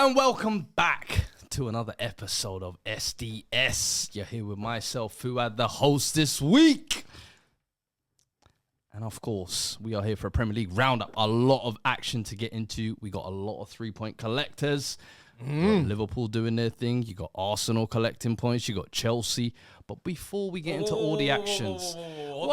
And welcome back to another episode of SDS. You're here with myself, Fuad, the host this week. And of course, we are here for a Premier League roundup. A lot of action to get into. We got a lot of 3-point collectors. Liverpool doing their thing. You got Arsenal collecting points. You got Chelsea. But before we get into all the actions, whoa!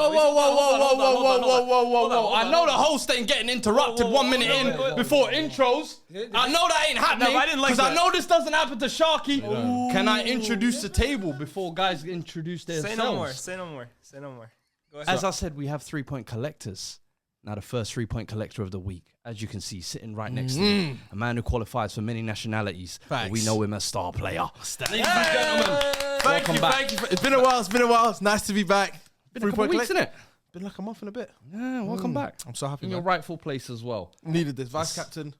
I know the host ain't getting interrupted 1 minute in before intros. I know that ain't happening because I know this doesn't happen to Sharky. Can I introduce the table before guys introduce themselves? Say no more. Go ahead. As I said, we have 3-point collectors. Now, the first 3-point collector of the week, as you can see, sitting right next to me, a man who qualifies for many nationalities. But we know him as star player. Ladies and gentlemen, welcome back. Thank you. It's been a while. It's nice to be back. Been a couple weeks, isn't it? Been like a month and a bit. Yeah, welcome back. I'm so happy. In your rightful place as well. Needed this. Vice captain.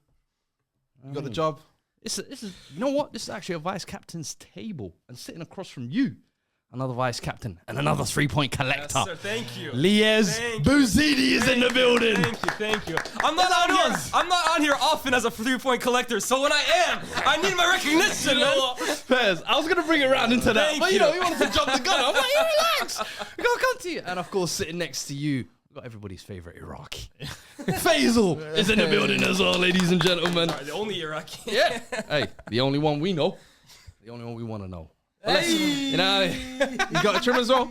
You got the job. This is, you know what? This is actually a vice captain's table. And sitting across from you, another vice captain and another 3-point collector. Yes, sir. Thank you. Liez Bouzidi is in the building. Thank you. I'm not on here often as a 3-point collector, so when I am, I need my recognition. Fairs, I was going to bring it around into that, but you know, he wanted to jump the gun. I'm like, hey, relax. We got to come to you. And of course, sitting next to you, we've got everybody's favorite Iraqi. Faisal is in the building as well, ladies and gentlemen. Sorry, the only Iraqi. Yeah. Hey, the only one we know. The only one we want to know. You know, you got a trim as well.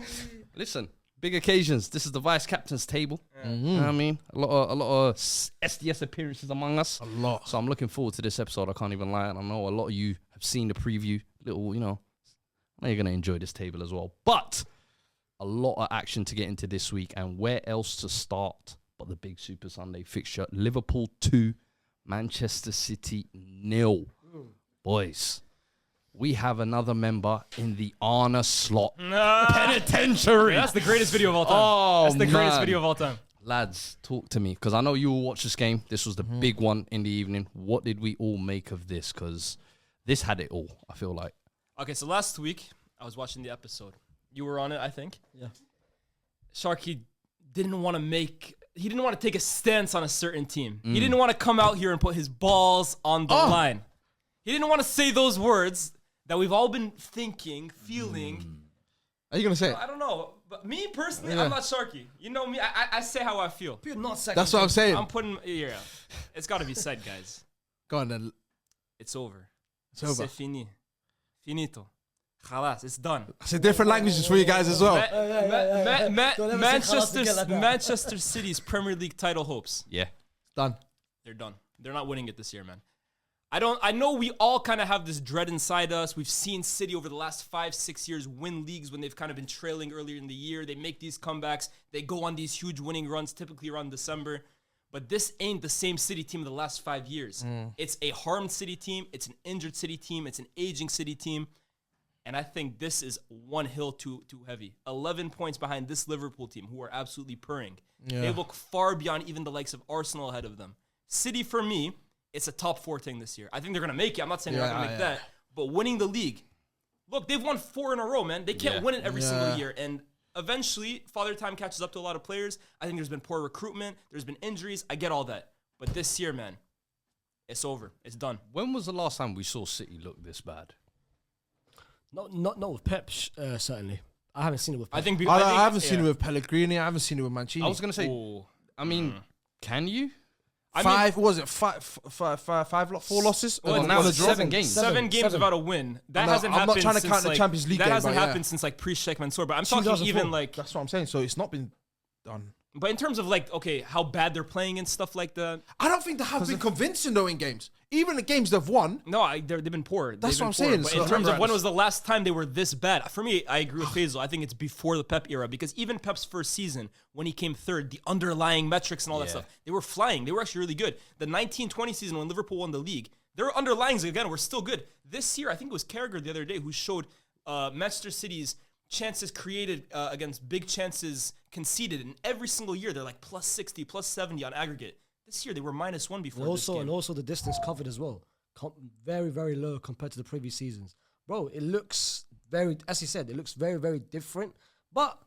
Listen, big occasions. This is the vice captain's table. You know what I mean, a lot of SDS appearances among us. A lot. So I'm looking forward to this episode. I can't even lie, and I know a lot of you have seen the preview. Little, you know, I know you're gonna enjoy this table as well. But a lot of action to get into this week, and where else to start but the big Super Sunday fixture? Liverpool 2, Manchester City 0. Boys. We have another member in the Arna Slot Penitentiary. That's the greatest video of all time. Oh, that's the greatest video of all time. Lads, talk to me, because I know you will watch this game. This was the big one in the evening. What did we all make of this? Because this had it all, I feel like. Okay, so last week, I was watching the episode. You were on it, I think. Yeah. Sharky didn't want to take a stance on a certain team. He didn't want to come out here and put his balls on the line. He didn't want to say those words that we've all been thinking, feeling. Are you going to say it? I don't know. But me, personally, I'm not Sharky. You know me, I say how I feel. You're not second. That's what I'm saying. I'm putting, it's got to be said, guys. Go on then. It's over. It's over. C'est fini. Finito. Khalas, it's done. It's a different languages for you guys as well. Manchester City's Premier League title hopes. Yeah. Done. They're done. They're not winning it this year, man. I know we all kind of have this dread inside us. We've seen City over the last 5-6 years win leagues when they've kind of been trailing earlier in the year. They make these comebacks. They go on these huge winning runs, typically around December. But this ain't the same City team of the last 5 years. It's a harmed City team. It's an injured City team. It's an aging City team. And I think this is one hill too heavy. 11 points behind this Liverpool team, who are absolutely purring. Yeah. They look far beyond even the likes of Arsenal ahead of them. City, for me, it's a top 4 thing this year. I think they're going to make it. I'm not saying they're not going to make that. But winning the league, look, they've won 4 in a row, man. They can't win it every single year. And eventually, Father Time catches up to a lot of players. I think there's been poor recruitment. There's been injuries. I get all that. But this year, man, it's over. It's done. When was the last time we saw City look this bad? Not with Pep, certainly. I haven't seen it with Pep. I haven't seen it with Pellegrini. I haven't seen it with Mancini. I was going to say, I mean, can you? Five losses? Well, now it's 7 games. 7 games without a win. That hasn't happened. I'm not trying to count the Champions League. That hasn't happened since like pre-Sheikh Mansour. But I'm talking even like. That's what I'm saying. So it's not been done. But in terms of like, okay, how bad they're playing and stuff like that. I don't think they have been convincing though in games. Even the games they've won. No, they've been poor. That's what I'm saying. But in terms of when was the last time they were this bad? For me, I agree with Faisal. I think it's before the Pep era because even Pep's first season, when he came third, the underlying metrics and all that stuff, they were flying. They were actually really good. The 19-20 their when Liverpool won the league, their underlyings, again, were still good. This year, I think it was Carragher the other day who showed Manchester City's chances created against big chances conceded. And every single year, they're like plus 60, plus 70 on aggregate. This year, they were -1 before this game. And also the distance covered as well. Very, very low compared to the previous seasons. Bro, it looks very, as you said, it looks very, very different. But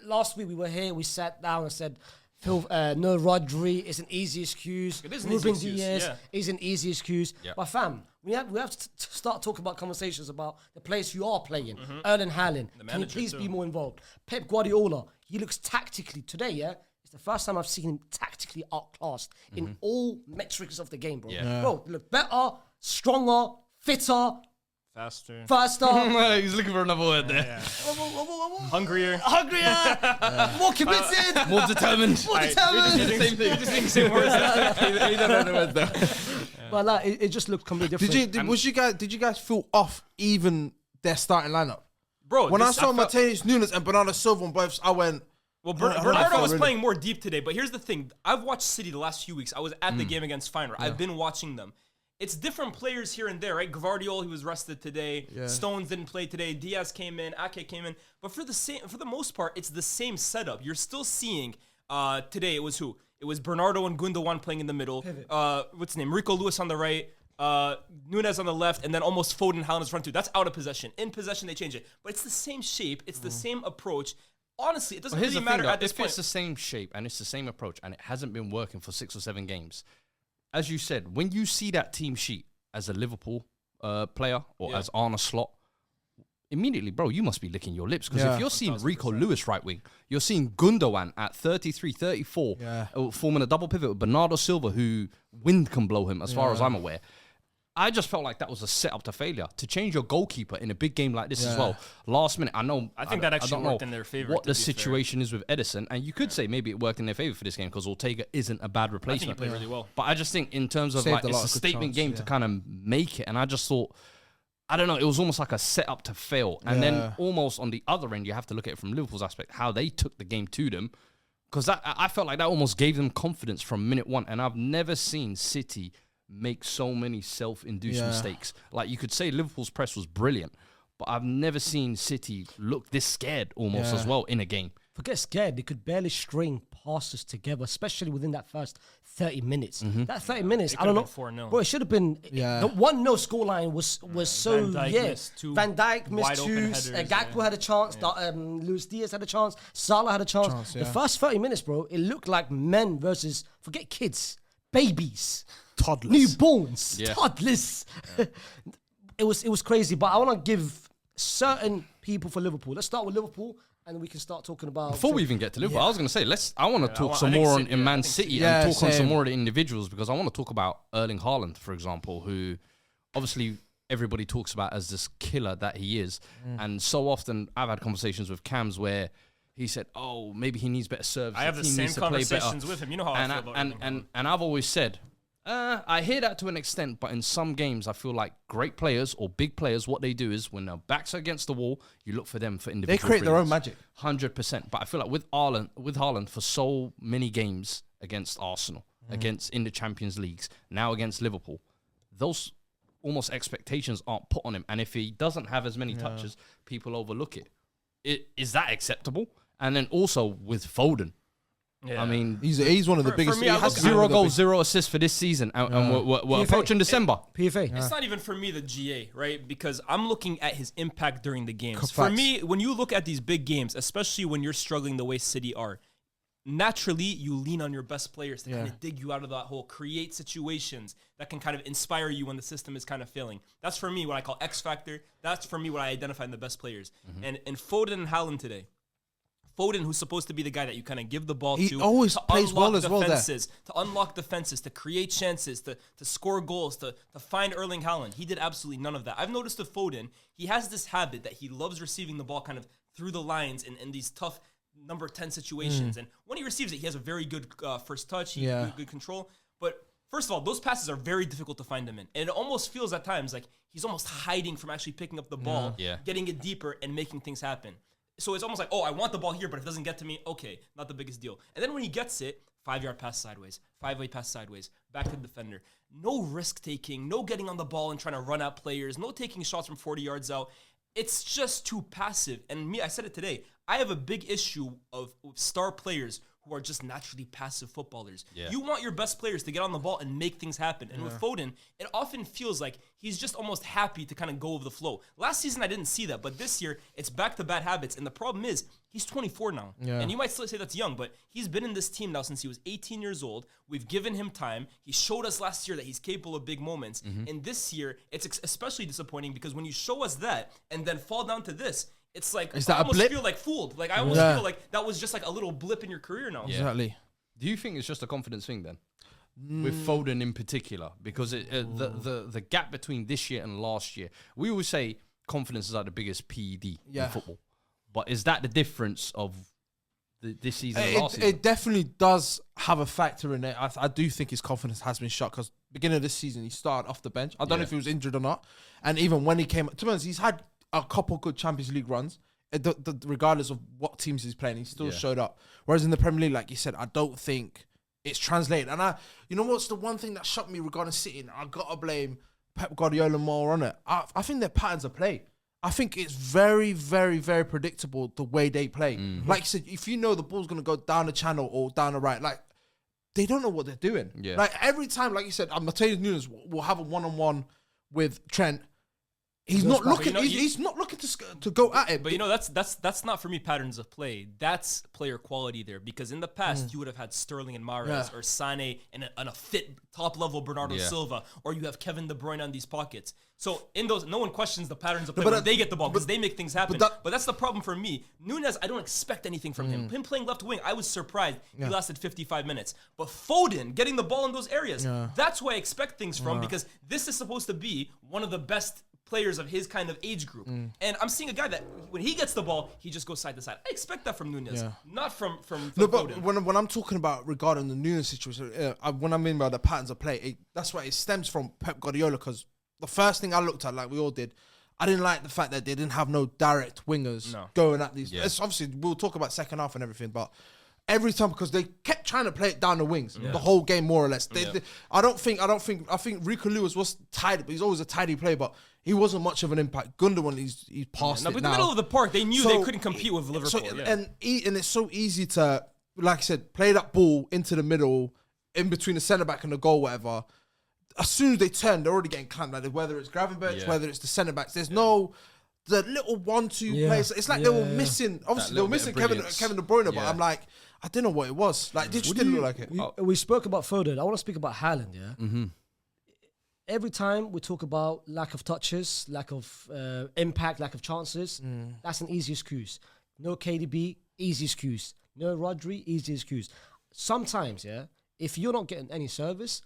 last week we were here, we sat down and said, No Rodri is an easy excuse. It is an Ruben easy excuse, Diaz yeah. is an easy excuse. Yeah. But fam, we have to start talking about conversations about the players who are playing. Erling Haaland, can you manager please too. be more involved? Pep Guardiola, he looks tactically today. Yeah, it's the first time I've seen him tactically outclassed in all metrics of the game, bro. Yeah. Bro, look better, stronger, fitter, Faster. faster. He's looking for another word there. Hungrier. Hungrier, more committed, More determined. more determined. Same thing. Just think same words. He don't know the words though. But like, it just looked completely different. Did you guys feel off even their starting lineup? Bro, When I this- saw felt- Martinez Nunes and Bernardo Silva on both, I went. Well, I don't know Bernardo if I was really- playing more deep today, but here's the thing. I've watched City the last few weeks. I was at the game against Feyenoord. I've been watching them. It's different players here and there, right? Gvardiol, he was rested today. Stones didn't play today. Diaz came in. Ake came in. But for the most part, it's the same setup. You're still seeing today. It was who? It was Bernardo and Gundogan playing in the middle. What's his name? Rico Lewis on the right. Nunez on the left, and then almost Foden, Haaland is front two. That's out of possession. In possession, they change it. But it's the same shape. It's the same approach. Honestly, it doesn't Here's really the thing, matter though, at this if point. it's the same shape and it's the same approach and it hasn't been working for 6 or 7 games, as you said, when you see that team sheet as a Liverpool player or as Arne Slot, immediately, bro, you must be licking your lips. Because if you're seeing Rico Lewis right wing, you're seeing Gundogan at 33, 34, forming a double pivot with Bernardo Silva, who wind can blow him, as far as I'm aware. I just felt like that was a setup to failure. To change your goalkeeper in a big game like this as well, last minute. I think that actually don't know worked in their favor, What to the be situation is with Edison, and you could say maybe it worked in their favor for this game because Ortega isn't a bad I think he replacement. played really well. But I just think in terms of Saved like a it's lot a of good statement chance, game to kind of make it, and I just thought, I don't know, it was almost like a setup to fail. And then almost on the other end, you have to look at it from Liverpool's aspect, how they took the game to them, because I felt like that almost gave them confidence from minute one, and I've never seen City make so many self-induced mistakes. Like, you could say Liverpool's press was brilliant, but I've never seen City look this scared almost as well in a game. Forget scared, they could barely string passes together, especially within that first 30 minutes. That 30 minutes, I don't know. could've been 4-0. Bro, it should have been. The 1-0 scoreline was so, Van Dijk missed two Van Dijk missed wide open two. headers, Gakpo had a chance. Luis Diaz had a chance. Salah had a chance. The first 30 minutes, bro, it looked like men versus, forget kids, babies. Toddlers. Newborns. Yeah. Toddlers. It was crazy, but I want to give certain people for Liverpool. Let's start with Liverpool, and then we can start talking about. Before we even get to Liverpool, I was going to say, I want to talk I some think more on City, in I Man think City City. and Yeah, talk on some same. more of the individuals, because I want to talk about Erling Haaland, for example, who obviously everybody talks about as this killer that he is. And so often I've had conversations with Cams where he said, oh, maybe he needs better service. I have the team same needs to play better. conversations with him. You know how I feel about Erling and I've always said, I hear that to an extent, but in some games, I feel like great players or big players, what they do is when their backs are against the wall, you look for them for individual. They create their own brilliance. magic. 100%. But I feel like with Haaland for so many games against Arsenal, against in the Champions Leagues, now against Liverpool, those almost expectations aren't put on him. And if he doesn't have as many touches, people overlook it. Is that acceptable? And then also with Foden. Yeah. I mean, He's one of the For biggest. me, he I has look- 0 one of the goals, big- 0 assists for this season. And we're PFA. approaching December. PFA. It's not even for me the GA, right? Because I'm looking at his impact during the games. Facts. For me, when you look at these big games, especially when you're struggling the way City are, naturally you lean on your best players to kind of dig you out of that hole, create situations that can kind of inspire you when the system is kind of failing. That's for me what I call X factor. That's for me what I identify in the best players. And Foden and Haaland today. Foden, who's supposed to be the guy that you kind of give the ball He to, always to plays unlock well as well there. defenses, to unlock defenses, to create chances, to score goals, to find Erling Haaland. He did absolutely none of that. I've noticed with Foden, he has this habit that he loves receiving the ball kind of through the lines in these tough number 10 situations. And when he receives it, he has a very good first touch, good control. But first of all, those passes are very difficult to find him in. And it almost feels at times like he's almost hiding from actually picking up the ball, getting it deeper, and making things happen. So it's almost like, oh, I want the ball here, but if it doesn't get to me, okay, not the biggest deal. And then when he gets it, 5-yard pass sideways, 5-way pass sideways, back to the defender. No risk taking, no getting on the ball and trying to run out players, no taking shots from 40 yards out. It's just too passive. And me, I said it today, I have a big issue of star players who are just naturally passive footballers. Yeah. You want your best players to get on the ball and make things happen. And with Foden, it often feels like he's just almost happy to kind of go with the flow. Last season, I didn't see that, but this year, it's back to bad habits. And the problem is, he's 24 now. Yeah. And you might still say that's young, but he's been in this team now since he was 18 years old. We've given him time. He showed us last year that he's capable of big moments. And this year, it's especially disappointing because when you show us that and then fall down to this, it's like, Is that I a almost blip? feel like fooled. Like, I almost feel like that was just like a little blip in your career now. Yeah. Exactly. Do you think it's just a confidence thing then? With Foden in particular? Because the gap between this year and last year, we always say confidence is like the biggest PED in football. But is that the difference of this season and last season? It definitely does have a factor in it. I do think his confidence has been shot because beginning of this season, he started off the bench. I don't know if he was injured or not. And even when he came, to be honest, he's had a couple good Champions League runs. Regardless of what teams he's playing, he still showed up. Whereas in the Premier League, like you said, I don't think it's translated. And you know what's the one thing that shocked me regarding City? And I gotta blame Pep Guardiola more on it. I think their patterns of play. I think it's very, very, very predictable the way they play. Like you said, if you know the ball's gonna go down the channel or down the right, like they don't know what they're doing. Yeah. Like every time, like you said, Mateus Nunes will have a one-on-one with Trent. He's not looking. He's not looking to go at it. But you know, that's not for me patterns of play. That's player quality there. Because in the past, you would have had Sterling and Mahrez or Sané and a fit top level Bernardo Silva, or you have Kevin De Bruyne on these pockets. So in those, no one questions the patterns of play when they get the ball because they make things happen. But that's the problem for me. Nunes, I don't expect anything from him. Him playing left wing, I was surprised. He lasted 55 minutes. But Foden getting the ball in those areas, that's who I expect things from because this is supposed to be one of the best players of his kind of age group. And I'm seeing a guy that when he gets the ball, he just goes side to side. I expect that from Nunes, not from No, but Foden. when I'm talking about regarding the Nunes situation, when I mean by the patterns of play, that's why it stems from Pep Guardiola because the first thing I looked at, like we all did, I didn't like the fact that they didn't have no direct wingers going at these. It's obviously, we'll talk about second half and everything, but every time because they kept trying to play it down the wings the whole game more or less. I think Rico Lewis was tidy, but he's always a tidy player, but he wasn't much of an impact. Gundogan, he's past it but now. in the middle of the park, they knew they couldn't compete with Liverpool. And it's so easy to, like I said, play that ball into the middle, in between the centre back and the goal, whatever. As soon as they turn, they're already getting clamped. Like whether it's Gravenberch, whether it's the centre backs, there's no the little 1-2 plays. It's like they were missing. Obviously, they were missing Kevin De Bruyne, but I'm like, I don't know what it was. Like, it just didn't look like it. We spoke about Foden. I want to speak about Haaland, Every time we talk about lack of touches, lack of impact, lack of chances, that's an easy excuse. No KDB, easy excuse. No Rodri, easy excuse. Sometimes, if you're not getting any service,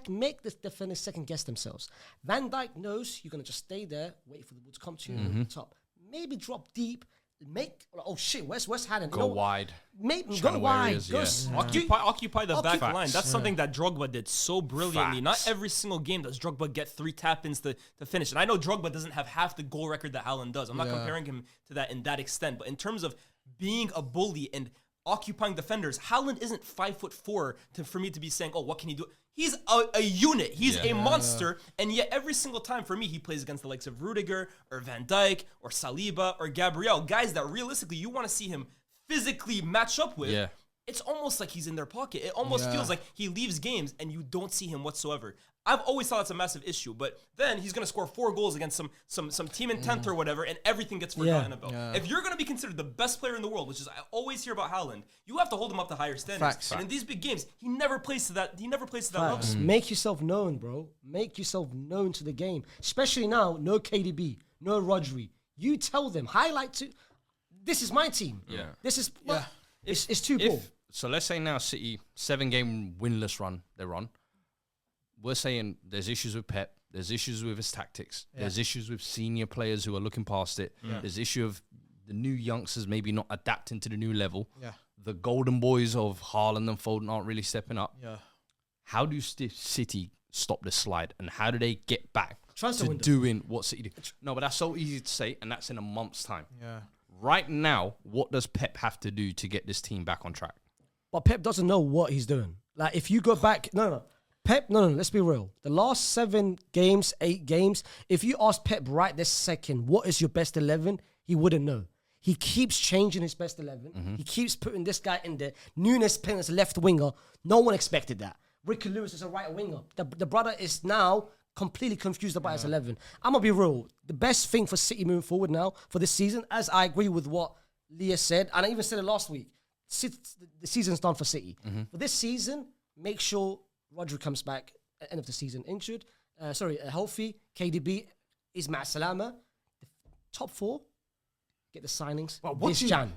make the defenders second guess themselves. Van Dijk knows you're going to just stay there, wait for the ball to come to you on the top. Maybe drop deep. Where's Haaland? Go wide. Maybe go wide. Occupy the back line. That's something that Drogba did so brilliantly. Not every single game does Drogba get 3 tap-ins to finish. And I know Drogba doesn't have half the goal record that Haaland does. I'm not comparing him to that in that extent. But in terms of being a bully and occupying defenders, Haaland isn't 5'4" for me to be saying, what can he do? He's a unit. He's a monster. And yet every single time for me, he plays against the likes of Rudiger or Van Dijk or Saliba or Gabriel, guys that realistically you want to see him physically match up with. Yeah. It's almost like he's in their pocket. It almost feels like he leaves games and you don't see him whatsoever. I've always thought it's a massive issue, but then he's going to score 4 goals against some team in 10th or whatever, and everything gets forgotten about. Yeah. If you're going to be considered the best player in the world, which is I always hear about Haaland, you have to hold him up to higher standards. Facts. And in these big games, he never plays to that. He never plays to that level. Make yourself known, bro. Make yourself known to the game. Especially now, no KDB, no Rodri. You tell them, this is my team. Yeah. This is it's too poor. So let's say now City 7-game winless run they're on. We're saying there's issues with Pep. There's issues with his tactics. Yeah. There's issues with senior players who are looking past it. Yeah. There's issue of the new youngsters maybe not adapting to the new level. Yeah. The golden boys of Haaland and Foden aren't really stepping up. Yeah. How do City stop this slide? And how do they get back to doing what City do? No, but that's so easy to say, and that's in a month's time. Yeah. Right now, what does Pep have to do to get this team back on track? But Pep doesn't know what he's doing. Like, if you go back... Pep, let's be real. The last 8 games, if you ask Pep right this second, what is your best 11, he wouldn't know. He keeps changing his best 11. He keeps putting this guy in there. Nunes playing as a left winger. No one expected that. Ricky Lewis is a right winger. The brother is now completely confused about his 11. I'm going to be real. The best thing for City moving forward now for this season, as I agree with what Leah said, and I even said it last week, the season's done for City. For this season, make sure Rodri comes back at the end of the season injured. Healthy. KDB is Matt Salama. Top 4. Get the signings this Jan.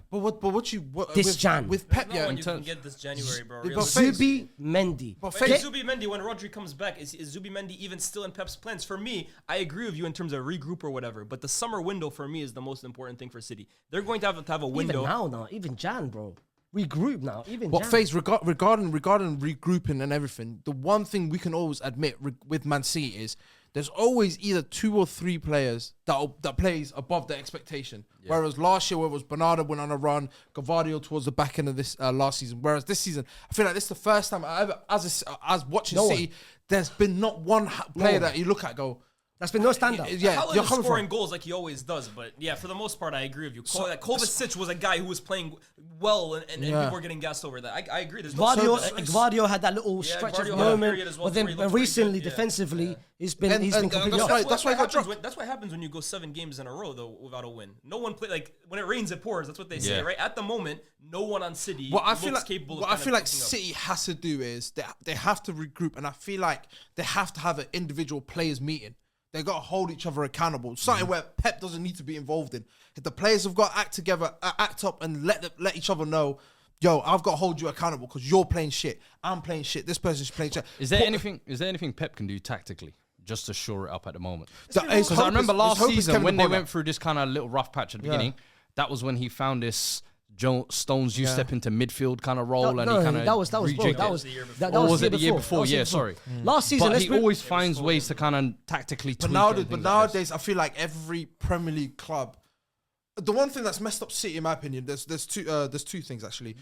This Jan. With Pep, No yeah. one you can get this January, bro. But Realistically. Zubi Mendy. But Wait, Face- Zubi Mendy, when Rodri comes back, is Zubi Mendy even still in Pep's plans? For me, I agree with you in terms of regroup or whatever, but the summer window for me is the most important thing for City. They're going to have a window. Even now, even Jan, bro. Regroup now. Even But Jan. Face, regarding regrouping and everything, the one thing we can always admit with Man City is there's always either 2 or 3 players that plays above the expectation. Yeah. Whereas last year, where it was Bernardo went on a run, Gavardio towards the back end of this last season. Whereas this season, I feel like this is the first time I ever, as watching City, there's been not one player that you look at go, that's been no standout. Yeah, Haaland you're is coming scoring from. goals like he always does, but yeah, for the most part, I agree with you. Kovacic was a guy who was playing well, and people were getting gassed over that. I agree. There's Gvardio had that little stretch of Gvardio had a moment, period as well but then where he looked recently, pretty good, yeah. defensively, he's been completely that's off. why- that's why he got dropped. That's what happens when you go 7 games in a row though without a win. No one play like when it rains it pours. That's what they say, Yeah. right? At the moment, no one on City What I looks feel like, capable. what of I feel like picking up. City has to do is they have to regroup, and I feel like they have to have an individual players meeting. They got to hold each other accountable. Something where Pep doesn't need to be involved in. If the players have got to act together, act up, and let each other know, yo, I've got to hold you accountable because you're playing shit. I'm playing shit. This person's playing shit. Is there anything Pep can do tactically just to shore it up at the moment? His Because I hope remember is- last his hope is season Kevin when De they Bruyne. went through this kind of little rough patch at the beginning. That was when he found this Stones you step into midfield kind of role, and he kind of that was bro, rejigged that it. was the year that Or was was it the year before? That was the Yeah, year sorry. Last season, But let's he bring- always finds ways to kind of tactically tweak But it and things like this. nowadays, I feel like every Premier League club. The one thing that's messed up City, in my opinion, there's two things actually.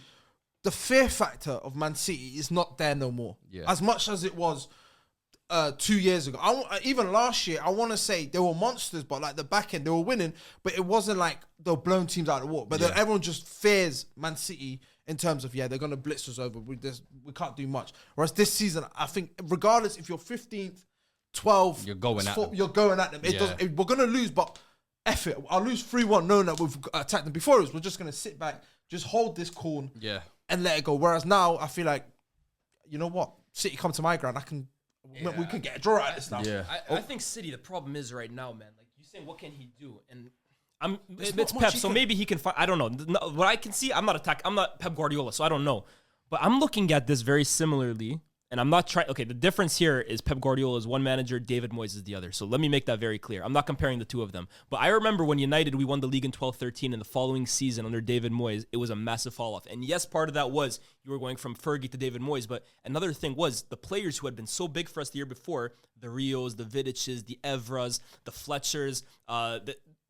The fear factor of Man City is not there no more. Yeah. As much as it was 2 years ago. Even last year, I want to say they were monsters, but like the back end, they were winning, but it wasn't like they were blowing teams out of the water. But then everyone just fears Man City in terms of, they're going to blitz us over. We can't do much. Whereas this season, I think, regardless if you're 15th, 12th, You're going at them. You're going at them. We're going to lose, but F it. I'll lose 3-1 knowing that we've attacked them. Before we're just going to sit back, just hold this corn and let it go. Whereas now, I feel like, you know what? City come to my ground. We can get a draw out of this now. Yeah. I think City, the problem is right now, man. Like you saying, what can he do? And it's not much Pep, he so can- maybe he can find. I don't know. What I can see, I'm not Pep Guardiola, so I don't know. But I'm looking at this very similarly, and I'm not trying. Okay, the difference here is Pep Guardiola is one manager, David Moyes is the other. So let me make that very clear. I'm not comparing the two of them. But I remember when United, we won the league in 12-13, and the following season under David Moyes, it was a massive fall off. And yes, part of that was you were going from Fergie to David Moyes, but another thing was the players who had been so big for us the year before, the Rios, the Vidiches, the Evras, the Fletchers,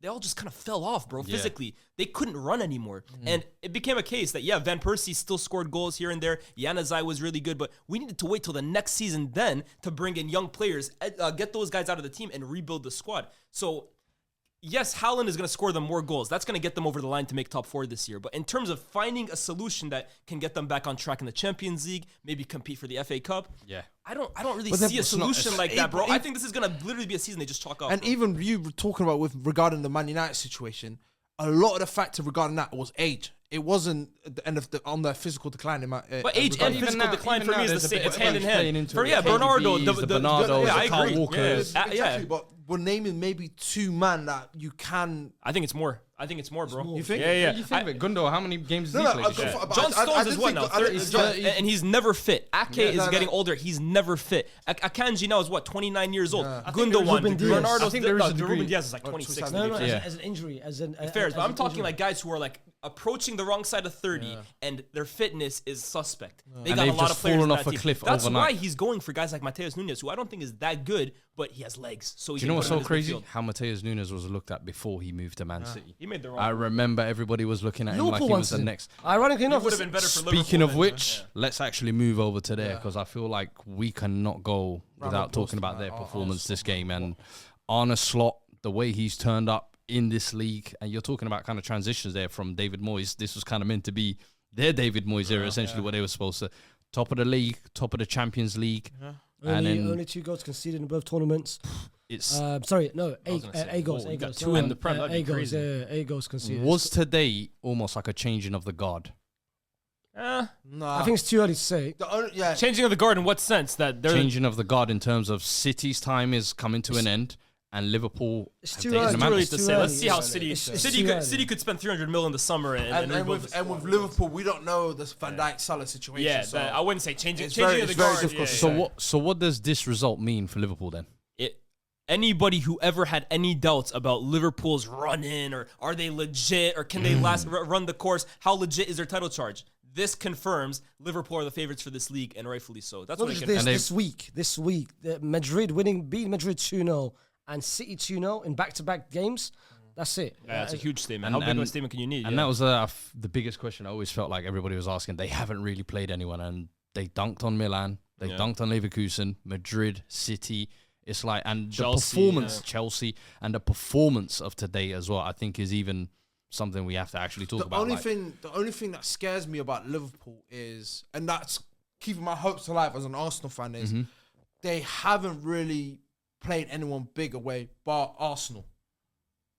they all just kind of fell off, bro. Physically, they couldn't run anymore. And it became a case that, Van Persie still scored goals here and there. Januzaj was really good, but we needed to wait till the next season then to bring in young players, get those guys out of the team and rebuild the squad. So, yes, Haaland is going to score them more goals. That's going to get them over the line to make top 4 this year. But in terms of finding a solution that can get them back on track in the Champions League, maybe compete for the FA Cup, I don't really see a solution like that, bro. I think this is going to literally be a season they just chalk off. And bro. even you were talking about regarding the Man United situation, a lot of the factor regarding that was age. It wasn't at the end of on the physical decline. But age and Even physical now- decline even for me now is the there's a same. bit It's of hand in age playing hand. into For it. Bernardo, KDBs, the Bernardos, I the Kyle agree. Walkers. Exactly, but we're naming maybe 2 men that you can. I think it's more. bro. You think? Yeah. You think of it, Gundo, how many games has No, he no, played? I- this year? John Stones is what now? 30, and he's never fit. Ake is no, getting no. older. He's never fit. Akanji now is what, 29 years old. think Gundogan, Ruben Diaz. Bernardo's I think there is a Ruben degree. Diaz is like 26. No, Yeah. as an injury, as an Fairs, but I'm an talking injury. like guys who are like approaching the wrong side of 30 and their fitness is suspect. They And got a they've lot just of players fallen in off that a team. cliff That's overnight. why he's going for guys like Mateus Nunes, who I don't think is that good, but he has legs. So Do you know what's so crazy? How Mateus Nunes was looked at before he moved to Man City. He made the wrong. I remember everybody was looking at him like Liverpool he wants was the him. next. Ironically enough, would have been better for Liverpool. Speaking of than- which, let's actually move over to there because I feel like we cannot go without talking about their performance this game. And Arne Slot, the way he's turned up in this league. And you're talking about kind of transitions there from David Moyes. This was kind of meant to be their David Moyes era, essentially what they were supposed to. Top of the league, top of the Champions League. Yeah. And Only 2 goals conceded in both tournaments. It's sorry, no, I was gonna say, eight goals. we Eight got goals. 2 in the Prem. That'd be 8 goals. crazy. Yeah, 8 goals conceded. was today almost like a changing of the guard. Nah. I think it's too early to say. Changing of the guard in what sense? That they're Changing of the guard in terms of City's time is coming to an end, and Liverpool. It's have too taken early. the too mantle. early to Too say. Let's early. see how It's City too early. City could spend 300 mil in the summer and rebuild the and squad. with Liverpool, we don't know the Van Dijk Salah situation. Yeah, so I wouldn't say changing it's of the very guard. difficult to yeah. So what does this result mean for Liverpool then? Anybody who ever had any doubts about Liverpool's run in or are they legit or can they run the course, how legit is their title charge? This confirms Liverpool are the favorites for this league, and rightfully so. That's Not what it just confirms. this week, Madrid beating Madrid 2-0 and City 2-0 in back-to-back games. That's it. Yeah, it's a huge statement. And- How big of a and- statement can you need? And that was the biggest question I always felt like everybody was asking. They haven't really played anyone, and they dunked on Milan, they dunked on Leverkusen, Madrid, City. It's like, and Chelsea, the performance, Chelsea, and the performance of today as well, I think is even something we have to actually talk about. The only thing that scares me about Liverpool is, and that's keeping my hopes alive as an Arsenal fan, is they haven't really played anyone big away but Arsenal.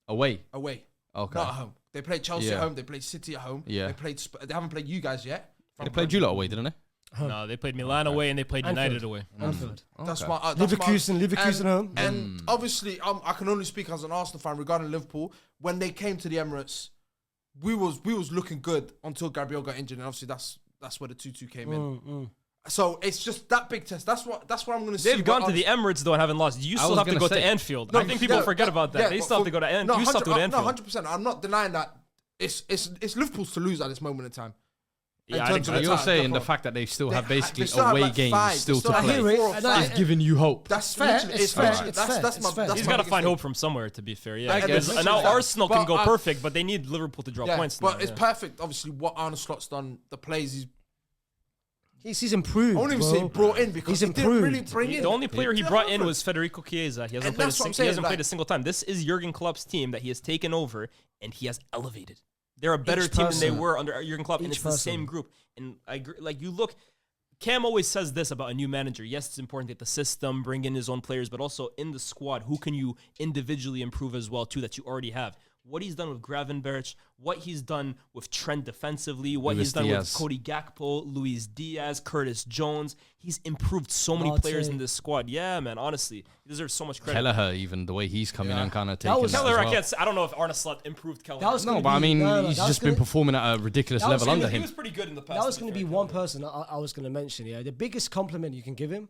Away. Away. Okay. Not at home. They played Chelsea at Yeah. home. They played City at home. Yeah. They haven't played you guys yet. They played you lot away, didn't they? No, they played Milan away and they played United away. Anfield. That's Okay. my Leverkusen home. And obviously, I can only speak as an Arsenal fan regarding Liverpool. When they came to the Emirates, we was looking good until Gabriel got injured, and obviously that's where the 2-2 came in. So it's just that big test. That's what I'm going to see. They've gone to the Emirates though and haven't lost. You still was have to gonna go to say- Anfield. I think people forget about that. They still have to go to Anfield. You still have to go to Anfield. No, 100%. I'm not denying that. It's Liverpool's to lose at this moment in time. Yeah, in I terms think of You're the time, saying the definitely. fact that they still have They basically still have away like games 5. still They to still have play I hear it. 4 or And 5. is giving you hope. That's fair, literally it's it's fair, fair. it's That's fair, that's it's my. fair. That's He's my got to biggest find thing. hope from somewhere, to be fair. Yeah, I because guess. now But Arsenal can go I- perfect, but they need Liverpool to drop Yeah, points. but now, it's yeah. perfect. Obviously, what Arne Slot's done, the plays He's improved. I won't even bro. say brought in because He's he didn't really improved. bring in. The only player he did brought in nothing. was Federico Chiesa. He hasn't And played. that's what I'm He saying, hasn't played like- a single time. This is Jurgen Klopp's team that he has taken over, and he has elevated. They're a better Each team than they person. were under Jurgen Klopp, and Each it's the person. same group. And I agree, like you look. Cam always says this about a new manager. Yes, it's important to get the system, bring in his own players, but also in the squad, who can you individually improve as well too that you already have? What he's done with Gravenberch, what he's done with Trent defensively, what Luis he's done Diaz. with Cody Gakpo, Luis Diaz, Curtis Jones. He's improved so many Mate. players in this squad. Yeah, man, honestly. He deserves so much credit. Kelleher, even the way he's coming and kind of taking was- that as Keller, I well. can't say, I don't know if Arne Slot improved Keller. That was No, gonna but I be- mean, no, he's that was just been gonna- performing at a ridiculous that was level gonna under he him. was pretty good in the past. That was to going to fair, be Keller. one person I was going to mention. Yeah, the biggest compliment you can give him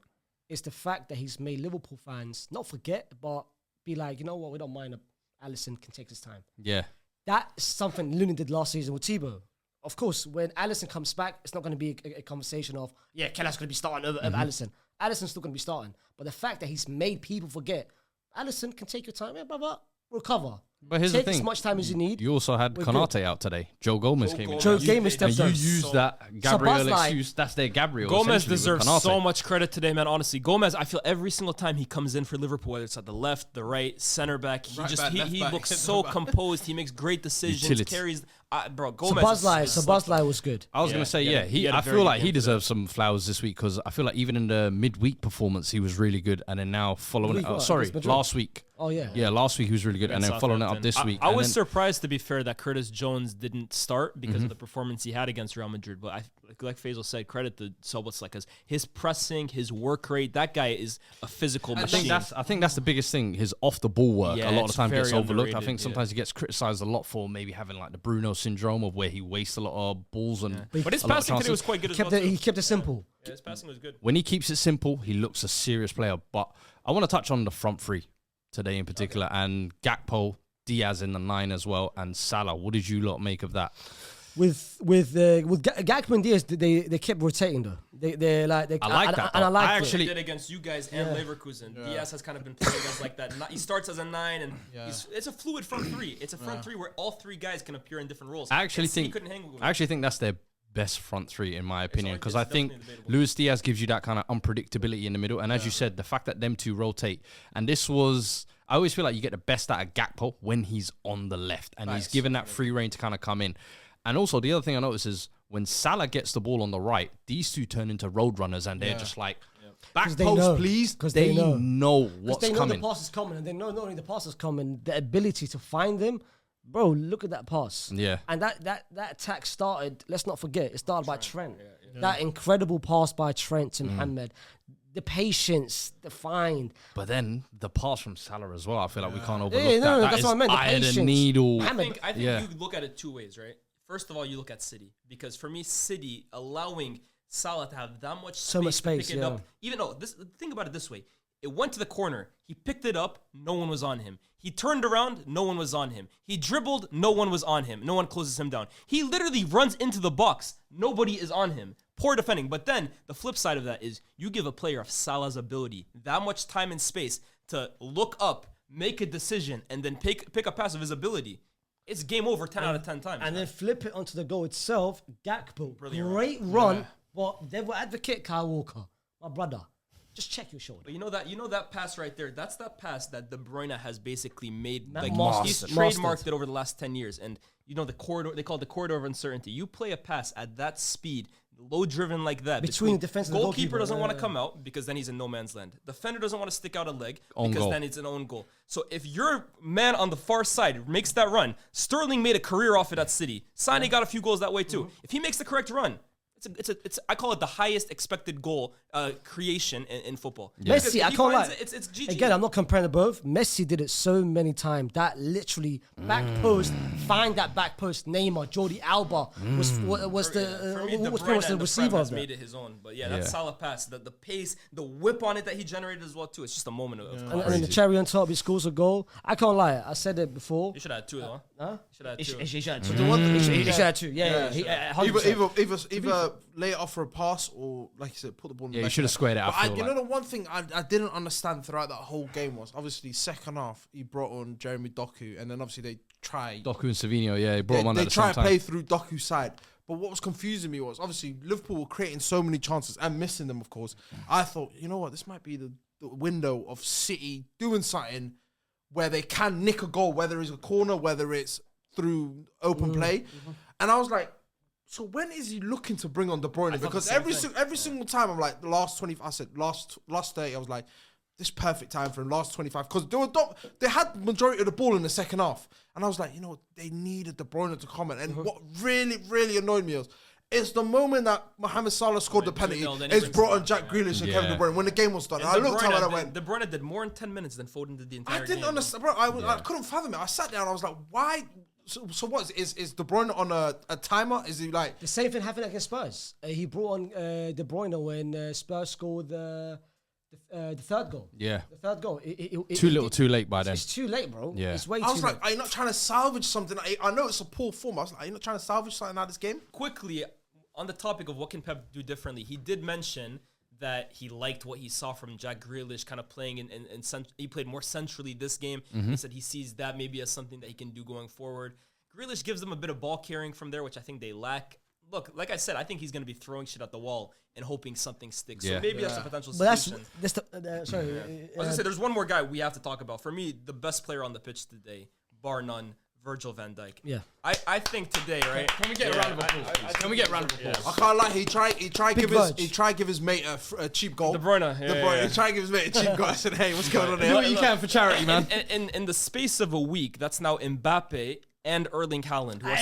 is the fact that he's made Liverpool fans not forget, but be like, you know what, we don't mind. Alisson can take his time. Yeah. That's something Looney did last season with Tebow. Of course, when Alisson comes back, it's not going to be a conversation of, yeah, Keller's going to be starting over Alisson. Alisson's still going to be starting. But the fact that he's made people forget, Alisson can take your time. Yeah, brother, recover. But here's Take the thing. as much time as you need. You also had We're Konate out today. Joe Gomez came in. Joe You- Gomez and stepped And you up. use that Gabriel Buzz Light- excuse. That's their Gabriel. Gomez essentially, with deserves Konate. so much credit today, man. Honestly, Gomez, I feel every single time he comes in for Liverpool, whether it's at the left, the right, center back, he Right just back, left he back, looks center so back. composed. He makes great decisions. Utility. Carries, bro. So Gomez. Buzz Light was good. I was Yeah, going to say, he had yeah, a I very feel good like he game today. deserves some flowers this week because I feel like even in the midweek performance, he was really good. And then now following Midweek it, what? sorry, Against Madrid? last week. Oh, yeah. Yeah, last week he was really good. And then following it up Southampton. this week. I and was then- surprised, to be fair, that Curtis Jones didn't start because of the performance he had against Real Madrid. But like Faisal said, credit to Soboslai because his pressing, his work rate, that guy is a physical I machine. think that's the biggest thing. His off the ball work Yeah, a lot of it's the time gets very overlooked. I underrated, think yeah. sometimes he gets criticized a lot for maybe having like the Bruno syndrome of where he wastes a lot of balls and But his a lot of passing today chances. was quite good as Kept well. it, he too. kept it simple. Yeah, his passing was good. When he keeps it simple, he looks a serious player. But I want to touch on the front three today in particular, and Gakpo, Diaz in the 9 as well, and Salah. What did you lot make of that? With Gakpo and Diaz, they kept rotating though. They're like I like that, and I though. like I it. actually- Did against you guys and Leverkusen. Diaz has kind of been playing as like that. He starts as a 9, and it's a fluid front three. It's a front three where all three guys can appear in different roles. I actually And City think couldn't hang with him. I actually think that's their best front three in my opinion because I it's think definitely debatable. Luis Diaz gives you that kind of unpredictability in the middle, and as you said, the fact that them two rotate, and this was I always feel like you get the best out of Gakpo when he's on the left and he's given that free reign to kind of come in. And also the other thing I notice is when Salah gets the ball on the right, these two turn into road runners and they're just like, back post, please, because they know what's they know coming. The pass is coming, and they know not only the pass is coming, the ability to find them. Bro, look at that pass. Yeah. And that attack started, let's not forget, it started by Trent. That incredible pass by Trent to Mohamed. The patience, the find. But then the pass from Salah as well, I feel like we can't overlook Yeah, that. that's what I meant, the Iron patience. and needle. I think you look at it two ways, right? First of all, you look at City. Because for me, City allowing Salah to have that much space to pick it up. Even though, think about it this way. It went to the corner. He picked it up. No one was on him. He turned around. No one was on him. He dribbled. No one was on him. No one closes him down. He literally runs into the box. Nobody is on him. Poor defending. But then the flip side of that is you give a player of Salah's ability that much time and space to look up, make a decision, and then pick a pass of his ability. It's game over 10 out of 10 times. And then flip it onto the goal itself. Gakpo, great run. But devil advocate, Kyle Walker, my brother. Just check your shoulder. But you know that pass right there. That's that pass that De Bruyne has basically made. He's Mastered. trademarked it over the last 10 years. And you know the corridor. They call it the corridor of uncertainty. You play a pass at that speed, low driven like that. Between defense and goalkeeper goalkeeper, doesn't want to come out because then he's in no man's land. Defender doesn't want to stick out a leg because then it's an own goal. So if your man on the far side makes that run, Sterling made a career off it at City. Sané got a few goals that way too. If he makes the correct run. It's I call it the highest expected goal creation in football. Yeah. Messi, I can't lie. It's GG. Again, I'm not comparing the both. Messi did it so many times. That literally back post, find that back post. Neymar, Jordi Alba was the receiver of that. Made it his own. But that Salah pass, the pace, the whip on it that he generated as well too. It's just a moment of and then the cherry on top, he scores a goal. I can't lie. I said it before. You should have two though. Huh? Should have two. He should have two. Yeah. Either lay it off for a pass or, like you said, put the ball in the Yeah, back you should have squared it out. You know the one thing I didn't understand throughout that whole game was, obviously, second half, he brought on Jeremy Doku, and then obviously they tried. Doku and Savinho, he brought him on at the same time. They tried to play through Doku's side. But what was confusing me was, obviously, Liverpool were creating so many chances and missing them, of course. I thought, you know what, this might be the window of City doing something where they can nick a goal, whether it's a corner, whether it's through open play. And I was like, so when is he looking to bring on De Bruyne? Because every single time I'm like, the last 20, I said last 30, I was like, this perfect time for him, last 25. Because they had the majority of the ball in the second half. And I was like, you know, they needed De Bruyne to come in. And what really, really annoyed me was, it's the moment that Mohamed Salah scored the penalty, it's brought on Jack Grealish and Kevin De Bruyne when the game was done. And I looked how I went. De Bruyne did more in 10 minutes than Foden did the entire game. I didn't understand, bro. I couldn't fathom it. I sat down, I was like, why? So what is De Bruyne on a timer? Is he like the same thing happened against Spurs? He brought on De Bruyne when Spurs scored the third goal. Yeah, the third goal. Too late by then. It's too late, bro. Yeah, it's way too late. I was late. like, are you not trying to salvage something? I know it's a poor form. I was like, are you not trying to salvage something out of this game? Quickly, on the topic of what can Pep do differently, he did mention that he liked what he saw from Jack Grealish kind of playing in he played more centrally this game. He said he sees that maybe as something that he can do going forward. Grealish gives them a bit of ball carrying from there, which I think they lack. Look, like I said, I think he's going to be throwing shit at the wall and hoping something sticks. So maybe that's a potential solution. Sorry. I was going to say, there's one more guy we have to talk about. For me, the best player on the pitch today, bar none, Virgil van Dijk. Yeah. I think today, right? Can we get a round of applause, please? Can we get a round of applause? I can't lie. He tried give his mate a cheap goal. De Bruyne. He tried to give his mate a cheap goal. I said, hey, what's going on here? Do what you can for charity, man. In the space of a week, that's now Mbappe and Erling Haaland, who are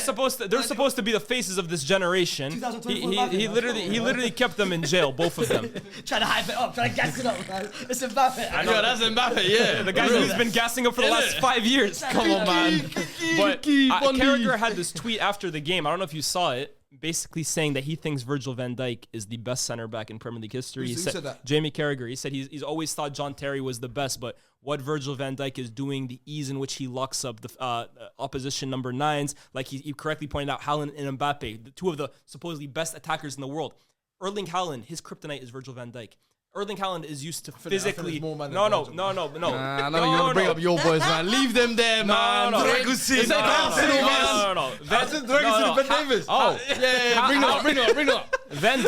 supposed to be. They're supposed to be the faces of this generation. He literally kept them in jail, both of them. Trying to hype it up, trying to gas it up, man. It's Mbappe. I know that's Mbappe. Yeah, the guy who's been gassing up for the last 5 years. Come on, man. But Carragher had this tweet after the game. I don't know if you saw it. Basically saying that he thinks Virgil van Dijk is the best center back in Premier League history. Who said that? Jamie Carragher. He said he's always thought John Terry was the best, but what Virgil van Dijk is doing, the ease in which he locks up the opposition number 9s, like he correctly pointed out, Haaland and Mbappe, the two of the supposedly best attackers in the world. Erling Haaland, his kryptonite is Virgil vanIjk. Erling Haaland is used to physically. No. I know you want to bring up your boys, man. Leave them there, man. No. Dragusin. No. Ben Davies. Oh, yeah. Bring it up. Van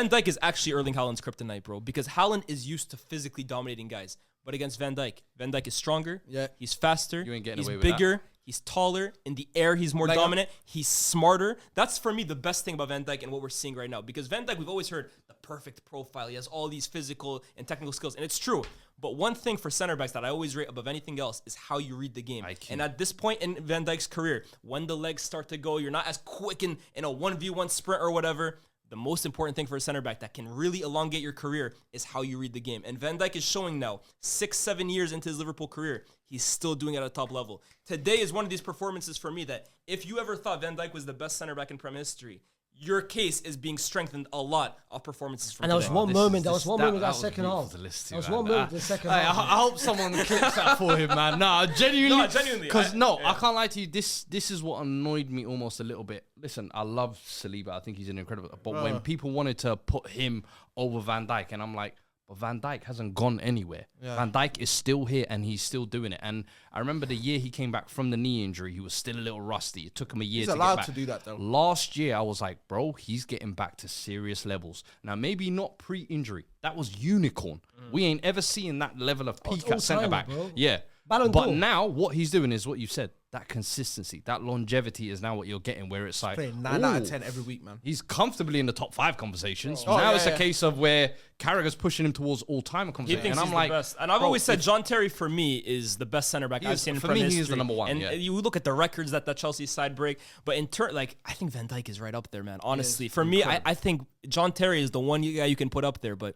Dijk is actually Erling Haaland's kryptonite, bro, because Haaland is used to physically dominating guys. But against Van Dijk is stronger. Yeah. He's faster. You ain't getting he's away with bigger. He's taller. In the air, he's more Like dominant. He's smarter. That's, for me, the best thing about Van Dijk and what we're seeing right now. Because Van Dijk, we've always heard the perfect profile. He has all these physical and technical skills. And it's true. But one thing for center backs that I always rate above anything else is how you read the game. IQ. And at this point in Van Dijk's career, when the legs start to go, you're not as quick in a 1v1 sprint or whatever. The most important thing for a center back that can really elongate your career is how you read the game. And Van Dijk is showing now, 6-7 years into his Liverpool career, he's still doing it at a top level. Today is one of these performances for me that if you ever thought Van Dijk was the best center back in Premier history, your case is being strengthened a lot of performances from And there was today. one moment. There was one moment in that was second beautiful half. to listen to, There was man. one moment in the second I half. hope someone clips that for him, man. Nah, genuinely. No, genuinely. Because Yeah. I can't lie to you. This is what annoyed me almost a little bit. Listen, I love Saliba. I think he's an incredible. But when people wanted to put him over Van Dijk, and I'm like, but Van Dijk hasn't gone anywhere. Yeah. Van Dijk is still here and he's still doing it. And I remember the year he came back from the knee injury, he was still a little rusty. It took him a year He's to get allowed back. to do that, though. Last year, I was like, bro, he's getting back to serious levels. Now, maybe not pre-injury. That was unicorn. We ain't ever seen that level of peak all at centre time, back. bro. Yeah. Ballon But d'Or. now, what he's doing is what you said. That consistency, that longevity is now what you're getting, where it's like, Playing 9 out of ooh, 10 every week, man. he's comfortably in the top 5 conversations. Oh, now yeah, it's a yeah. case of where Carragher's pushing him towards all-time He conversation. thinks And he's I'm like, the best. And I've bro, always said if- John Terry, for me, is the best center back I've is- seen in for Premier me, he is history. the number one, And yeah. you look at the records that Chelsea side break. But in turn, like, I think Van Dijk is right up there, man. Honestly. For me, I think John Terry is the one guy you can put up there. But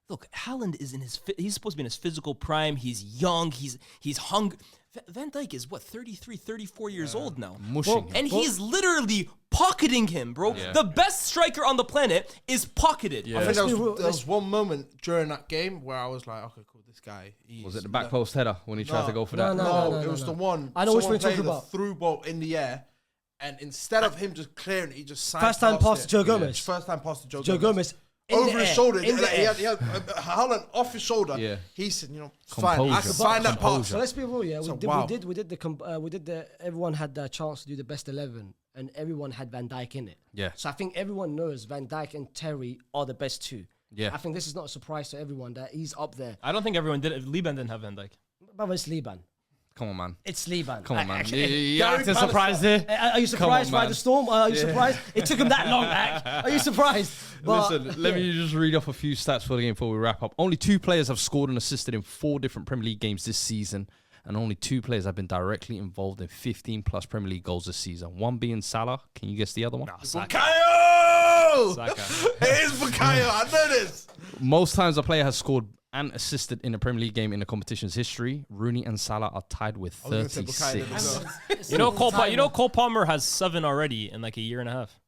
look, Haaland is in he's supposed to be in his physical prime. He's young. He's hungry. Van Dijk is, 33, 34 years old now. Mushing him. And he's literally pocketing him, bro. Yeah. The best striker on the planet is pocketed. Yeah. I think Let's be there real- was one moment during that game where I was like, okay, cool, this guy. Was it the back post header when he tried to go for that? No, it was the one. I know which someone one you're talking played about. the through ball in the air, and instead of him just clearing it, he just signed First time pass to Joe Gomez. First time pass to Joe Joe Gomez. Gomez. in the Over his air, shoulder. in the He air. had Haaland off his shoulder. Yeah. He said, fine, I Composure. can sign that pass. So let's be real, yeah. So, We wow. did the everyone had the chance to do the best 11, and everyone had Van Dijk in it. Yeah. So I think everyone knows Van Dijk and Terry are the best two. Yeah. I think this is not a surprise to everyone that he's up there. I don't think everyone did it. Liban didn't have Van Dijk. But it's Liban. Come on, man. It's Liban. Come on, man. Actually, You acting surprised here? Are you surprised by man. the storm? Are you surprised? It took him that long, Ack. Are you surprised? But, Listen, let me just read off a few stats for the game before we wrap up. Only 2 players have scored and assisted in 4 different Premier League games this season, and only 2 players have been directly involved in 15-plus Premier League goals this season. One being Salah. Can you guess the other one? Bukayo! Saka. It is Bukayo. I know this. Most times a player has scored and assisted in a Premier League game in the competition's history. Rooney and Salah are tied with I was gonna say 36. Bukayo as well. it's You know, time, Cole Palmer has 7 already in like a year and a half.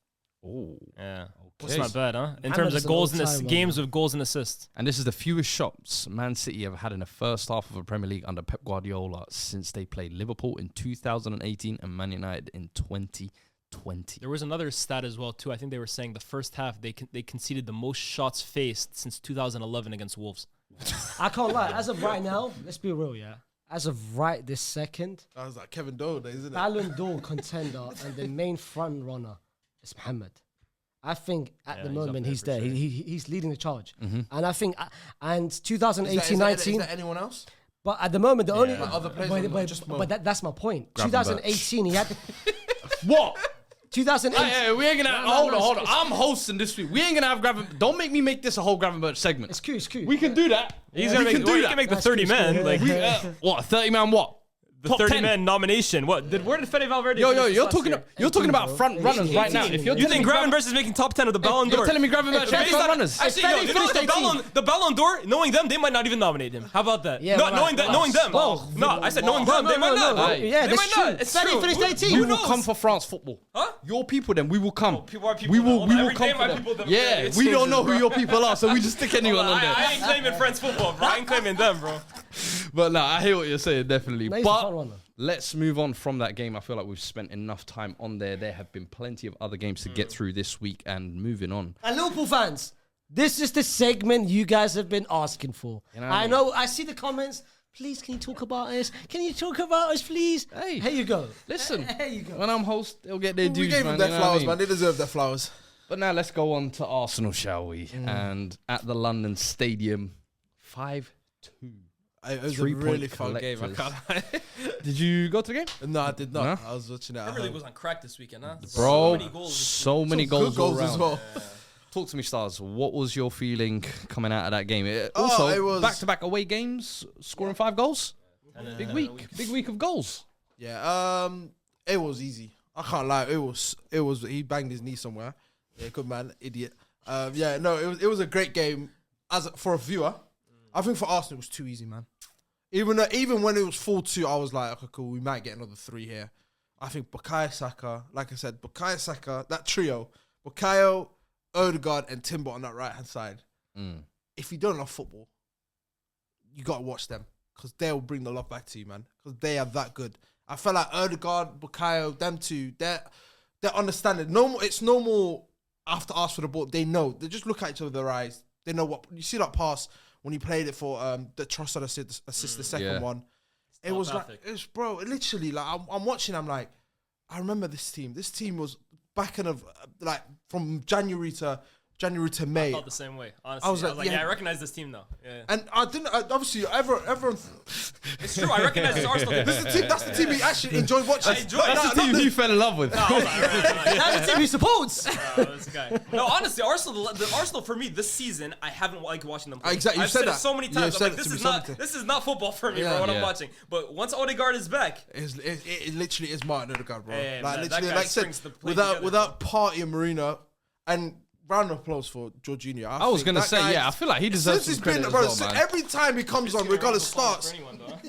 Oh. Yeah. That's Okay. not bad, huh? In Mohamed terms is of an goals and all-time games one, with goals and assists. And this is the fewest shots Man City have had in the first half of a Premier League under Pep Guardiola since they played Liverpool in 2018 and Man United in 2020. There was another stat as well too. I think they were saying the first half they conceded the most shots faced since 2011 against Wolves. I can't lie. As of right now, let's be real, yeah. As of right this second, I was like Kevin Doe, isn't it? Ballon d'Or contender and the main front runner is Mohamed. I think at Yeah, the he's up moment there he's for there. sure. He's leading the charge. And I think, and Is 2018, there 19. anyone else? But at the moment, the only. Like other players but, or but, just but Mo? that's my point. Gravenberch. 2018, he had. What? 2018. Hey, we ain't gonna No, hold no, on. it's- I'm hosting this week. We ain't gonna have Gravenberch. Don't make me make this a whole Gravenberch segment. It's cute. It's cute. We can do that. He's We gonna can make, do he that. can make the That's 30 cool, man. yeah. Like We, what? 30 man? What? the Top 30 10. man nomination. Where did Fede Valverde? Yo, finish you're last talking. year? You're talking about bro. front runners right now. If you're You telling think me Gravenberch is making top 10 of the Ballon d'Or? you're telling me Gravenberch Based front on- runners. Actually, Fede no, you know finished the Ballon d'Or, knowing them, they might not even nominate him. How about that? Yeah, no, right, knowing right. them. Well, No, I said knowing them, they might no. not. Hey. Yeah, They that's might true. not. It's Fede true. finished Who- 18. We who will knows? come for France football. Huh? Your people, then we will come. People are people we now. will. We will Every come day for my them. people them. Yeah, It we don't changes, know who bro. your people are, so we just stick anyone on there. I ain't claiming France football, bro. I ain't claiming them, bro. But no, I hear what you're saying, definitely. No, he's a front But runner. let's move on from that game. I feel like we've spent enough time on there. There have been plenty of other games to get through this week, and moving on. And Liverpool fans, this is the segment you guys have been asking for. You know I what I mean? know. I see the comments. Please, can you talk about us? Can you talk about us, please? Hey. Here you go. Listen, There you go. when I'm host, they'll get their dues, We gave man. them their you know what I flowers, mean? man. They deserve their flowers. But now let's go on to Arsenal, shall we? And at the London Stadium, 5-2. It was a 3-point really fun game. I collectors. can't lie. Did you go to the game? No, I did not. No? I was watching it at Premier League home. was on crack this weekend, huh? Bro, So many goals. so many Good goals all goals as round. well. Talk to me, Stars. What was your feeling coming out of that game? It Also, was- back-to-back away games, scoring 5 goals. Big week of goals. Yeah, it was easy. I can't lie. It was. He banged his knee somewhere. Yeah, good man, idiot. Yeah, no, it was a great game for a viewer. I think for Arsenal it was too easy, man. Even when it was 4-2, I was like, okay, cool, we might get another 3 here. I think Bukayo Saka, like I said, Bukayo Saka, that trio, Bukayo, Odegaard, and Timber on that right hand side. If you don't love football, you gotta watch them because they'll bring the love back to you, man. Because they are that good. I felt like Odegaard, Bukayo, them two, they're understanding. It's normal after ask for the ball. They know. They just look at each other with their eyes. They know what you see that pass when he played it for the Trossard assist the second one. It was like literally like I'm watching. I'm like, I remember this team. This team was back in like from January to May. I felt the same way, honestly. I was like, I recognize this team though. Yeah. And I didn't. Obviously, everyone. It's true. I recognize this Arsenal team. That's the team we actually enjoyed watching. That's the team you fell in love with. That's the team he supports. This guy. No, honestly, Arsenal. The Arsenal for me this season, I haven't liked watching them play. Exactly, you I've said said it that. so many You times. said I'm like, it to me this is not football for me, Yeah. bro. What Yeah. I'm watching. But once Odegaard is back, It literally is Martin Odegaard, bro. Yeah, like man, literally, that guy like I said, strings the play together, without Party and Marino, and round of applause for Jorginho. I was going to say, I feel like he deserves some credit as well, man. every time he comes on, regardless starts,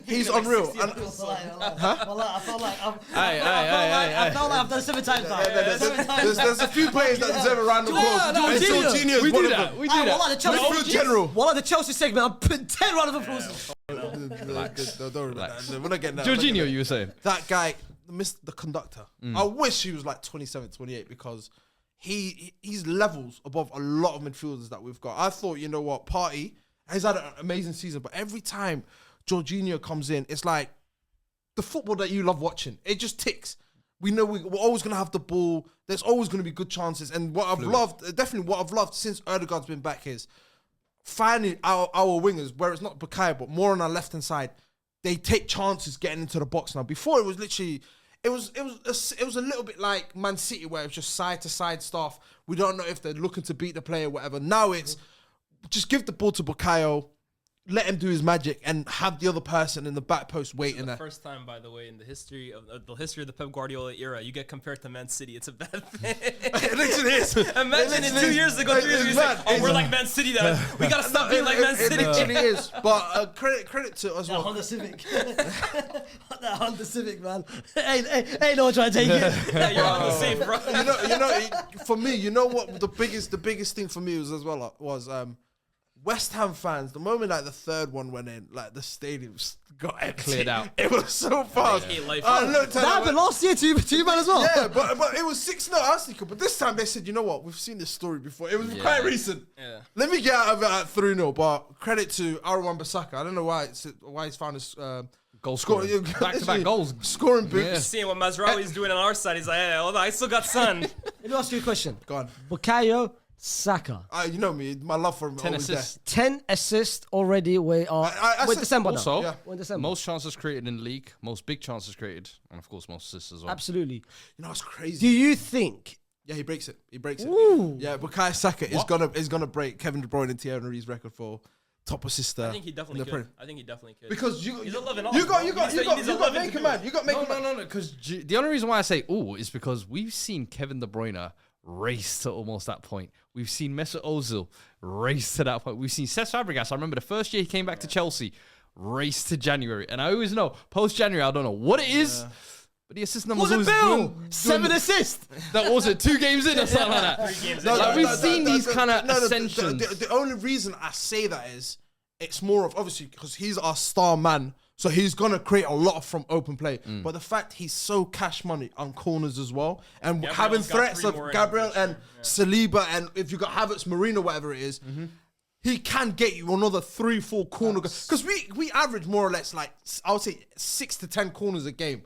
he's unreal. And I felt like Hey. I've done 7 times now. there's a few players that deserve a round of applause. no, And Jorginho. Jorginho is We one do of that. them. We do that. Midfield general. One of the Chelsea segment, I'm putting 10 round of applause. Relax. Don't worry about that. We're not getting that. Jorginho, you were saying? That guy, the conductor. I wish he was like 27, 28 because he's levels above a lot of midfielders that we've got. I thought, you know what, Partey has had an amazing season, but every time Jorginho comes in, it's like the football that you love watching. It just ticks. We know we're always going to have the ball. There's always going to be good chances. And what I've loved since Odegaard's been back is finally our wingers, where it's not Bukayo, but more on our left-hand side, they take chances getting into the box now. Before it was literally... It was a little bit like Man City where it's just side to side stuff. We don't know if they're looking to beat the player or whatever. Now it's just give the ball to Bukayo, let him do his magic, and have the other person in the back post waiting there. First time, by the way, in the history of the Pep Guardiola era, you get compared to Man City. It's a bad thing. It literally is. Imagine it 2 years ago, 3 years ago, you say, "Oh, we're like Man City now. We gotta stop being like Man City." It literally is. But credit to as That well. Honda Civic. That Honda Civic, man. Ain't no one trying to take it. Yeah, you're on the safe, bro. You know, for me, you know what the biggest thing for me was West Ham fans. The moment like the third one went in, like the stadium got empty. Cleared out. It was so fast. hate life. I looked That at happened last year to you, man, as well. Yeah, but it was 6-0 Arsenal. But this time they said, you know what? We've seen this story before. It was quite recent. Yeah. Let me get out of it at 3-0. But credit to Aaron Wan-Bissaka. I don't know why he's found his Goal scoring. Back-to-back goals. Scoring boots. Yeah. Seeing what Mazraoui is doing on our side, he's like, "Hey, hold on, I still got sun." Let me ask you a question. Go on. Bukayo Saka. You know me. My love for him 10 always assists. 10 assists already. We're said- December now. Also, Yeah. We're in December. most chances created in the league, most big chances created, and of course, most assists as well. Absolutely. You know, it's crazy. Do you think? Yeah, he breaks it. Ooh. Yeah, Bukayo Saka is gonna break Kevin De Bruyne and Thierry Henry's record for top assister. I think he definitely could. I think he definitely could. Because he's 11 you got He needs 11 make to a do man. it. You got make a man. No, because the only reason why I say ooh is because we've seen Kevin De Bruyne race to almost that point. We've seen Mesut Ozil race to that point. We've seen Cesc Fabregas. I remember the first year he came back to Chelsea, race to January. And I always know, post-January, I don't know what it is, but the assist numbers What's always it, Bill? doing 7 assists. That was it, 2 games in or something like that. 3 games. Like, we've seen these kind of ascensions. The only reason I say that is it's more of obviously because he's our star man, so he's gonna create a lot from open play. But the fact he's so cash money on corners as well, and Gabriel's having got threats 3 of more in Gabriel for sure. and Saliba, and if you got Havertz, Marino, whatever it is. He can get you another 3-4 corner because we average more or less like I would say 6 to 10 corners a game.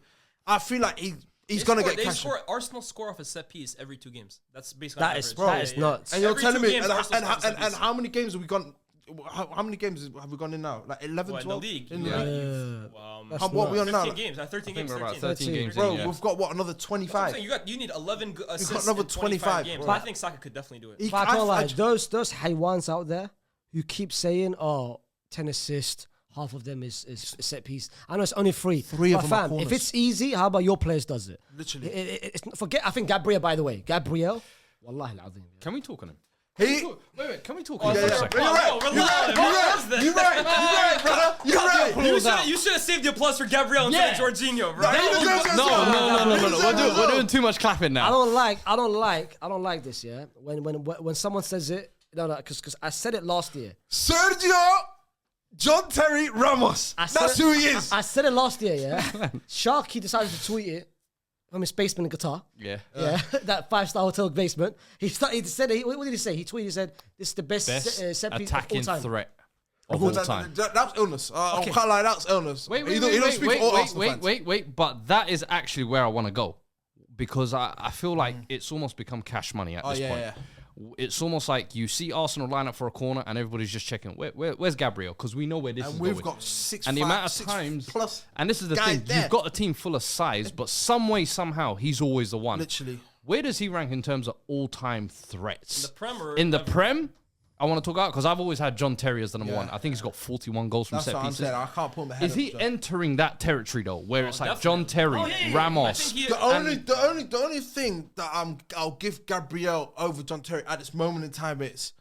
I feel like he's gonna get cash. Arsenal score off a set piece every 2 games. That's basically That is nuts. And you're Every telling 2 me, games, Arsenal scores a set and piece. how many games have we gone? How many games have we gone in now? Like 11, What, 12? in the league? In the Yeah. league. What are we on now? 15 games. 13 games. we're about 13 13 games Bro, in, yeah. we've got what, another That's what I'm 25? saying. You need 11 assists got another in 25 25, games. bro. I think Saka could definitely do it. He- But I can't lie, I- those haywans out there who keep saying, "Oh, 10 assists, half of them is set piece." I know it's only 3. 3 of but them are fam, if corners. it's easy, how about your players does it? Literally. Forget. I think Gabriel, by the way, Wallahi al-azim. Can we talk on him? Wait. Can we talk Yeah, on him for a yeah. second? You're right. You're right, brother. You're right. You should have saved the applause for Gabriel instead of Jorginho, bro. No. We're doing too much clapping now. I don't like this. Yeah, when someone says it, no, because I said it last year. Sergio John Terry Ramos. That's who he is. I said it last year. Yeah, Sharky decided to tweet it from his basement in Qatar. Yeah. Yeah, that 5-star hotel basement. He said, what did he say? He tweeted, he said, "This is the best set piece of all attacking time." threat of all time. That's illness. I can't lie, that's illness. Wait, He don't speak for all Arsenal fans. wait. But that is actually where I want to go, because I feel like it's almost become cash money at this point. Yeah. It's almost like you see Arsenal line up for a corner and everybody's just checking, where's Gabriel? Because we know where this is And going. we've got 6, And the 5, amount of 6 times, plus. and this is the guys thing, there. you've got a team full of size, but some way, somehow, he's always the one. Literally. Where does he rank in terms of all-time threats? In the Prem or In the ever? Prem, I want to talk about, because I've always had John Terry as the number Yeah. one. I think he's got 41 goals from That's set what I'm pieces. saying. I can't put him ahead Is of he John. entering that territory though, where it's like definitely. John Terry, I Ramos? think he- The only thing that I'll give Gabriel over John Terry at this moment in time is,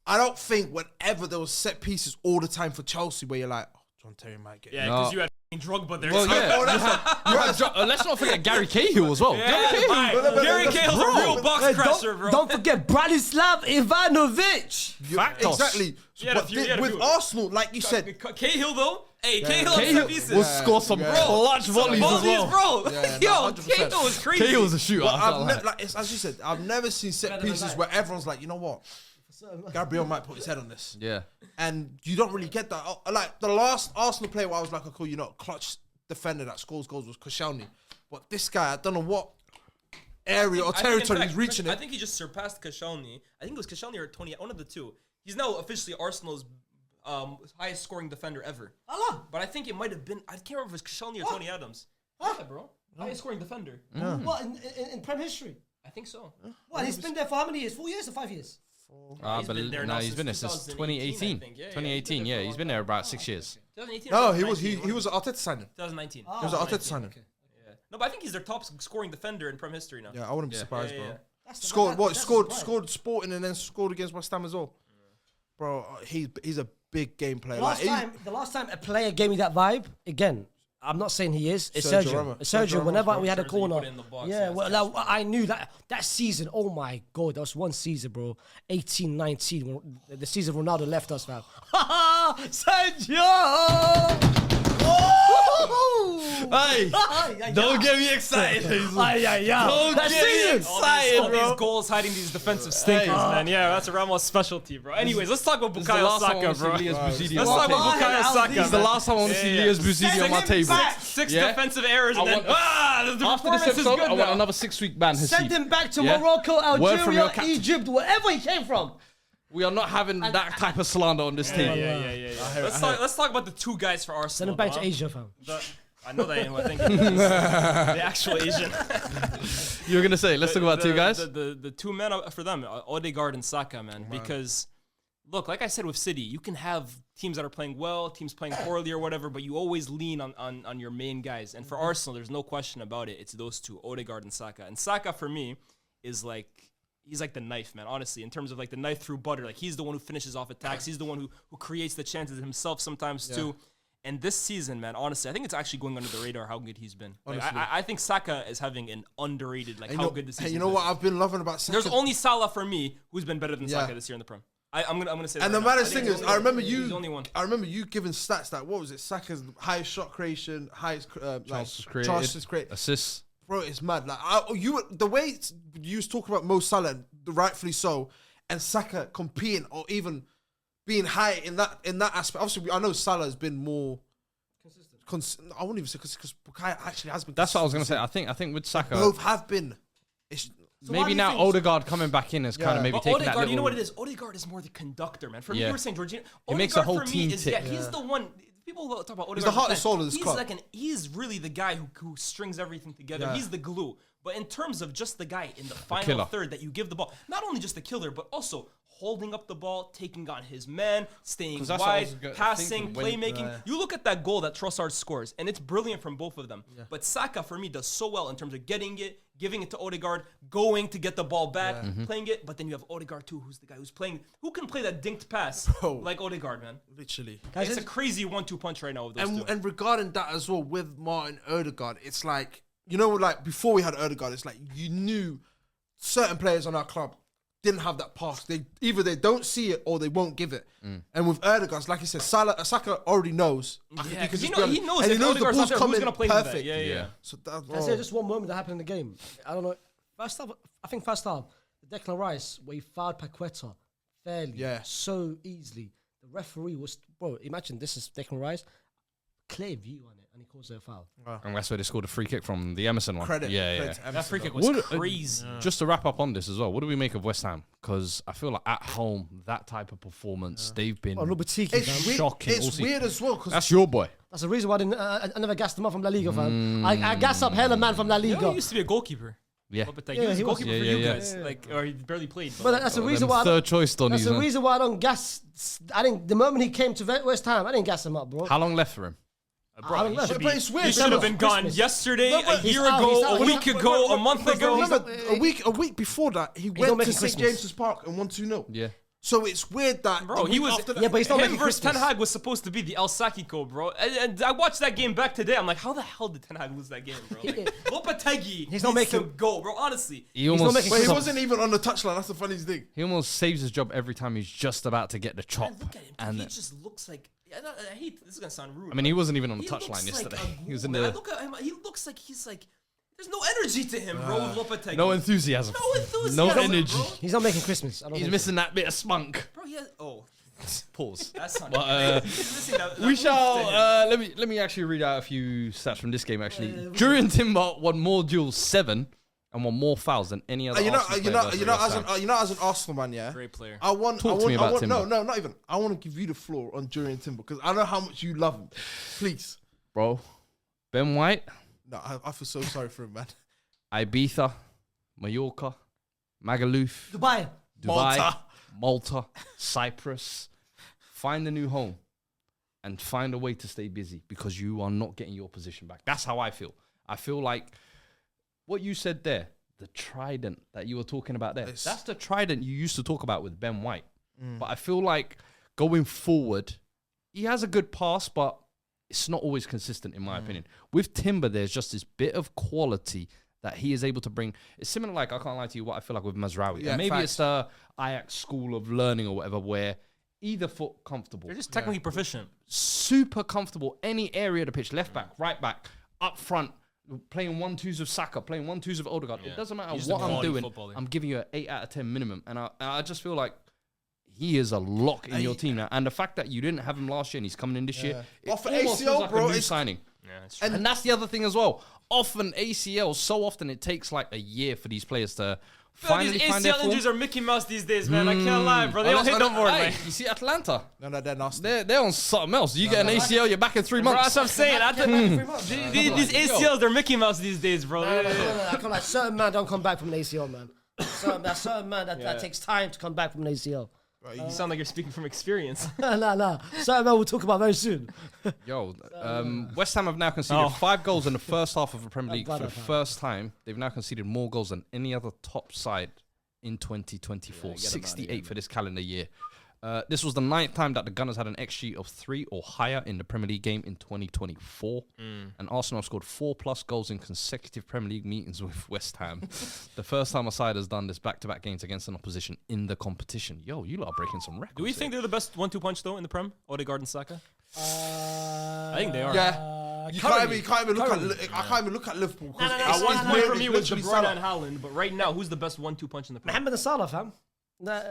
I don't think whenever there was set pieces all the time for Chelsea where you're like, oh, John Terry might get it. Yeah, No. because you had Drogba there. Well, So- yeah. Let's not forget Gary Cahill as well. Yeah, Gary Cahill. fine. Gary Cahill's a real box Hey, crusher, bro. don't forget Branislav Ivanovic. Factos. Exactly. He had a But few- he had a with few. Arsenal, like you said, Cahill though. Hey, Cahill on Cahill set pieces. will score some clutch volleys as well. bro. Yeah, Yo, 100%. Cahill was crazy. Cahill was a shooter. I can't lie. like it's, as you said, I've never seen set pieces where everyone's like, you know what, Gabriel might put his head on this. Yeah. And you don't really get that. Like the last Arsenal player where I was like, oh, cool, clutch defender that scores goals was Koscielny. But this guy, I don't know what area or I think, in territory fact, he's reaching I it. think he just surpassed Koscielny. I think it was Koscielny or 20, one of the two. He's now officially Arsenal's highest scoring defender ever. Allah. But I think it might have been, I can't remember if it was Koscielny or Tony Adams. Yeah, bro. Highest scoring defender. What in Prem history? I think so. What, he's been there for how many years? 4 years or 5 years? He's been there now he's been there since since 2018, 2018. I think. Yeah, 2018, yeah. He's been there about 6 years. 2018 No, or he 2019, was an Arteta signing. 2019. He was an Arteta signing. Yeah. No, but I think he's their top scoring defender in Prem history now. Yeah, I wouldn't be surprised, Yeah, bro. yeah. Scored Sporting and then scored against West Ham as well. Bro, he's a big game player. The last time a player gave me that vibe, again, I'm not saying he is. It's Sergio Sergio. Ramos. It's Sergio. Sergio Whenever Ramos, we had a Sergio, you corner, put it in the box, yeah. yeah, Well, I knew that season. Oh my god, that was one season, bro. 18, 19, when the season Ronaldo left us, man. Sergio. Hey, don't get me excited. That season. All these goals hiding these defensive stinkers, man. Yeah, that's a Ramos specialty, bro. Anyways, let's talk about This is the Bukayo last time I Saka, want to bro. see Lias Bouzidi Let's on talk my about table. Bukayo Saka. This is the last time I want to see Lias Bouzidi on my table. Six Yeah? defensive errors, I and then want- the After this performance is episode, good I want now. another 6-week ban. Send Hasib. him back to Yeah? Morocco, Word from your Algeria, captain. Egypt, wherever he came from. We are not having that type of slander on this team. Yeah. Let's talk about the two guys for Arsenal. Send him back to huh? Asia, fam. I know that ain't what I think. The actual Asian. You were gonna say, let's talk about two guys. The two men for them, Odegaard and Saka, man. Because look, like I said with City, you can have teams that are playing well, teams playing poorly or whatever, but you always lean on your main guys. And for Arsenal, there's no question about it. It's those two, Odegaard and Saka. And Saka for me is like, he's like the knife, man, honestly, in terms of like the knife through butter. Like he's the one who finishes off attacks. He's the one who creates the chances himself sometimes too. And this season, man, honestly, I think it's actually going under the radar how good he's been. Like, I think Saka is having an underrated, like how good this season Hey, you know what I've been loving about Saka? There's only Salah for me who's been better than Saka this year in the Prem. I'm gonna say that. And the right now. maddest I thing think is, he's I the only remember one. you. He's the only one. I remember you giving stats that what was it? Saka's highest shot creation, highest Chances created, assists. Bro, it's mad. Like the way you was talking about Mo Salah, rightfully so, and Saka competing or even being high in that aspect. Obviously, I know Salah has been more I wouldn't even say because Bukayo actually has been. That's what I was gonna say. I think with Saka, Both have been. So why do maybe you now think- Odegaard coming back in is kind of maybe But taking that Odegaard, little. you know what it is? Odegaard is more the conductor, man. For me, Yeah. you were saying Jorginho. He makes the whole for me team is, tick. Yeah, he's the one. People talk about Odegaard. the heart as a and soul of this he's club. He's really the guy who strings everything together. Yeah. He's the glue. But in terms of just the guy in the final killer. third that you give the ball, not only just the killer, but also holding up the ball, taking on his man, staying 'Cause that's what I was wide, passing, thinking when- playmaking. You look at that goal that Trossard scores, and it's brilliant from both of them. But Saka, for me, does so well in terms of getting it, giving it to Odegaard, going to get the ball back, playing it. But then you have Odegaard too, who's the guy who's playing, who can play that dinked pass like Odegaard, man. Literally. Guys, It's a crazy 1-2 punch right now with those two. And regarding that as well with Martin Odegaard, it's like, you know, like before we had Odegaard, it's like you knew certain players on our club didn't have that pass. They don't see it or they won't give it. And with Odegaard, like you said, Saka already knows. Yeah, because he knows and if he knows the Odegaard's not ball's there, who's coming gonna play him perfect. that? Yeah. So that, Can I say just one moment that happened in the game? I don't know. First half, I think first half, the Declan Rice where he fouled Paqueta fairly, so easily. The referee was, bro. Imagine this is Declan Rice, clear view on it, and he calls it a foul. And that's where they scored a free kick from the Emerson one. credit. Yeah. credit to That Emerson, free kick though. was crazy. Just to wrap up on this as well, what do we make of West Ham? Because I feel like at home, that type of performance, they've been Oh, a little bit cheeky, It's fam. weird. shocking. It's Also, weird as well because that's your boy. That's the reason why I never gassed him up from La Liga, fam. I gassed up hella man from La You know, Liga. he used to be a goalkeeper. Yeah. Lopetegui. Yeah, He was he a was. goalkeeper Yeah, for yeah, you yeah. guys. Like, or he barely played. But that's the reason why. Third choice, Donny. That's the reason why I don't gas. I didn't. The moment he came to West Ham, I didn't gas him up, bro. How long left for him? Bro, he But should it's weird. he should have been gone Christmas. yesterday, No, but a he's year out, ago, he's out. a week ago, a month ago. Remember, a week before that, he not went to making St Christmas. James's Park and won 2-0. Yeah. So it's weird that Bro, the he week was. after that, Yeah, but he's not him making versus Ten Christmas. Hag was supposed to be the El Sakiko, bro. And I watched that game back today. I'm like, how the hell did Ten Hag lose that game, bro? Like, Lopetegui, He's not needs to making- go, bro. Honestly, He not almost, making but he Some- wasn't even on the touchline. That's the funniest thing. he almost saves his job every time he's just about to get the chop. man, look at him. And He just looks like. I hate this is gonna sound rude. I mean, he wasn't even on the he touchline looks yesterday. Like a He was in ghoul, man. I the look at him. He looks like he's like. There's no energy to him, bro. With Lopetegui. no enthusiasm, No enthusiasm. no bro. energy. He's not making Christmas. I don't He's think missing that bit of spunk. Bro, he has, Pause. that's not. But, He's missing that we oomph to shall. him. Let me actually read out a few stats from this game. Actually, Jurien Timber won more duels 7 and won more fouls than any other. Arsenal player versus West Ham. As an Arsenal man, yeah. Great player. I want. Talk to me about No, Timber. not even. I want to give you the floor on Jurien Timber because I know how much you love him. Please. Bro, Ben White, No, I feel so sorry for him, man. Ibiza, Mallorca, Magaluf, Dubai. Dubai, Malta, Cyprus. Find a new home and find a way to stay busy because you are not getting your position back. That's how I feel. I feel like what you said there, the trident that you were talking about there, It's- that's the trident you used to talk about with Ben White. But I feel like going forward, he has a good pass, but it's not always consistent in my opinion. With Timber, there's just this bit of quality that he is able to bring. It's similar, like, I can't lie to you, what I feel like with Mazraoui. Yeah, And maybe facts. it's the Ajax school of learning or whatever, where either foot comfortable, They're just technically proficient. super comfortable, any area of the pitch, left back, right back, up front, playing 1-2s of Saka, playing 1-2s of Odegaard. Yeah. It doesn't matter He's just what a I'm quality doing, footballer. I'm giving you an 8 out of 10 minimum. And I just feel like he is a lock in your team now. And the fact that you didn't have him last year and he's coming in this year, it Off an almost feels ACL, like bro, a new it's- signing. Yeah, it's true. And that's the other thing as well. Often ACL, so often it takes like a year for these players to finally These find their ACL form. injuries are Mickey Mouse these days, man. I can't lie, bro. They don't hit no more, Hey, man. you see Atlanta? No, they're nasty. They're on something else. You get an ACL, you're back in 3 Bro, months. that's what I'm saying. These ACLs, they're Mickey Mouse these days, bro. No, I can't like certain man don't come back from an ACL, man. Certain man that takes time to come back from an ACL. You sound like you're speaking from experience. Nah. Certain man we'll talk about very soon. Yo, West Ham have now conceded 5 goals in the first half of the Premier League for the brother. first time. They've now conceded more goals than any other top side in 2024. 68 for this calendar year. This was the 9th time that the Gunners had an XG of 3 or higher in the Premier League game in 2024. And Arsenal have scored 4+ goals in consecutive Premier League meetings with West Ham. The first time a side has done this back-to-back games against an opposition in the competition. Yo, you lot are breaking some records. Do we think they're the best 1-2 punch though in the Prem? Odegaard and Saka. I think they are. Yeah. You can't even look at. I can't even look at Liverpool. No, no, At It's one point for me with De literally Bruyne Salah. and Haaland, but right now, who's the best 1-2 punch in the Prem? Mohamed Salah, fam. Nah.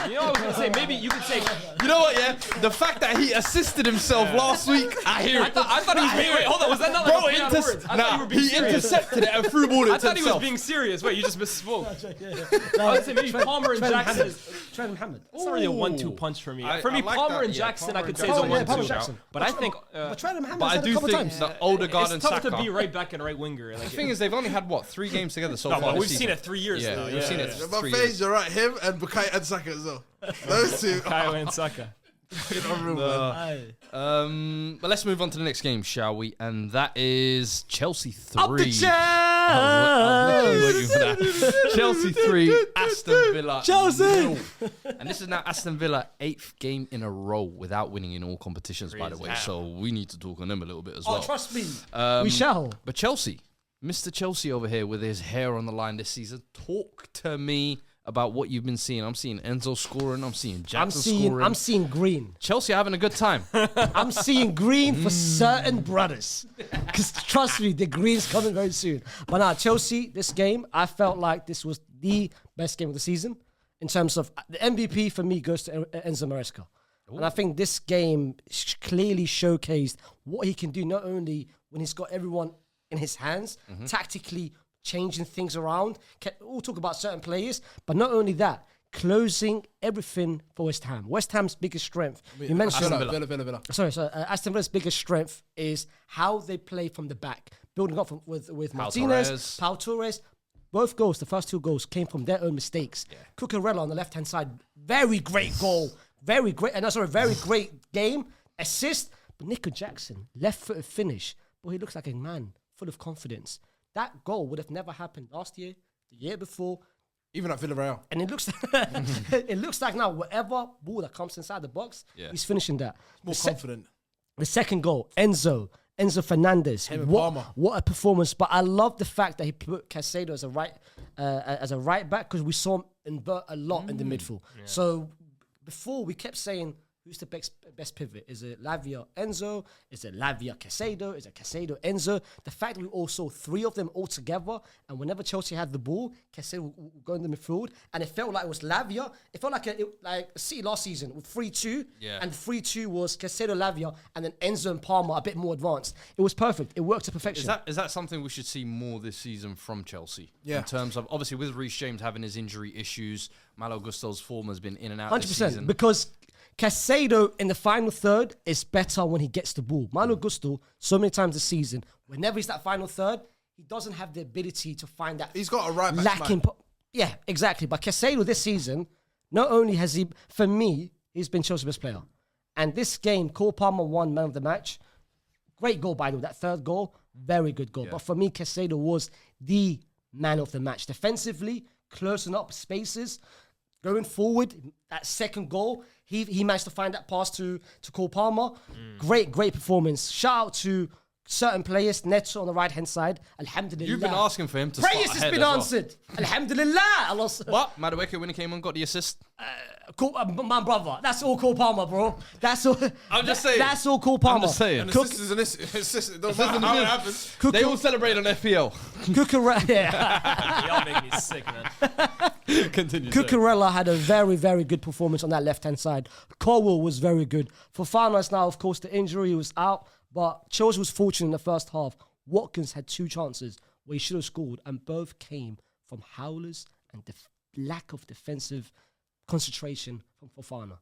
You know what I was gonna say? Maybe you could say. You know what? Yeah, the fact that he assisted himself last week, I hear it. I thought he was being. Wait, hold on. Was that not like a play on words? I thought you were being he serious. intercepted it and threw ball into I thought he was himself. being serious. Wait, you just misspoke. I was saying maybe Palmer and Jackson. Trent Mohammed. It's not really a 1-2 punch for me. For me, I like Palmer that, and yeah, Jackson, Palmer I could and say is a Jackson. Palmer 1-2. Jackson. But I think. But Trent Mohammed But I said a do couple think times. the older guard It's and tough Saka. to be right back and right winger. Like, The thing is, they've only had what 3 games together so no, far. but this we've seen season. it 3 years Yeah, now. we've seen it. My 3 face, years. you're right. Him and Bukayo and Saka as well. Those two. Kyle and Saka. But let's move on to the next game, shall we? And that is Chelsea 3. Up the chair! I was literally waiting for that. Chelsea 3, Aston Villa. Chelsea! 0. And this is now Aston Villa 8th game in a row without winning in all competitions, by the way. So we need to talk on them a little bit as well. Oh, trust me. We shall. But Chelsea, Mr. Chelsea over here with his hair on the line this season. Talk to me about what you've been seeing. I'm seeing Enzo scoring. I'm seeing Jackson scoring. I'm seeing green. Chelsea are having a good time. I'm seeing green for certain brothers. Because trust me, the green's coming very soon. But now, Chelsea, this game, I felt like this was the best game of the season. In terms of the MVP for me goes to Enzo Maresca. And I think this game clearly showcased what he can do, not only when he's got everyone in his hands, tactically changing things around. We'll talk about certain players, but not only that, closing everything for West Ham. West Ham's biggest strength. You mentioned Villa. Sorry, Aston Villa's biggest strength is how they play from the back, building up with Martinez, Pau Torres. Both goals, the first 2 goals, came from their own mistakes. Cucurella on the left-hand side, very great goal, very great game, assist. But Nico Jackson, left-footed finish, but he looks like a man full of confidence. That goal would have never happened last year, the year before. Even at Villarreal. And it looks like now, whatever ball that comes inside the box, he's finishing that. More confident. The second goal, Enzo Fernandez. What a performance. But I love the fact that he put Caicedo as a right back, because we saw him invert a lot in the midfield. Yeah. So before we kept saying, who's the best pivot? Is it Lavia Enzo? Is it Lavia Caicedo? Is it Caicedo Enzo? The fact that we all saw 3 of them all together, and whenever Chelsea had the ball, Caicedo would go in the midfield, and it felt like it was Lavia. It felt like like City last season with 3-2, and 3-2 was Caicedo, Lavia, and then Enzo and Palmer a bit more advanced. It was perfect. It worked to perfection. Is that something we should see more this season from Chelsea? Yeah. In terms of, obviously, with Reece James having his injury issues, Malo Gusto's form has been in and out 100%, this season. Because Caicedo in the final third is better when he gets the ball. Malo Gusto, so many times this season, whenever he's that final third, he doesn't have the ability to find that. He's got a right back lacking. Yeah, exactly. But Caicedo this season, not only has he, for me, he's been Chelsea's best player. And this game, Cole Palmer won man of the match. Great goal, by the way. That third goal, very good goal. Yeah. But for me, Caicedo was the man of the match. Defensively, closing up spaces, going forward, that second goal, he managed to find that pass to Cole Palmer. Great performance. Shout out to certain players. Neto on the right-hand side. Alhamdulillah. You've been asking for him to start Prayers ahead has been answered. Alhamdulillah. What? Madueke, when he came on, got the assist? My brother. That's all Cole Palmer, bro. That's all. I'm just saying. That's all Cole Palmer. I'm just saying. And assist is an assist. It doesn't matter how it happens. They all celebrate on FPL. Y'all make me sick, man. Continue. Cucurella had a very, very good performance on that left-hand side. Colwell was very good. Fofana is now, of course, the injury. He was out. But Chelsea was fortunate in the first half. Watkins had 2 chances where he should have scored, and both came from howlers and lack of defensive concentration from Fofana.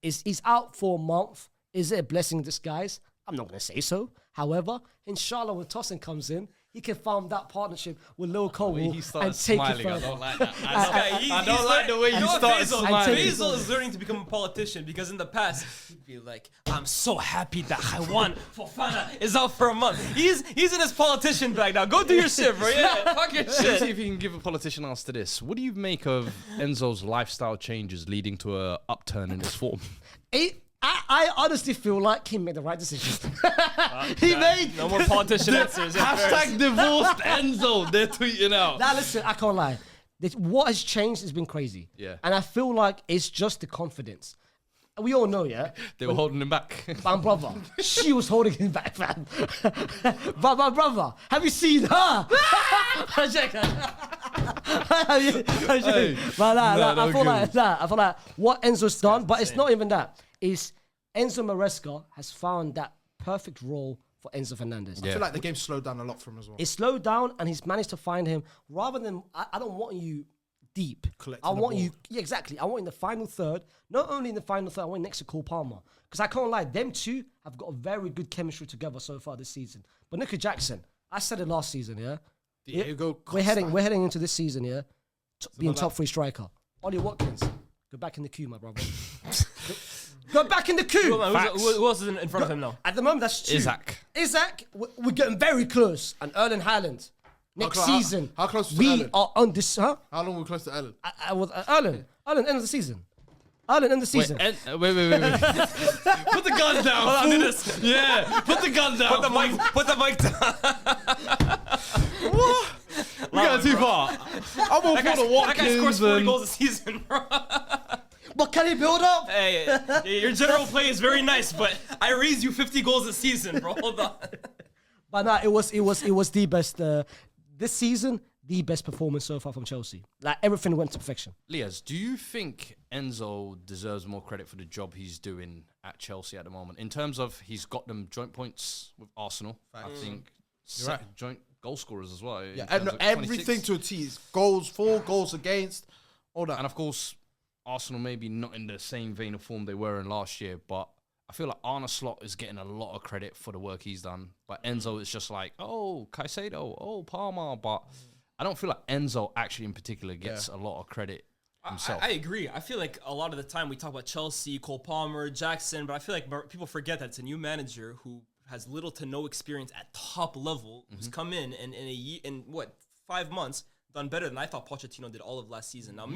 He's out for a month. Is it a blessing in disguise? I'm not going to say so. However, inshallah, when Tosin comes in, he can farm that partnership with Lil Colwell and take smiling. it I further. don't like that. I don't like the way you started smiling. Basil is learning to become a politician, because in the past he'd be like, "I'm so happy that I won. Fofana is out for a month. He's in his politician bag now. Go do your shit, bro. Yeah, fuck your Let's see shit." if you can give a politician answer to this. What do you make of Enzo's lifestyle changes leading to a upturn in his form? I honestly feel like he made the right decision. He made no more politician answers. Hashtag divorced Enzo. They're tweeting out. Now listen, I can't lie. What has changed has been crazy. Yeah. And I feel like it's just the confidence. We all know, yeah? They were holding him back. My brother, she was holding him back, fam. But my brother, have you seen her? But I feel like what Enzo's done, but it's not even that. Is Enzo Maresca has found that perfect role for Enzo Fernandez. I feel like the game slowed down a lot for him as well. It's slowed down, and he's managed to find him rather than. I don't want you deep. Collecting I the want ball. you. Yeah, exactly. I want in the final third. Not only in the final third, I want next to Cole Palmer because I can't lie. Them two have got a very good chemistry together so far this season. But Nico Jackson, I said it last season. Yeah, Diego we're Costa. heading into this season. Yeah, being top 3 striker. Ollie Watkins, go back in the queue, my brother. Go back in the queue. Who else is in front of him now? At the moment, that's 2. Isaac, we're getting very close. And Erling Haaland, next season. How close was we Erling? are on this? Huh? How long were we close to Ellen? I was Erling, end of the season. Erling, end of the season. Wait. Put the gun down. Hold on, do this. Yeah, put the gun down. Put the mic down. What? We got too far. I'm all for the That guy scores Watkins 40 and... goals a season, bro. But can he build up? Hey, your general play is very nice, but I raise you 50 goals a season, bro. Hold on. But nah, it was the best this season. The best performance so far from Chelsea. Like everything went to perfection. Liaz, do you think Enzo deserves more credit for the job he's doing at Chelsea at the moment? In terms of he's got them joint points with Arsenal. I think joint goal scorers as well. Yeah, and everything to a T. Is goals for, goals against, all that. And of course, Arsenal maybe not in the same vein of form they were in last year, but I feel like Arne Slot is getting a lot of credit for the work he's done. But Enzo is just like, oh, Caicedo, oh, Palmer. But I don't feel like Enzo actually in particular gets a lot of credit himself. I agree. I feel like a lot of the time we talk about Chelsea, Cole Palmer, Jackson, but I feel like people forget that it's a new manager who has little to no experience at top level, who's come in and in 5 months done better than I thought Pochettino did all of last season. Now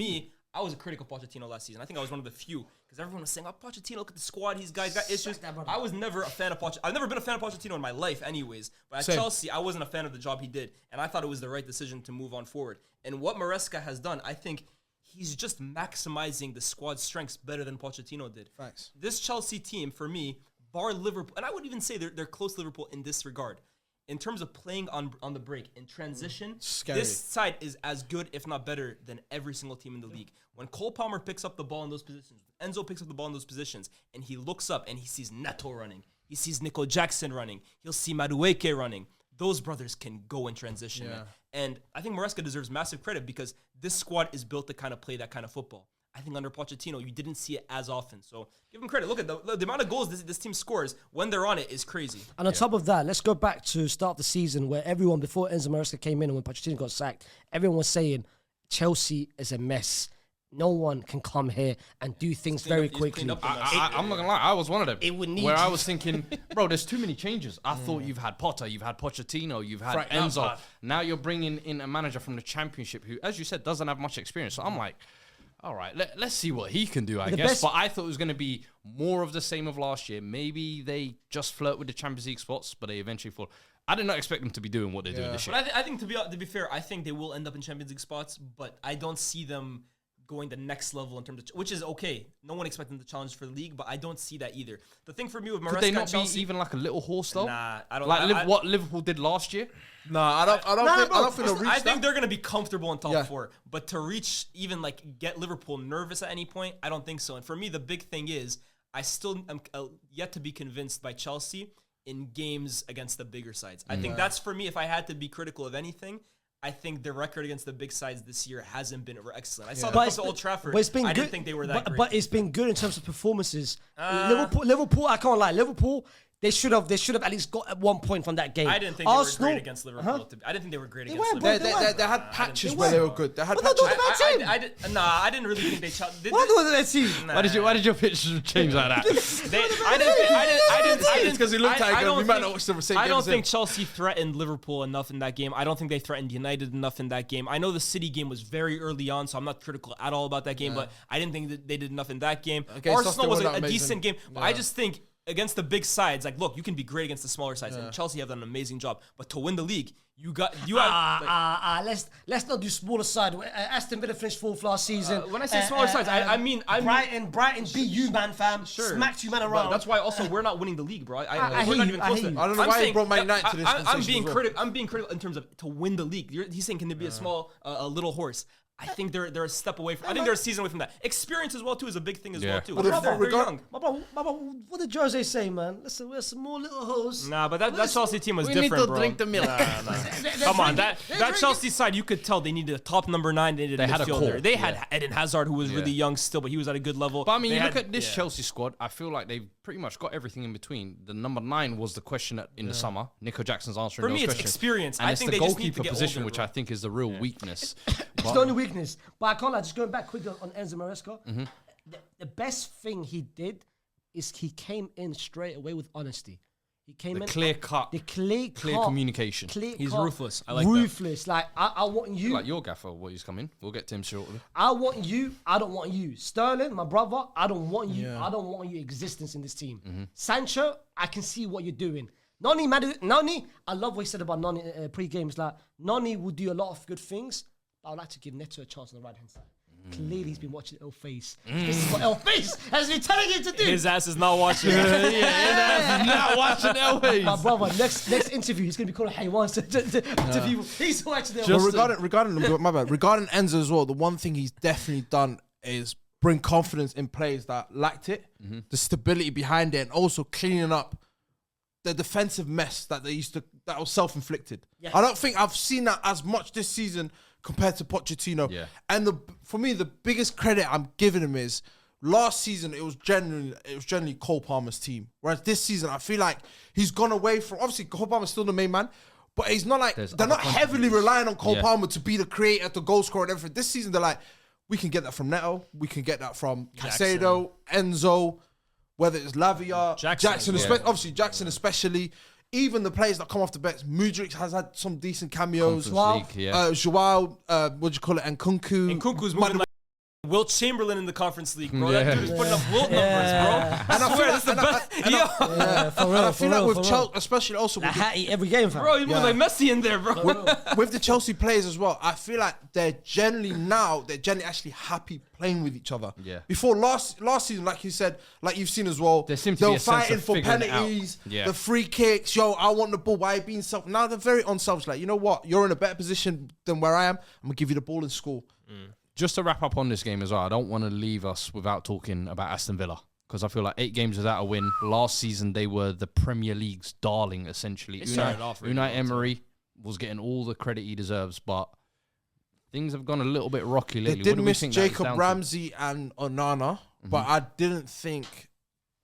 I was a critic of Pochettino last season. I think I was one of the few because everyone was saying, "Oh, Pochettino, look at the squad. He's got issues." I was never a fan of Pochettino. I've never been a fan of Pochettino in my life, anyways. But at Chelsea, I wasn't a fan of the job he did, and I thought it was the right decision to move on forward. And what Maresca has done, I think he's just maximizing the squad's strengths better than Pochettino did. Facts. This Chelsea team, for me, bar Liverpool, and I would even say they're close to Liverpool in this regard. In terms of playing on the break, in transition, Scary. this side is as good, if not better, than every single team in the league. When Cole Palmer picks up the ball in those positions, Enzo picks up the ball in those positions, and he looks up and he sees Neto running, he sees Nico Jackson running, he'll see Madueke running. Those brothers can go in transition, man. And I think Maresca deserves massive credit because this squad is built to kind of play that kind of football. I think under Pochettino, you didn't see it as often. So give him credit. Look at the amount of goals this team scores when they're on it is crazy. And on top of that, let's go back to start the season where everyone, before Enzo Maresca came in and when Pochettino got sacked, everyone was saying Chelsea is a mess. No one can come here and do things very quickly. I'm not gonna lie, I was one of them. It would need where to- I was thinking, bro, there's too many changes. I thought you've had Potter, you've had Pochettino, you've had Enzo. Now you're bringing in a manager from the Championship who, as you said, doesn't have much experience. So I'm like, all right, let's see what he can do, I guess. But I thought it was going to be more of the same of last year. Maybe they just flirt with the Champions League spots, but they eventually fall. I did not expect them to be doing what they're doing this year. But I think to be fair, I think they will end up in Champions League spots, but I don't see them going the next level in terms of, which is okay. No one expects them to challenge for the league, but I don't see that either. The thing for me with Maresca Could they not and Chelsea, be even like a little horse though? Nah, I don't. Like what Liverpool did last year. No, I don't think they'll reach I think that. they're gonna be comfortable in top 4, but to reach even like get Liverpool nervous at any point, I don't think so. And for me, the big thing is I still am yet to be convinced by Chelsea in games against the bigger sides. I think that's for me. If I had to be critical of anything, I think the record against the big sides this year hasn't been excellent. I saw them come to Old Trafford. But it's been I good, didn't think they were that great. But it's been good in terms of performances. Liverpool, I can't lie. Liverpool, they should have at least got at 1 point from that game. I didn't think they were great against Liverpool. I didn't think they were great against were, Liverpool. bro. They had patches where they were good. They had But they're patches. talking about team. I didn't really think they did. What was that team? Why did your picture change like that? I didn't because he looked at it I and don't we might think- not watch the same I game don't as him. think Chelsea threatened Liverpool enough in that game. I don't think they threatened United enough in that game. I know the City game was very early on, so I'm not critical at all about that game, but I didn't think that they did enough in that game. Against us, Arsenal they was were a not amazing. decent game, but I just think against the big sides, like, look, you can be great against the smaller sides, and Chelsea have done an amazing job. But to win the league, you have. Let's not do smaller side. Aston Villa finished fourth last season. When I say smaller sides, I mean Brighton beat you, man, fam. Sure. Smacked you, man, But around. that's why also we're not winning the league, bro. I we're hear not you, even I close hear to you. it. I don't know I'm why saying you brought Man that United to this I'm conversation being as well. critical. I'm being critical in terms of to win the league. He's saying, can there be a small, a little horse? I think they're a step away from. I think they're a season away from that. Experience as well too is a big thing as well too. But They're young. My brother, what did Jose say, man? Listen, we're some more little hoes. Nah, but that Chelsea team was We different, need to bro. drink the milk. Come on, that Chelsea side, you could tell they needed a top number 9. They needed a had a midfielder. core. They had Eden Hazard, who was really young still, but he was at a good level. But I mean, They you had- look at this Chelsea squad. I feel like they've pretty much got everything in between. The number 9 was the question in the summer. Nico Jackson's answering For those me, it's questions. experience. And I it's think the they just need to goalkeeper get position, older, which bro. I think is the real weakness. It's the only weakness. But I can't lie, just going back quickly on Enzo Maresca. Mm-hmm. The best thing he did is he came in straight away with honesty. He came The in clear cut, the clear communication. He's ruthless. I like that. ruthless. Like I want you. Like your gaffer, what he's coming. We'll get to him shortly. I want you. I don't want you. Sterling, my brother. I don't want you. Yeah. I don't want your existence in this team. Mm-hmm. Sancho, I can see what you're doing. Noni, I love what he said about Noni pre-game. It's like Noni will do a lot of good things, but I'd like to give Neto a chance on the right hand side. Clearly, he's been watching El Face. This is what El Face has been telling him to do. His ass is not watching. Not watching Elways. My brother, next interview, he's going to be calling Haywans to people. He's watching their But regarding Enzo as well, the one thing he's definitely done is bring confidence in players that lacked it, the stability behind it, and also cleaning up the defensive mess that that was self-inflicted. Yeah. I don't think I've seen that as much this season compared to Pochettino. Yeah. And for me, the biggest credit I'm giving him is last season it was generally Cole Palmer's team. Whereas this season I feel like he's gone away from, obviously Cole Palmer's still the main man, but he's not like There's they're other not heavily relying on Cole Yeah. Palmer to be the creator, the goal scorer and everything. This season they're like, we can get that from Neto, we can get that from Caicedo, Enzo, whether it's Lavia, Jackson, obviously Jackson especially. Even the players that come off the bench, Mudryk has had some decent cameos. Conference League, yeah. Joao, what do you call it? And Kunku. And Kunku's moving like Wilt Chamberlain in the Conference League, bro. Yeah. That dude is putting up Wilt numbers, bro. And I swear, this is the best. Yeah, for real, I for feel like real, with for Chelsea, especially also real. with, Hattie every game, fam. Bro, you move like Messi in there, bro. with the Chelsea players as well, I feel like they're generally actually happy playing with each other. Yeah. Before last season, like you said, like you've seen as well, There seemed to they be were a sense fighting of for figuring it out. penalties, Yeah. the free kicks. Yo, I want the ball. Why are you being self? Now they're very unselfish. Like, you know what? You're in a better position than where I am. I'm gonna give you the ball in school. Just to wrap up on this game as well, I don't want to leave us without talking about Aston Villa because I feel like 8 games without a win. Last season, they were the Premier League's darling, essentially. started off really well, Unai Emery was getting all the credit he deserves, but things have gone a little bit rocky They lately. did What do we miss think that is down Jacob to? Ramsey and Onana, but I didn't think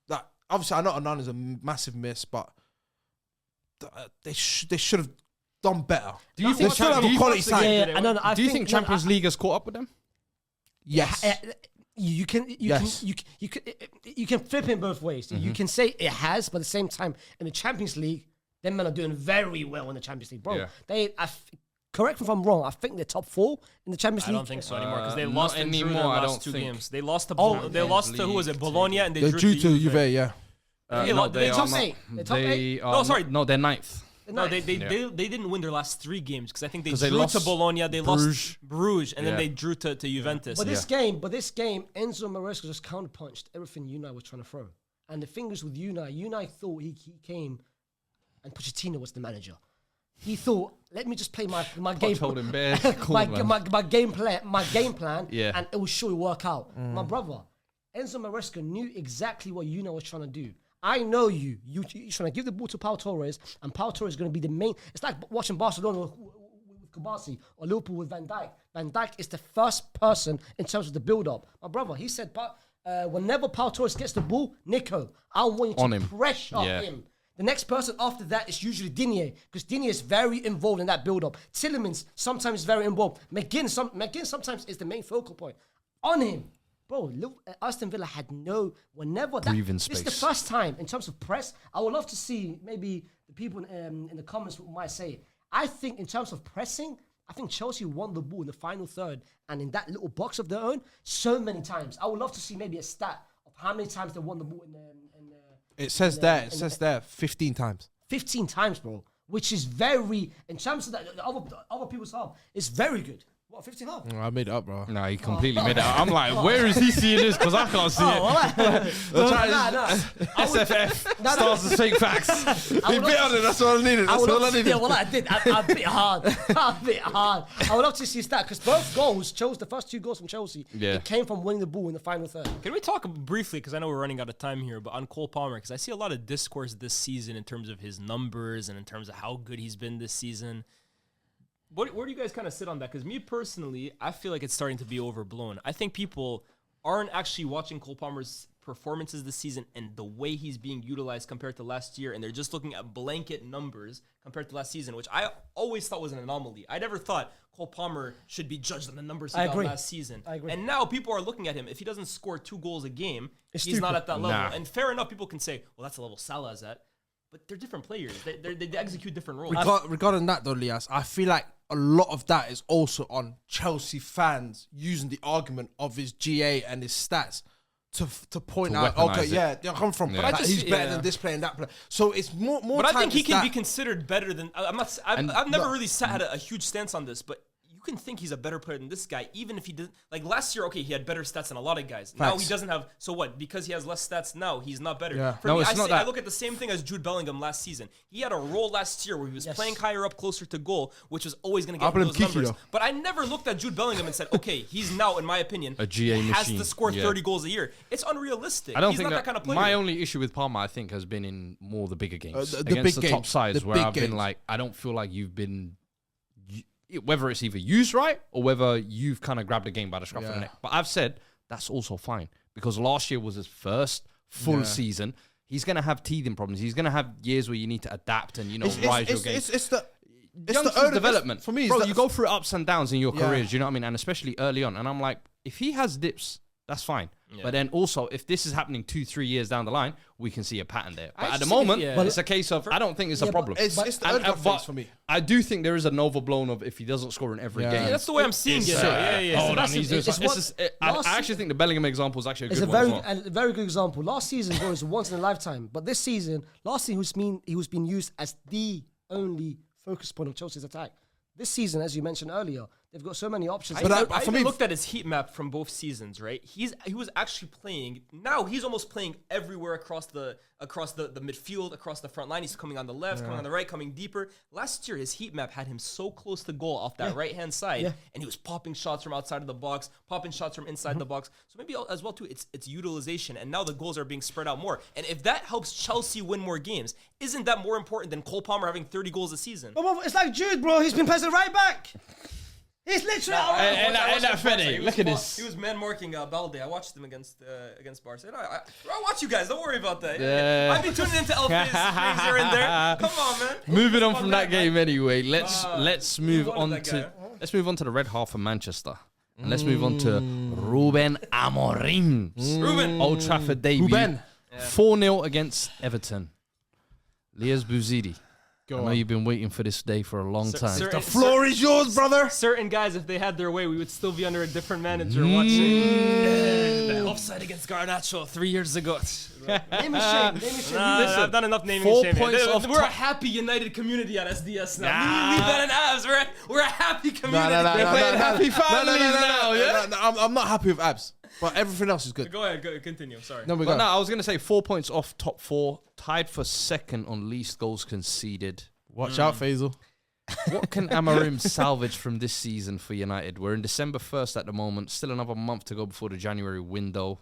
that. Obviously, I know Onana's a massive miss, but they should have done better. Do you They think still have a quality side. Yeah, I Do you think Champions League has caught up with them? Yes. You can flip it both ways. You can say it has, but at the same time, in the Champions League, them men are doing very well in the Champions League, bro. Yeah. Correct me if I'm wrong. I think they're top 4 in the Champions I League. don't think so anymore because they not lost and drew anymore, their I last don't 2 think. games. They lost to Oh, they lost to who was it? Bologna and they They're drew due to Juve, yeah. No, they are top not. 8. They're top 8. Are sorry. No, they're 9th. No, they didn't win their last 3 games because I think they 'Cause drew they to lost Bologna, they lost Bruges, and then Yeah. they drew to Juventus. But this game, Enzo Maresca just counterpunched everything Unai was trying to throw. And the thing is with Unai thought he came and Pochettino was the manager. He thought, let me just play my game told him bare cool, my man. game plan, Yeah. and it will surely work out. My brother, Enzo Maresca knew exactly what Unai was trying to do. I know you're trying to give the ball to Pau Torres, and Pau Torres is going to be the main. It's like watching Barcelona with Kubasi or Liverpool with Van Dijk. Van Dijk is the first person in terms of the build-up. My brother, he said, whenever Pau Torres gets the ball, Nico, I want you to pressure him. The next person after that is usually Digne, because Digne is very involved in that build-up. Tielemans sometimes is very involved. McGinn sometimes is the main focal point. On him, bro, Aston Villa had whenever that. Breathing This is space. the first time in terms of press. I would love to see maybe the people in the comments might say it. I think in terms of pressing, I think Chelsea won the ball in the final third and in that little box of their own so many times. I would love to see maybe a stat of how many times they won the ball in It says there. It says there 15 times. 15 times, bro. Which is very, in terms of that, the other people's half, it's very good. What, 15 half? I made it up, bro. No, he completely made it. I'm like, where is he seeing this? Because I can't see it. SFF stars as fake facts. He bit on it. That's all I needed. That's all I needed. Yeah, well, I did. I bit hard. I bit hard. I would love to see his stat because both goals, the first 2 goals from Chelsea, it came from winning the ball in the final third. Can we talk briefly, because I know we're running out of time here, but on Cole Palmer, because I see a lot of discourse this season in terms of his numbers and in terms of how good he's been this season. Where do you guys kind of sit on that? Because me personally, I feel like it's starting to be overblown. I think people aren't actually watching Cole Palmer's performances this season and the way he's being utilized compared to last year, and they're just looking at blanket numbers compared to last season, which I always thought was an anomaly. I never thought Cole Palmer should be judged on the numbers he got last season. I agree. And now people are looking at him. If he doesn't score 2 goals a game, he's not at that level. And fair enough, people can say, well, that's the level Salah's at. But they're different players. They execute different roles. Regarding that, though, Lias, I feel like a lot of that is also on Chelsea fans using the argument of his GA and his stats to point out, okay, they'll come from. Yeah. But he's better than this player and that player. So it's more. But I think he can be considered better than. I've never really had a huge stance on this, but you can think he's a better player than this guy, even if he didn't. Like last year, okay, he had better stats than a lot of guys. Facts. Now he doesn't have. So what? Because he has less stats now, he's not better. Yeah. For me, I look at the same thing as Jude Bellingham last season. He had a role last year where he was playing higher up, closer to goal, which was always going to get him those numbers. But I never looked at Jude Bellingham and said, okay, he's now, in my opinion, a GA he machine. has to score 30 goals a year. It's unrealistic. I don't he's think not that kind of player. My only issue with Palmer, I think, has been in more the bigger games. The against big the top games. sides, The where big I've been games. like, I don't feel like you've been, whether it's either used right or whether you've kind of grabbed the game by the scruff of the neck. But I've said that's also fine because last year was his first full season. He's going to have teething problems. He's going to have years where you need to adapt and, rise your game. It's the Youngsters development. For me, bro, you go through ups and downs in your careers, you know what I mean? And especially early on. And I'm like, if he has dips, that's fine. Yeah. But then also, if this is happening 2-3 years down the line, we can see a pattern there. But at the moment, it's a case of, I don't think it's a problem. It's the Odegaard phase for me. I do think there is an overblown of if he doesn't score in every game. Yeah, that's the way I'm seeing it. I actually think the Bellingham example is actually a good one. It's a very good example. Last season was once in a lifetime. But this season, he was being used as the only focus point of Chelsea's attack. This season, as you mentioned earlier, they've got so many options. I looked at his heat map from both seasons, right? He was actually playing. Now he's almost playing everywhere across the midfield, across the front line. He's coming on the left, coming on the right, coming deeper. Last year, his heat map had him so close to goal off that right-hand side, and he was popping shots from outside of the box, popping shots from inside the box. So maybe as well too, it's utilization, and now the goals are being spread out more. And if that helps Chelsea win more games, isn't that more important than Cole Palmer having 30 goals a season? It's like Jude, bro. He's been pressing right back. He's literally Look at this. He was man-marking Balde. I watched him against Barca. I watch you guys. Don't worry about that. I've been tuning into Elf's streams here and there. Come on, man. Moving on from that game anyway. Let's move on to the red half of Manchester. And let's move on to Ruben Amorim's Old Trafford debut. 4-0 against Everton. Lias Bouzidi. I know you've been waiting for this day for a long time. The floor is yours, brother. Certain guys, if they had their way, we would still be under a different manager watching the offside against Garnacho 3 years ago. Name and shame. I've done enough naming and shaming. We're a happy, united community at SDS now. Leave that in abs. We're a happy community. We're playing happy families now, yeah? I'm not happy with abs. But everything else is good. Go ahead, continue. Sorry. No, I was going to say 4 points off top 4, tied for second on least goals conceded. Watch out, Faisal. What can Amorim salvage from this season for United? We're in December 1st at the moment, still another month to go before the January window.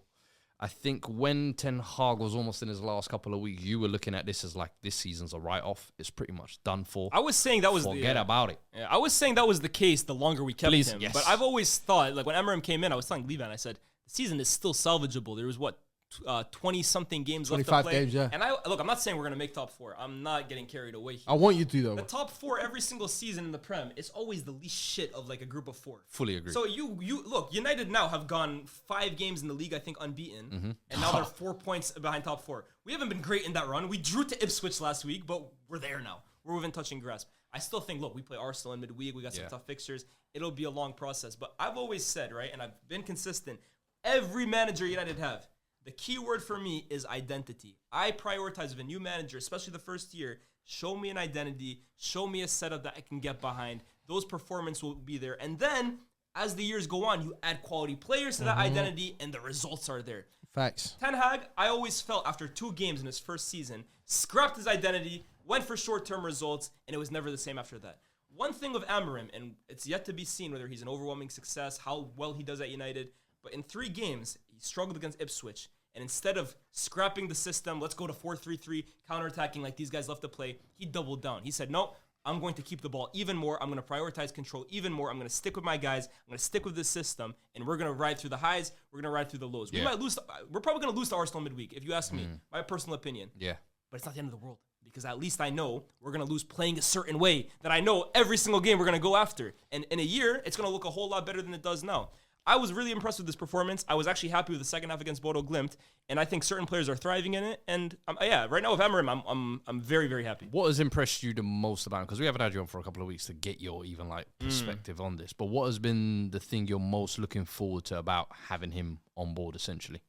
I think when Ten Hag was almost in his last couple of weeks, you were looking at this as like this season's a write-off. It's pretty much done for. I was saying that was Forget about it. Yeah, I was saying that was the case the longer we kept him. Yes. But I've always thought, like when Amorim came in, I was telling Levan, I said, the season is still salvageable. There was 20-something games left to play. 25 games, yeah. And I'm not saying we're going to make top 4. I'm not getting carried away here. I want you to, though. The top 4 every single season in the Prem, it's always the least shit of like a group of 4. Fully agree. So you look, United now have gone 5 games in the league, I think, unbeaten. And now they're 4 points behind top 4. We haven't been great in that run. We drew to Ipswich last week, but we're there now. We're within touching grasp. I still think, look, we play Arsenal in midweek. We got some tough fixtures. It'll be a long process. But I've always said, right, and I've been consistent, every manager United have, The key word for me is identity. I prioritize with a new manager, especially the first year, show me an identity, show me a setup that I can get behind. Those performances will be there. And then, as the years go on, you add quality players to that identity, and the results are there. Facts. Ten Hag, I always felt after 2 games in his first season, scrapped his identity, went for short-term results, and it was never the same after that. One thing with Amorim, and it's yet to be seen whether he's an overwhelming success, how well he does at United, but in 3 games, he struggled against Ipswich. And instead of scrapping the system, let's go to 4-3-3, counterattacking like these guys love to play, he doubled down. He said, no, I'm going to keep the ball even more. I'm going to prioritize control even more. I'm going to stick with my guys. I'm going to stick with this system, and we're going to ride through the highs. We're going to ride through the lows. Yeah. We might lose. We're probably going to lose to Arsenal midweek, if you ask me. My personal opinion. Yeah. But it's not the end of the world, because at least I know we're going to lose playing a certain way that I know every single game we're going to go after. And in a year, it's going to look a whole lot better than it does now. I was really impressed with this performance. I was actually happy with the second half against Bodo Glimt, and I think certain players are thriving in it. And right now with Amorim, I'm very, very happy. What has impressed you the most about him? Because we haven't had you on for a couple of weeks to get your even like perspective on this. But what has been the thing you're most looking forward to about having him on board, essentially?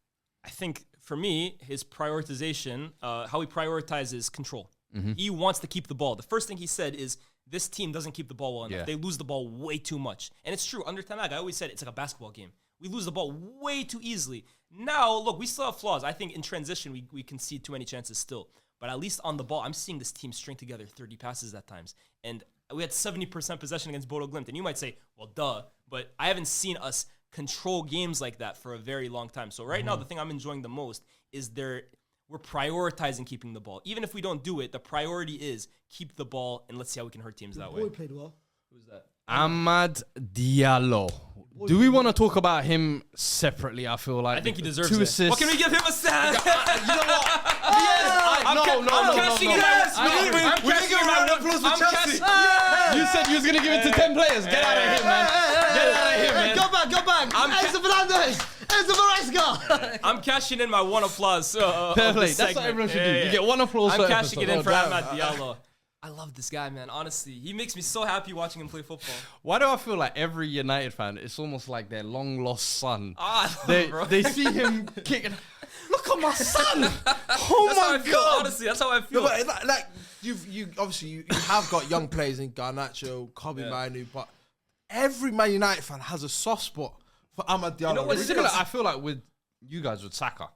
I think for me, his prioritization, how he prioritizes control. He wants to keep the ball. The first thing he said is, this team doesn't keep the ball well enough. Yeah. They lose the ball way too much. And it's true. Under Ten Hag, I always said it's like a basketball game. We lose the ball way too easily. Now, look, we still have flaws. I think in transition, we concede too many chances still. But at least on the ball, I'm seeing this team string together 30 passes at times. And we had 70% possession against Bodo Glimt. And you might say, well, duh. But I haven't seen us control games like that for a very long time. So right now, the thing I'm enjoying the most is we're prioritizing keeping the ball. Even if we don't do it, the priority is keep the ball, and let's see how we can hurt teams that way. Boy played well. Who's that? Amad Diallo. Do we want to talk about him separately? I feel like I think he deserves 2 it. assists. Well, can we give him a stand? You know what? I'm cashing in my applause for Chelsea. You said you was going to give it to 10 players. Get out of here, man. Get out of here, man. Go back. Enzo Fernandez. Enzo Maresca. I'm cashing in my 1 applause. Fair play. That's what everyone should do. You get 1 applause. I'm cashing it in for Amad Diallo. I love this guy, man. Honestly, he makes me so happy watching him play football. Why do I feel like every United fan, it's almost like their long lost son? They They see him kicking. Look at my son! Oh that's how my I feel, god! honestly, that's how I feel. No, but like you obviously you have got young players in Garnacho, Kobe Manu, but every Man United fan has a soft spot for Amad Diallo. You know what, It's similar, I feel like with you guys with Saka.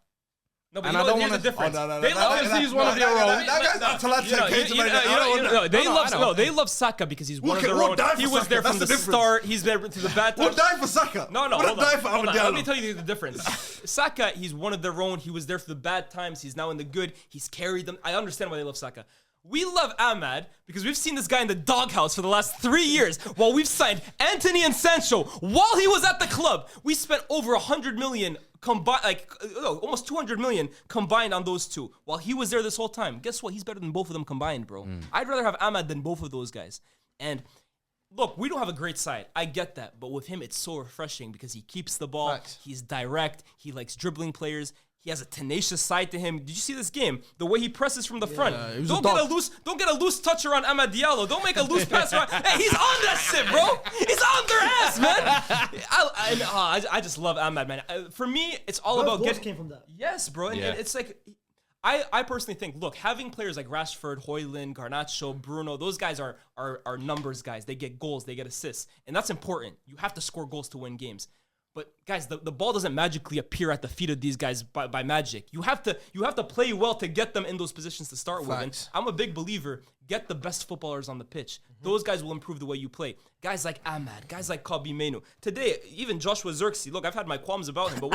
No, but And you I know don't what? Here's the wanna- difference. no, They love Obviously, he's one of their own. He was there from the start. He's there to the bad We'll times. die for Saka. No, We'll hold die on. for Hold Amad on. Let me Diallo. tell you the difference. Saka, he's one of their own. He was there for the bad times. He's now in the good. He's carried them. I understand why they love Saka. We love Amad because we've seen this guy in the doghouse for the last 3 years while we've signed Anthony and Sancho while he was at the club. We spent over 100 million combined, almost 200 million combined on those two while he was there this whole time. Guess what? He's better than both of them combined, bro. I'd rather have Amad than both of those guys. And look, we don't have a great side. I get that. But with him, it's so refreshing because he keeps the ball. Facts. He's direct. He likes dribbling players. He has a tenacious side to him. Did you see this game? The way he presses from the front. he was a Don't dog. get a loose touch around Amad Diallo. Don't make a loose pass around. Hey, he's on that shit, bro. He's on their ass, man. I just love Amad, man. For me, it's all about Both getting. came from that. Yes, bro. And Yeah. it's like, I personally think, look, having players like Rashford, Højlund, Garnacho, Bruno, those guys are numbers guys. They get goals, they get assists, and that's important. You have to score goals to win games. But guys, the ball doesn't magically appear at the feet of these guys by magic. You have to play well to get them in those positions to start with. And Facts. I'm a big believer. Get the best footballers on the pitch. Those guys will improve the way you play. Guys like Amad, guys like Kobe Menu. Today, even Joshua Zirkzee. Look, I've had my qualms about him, but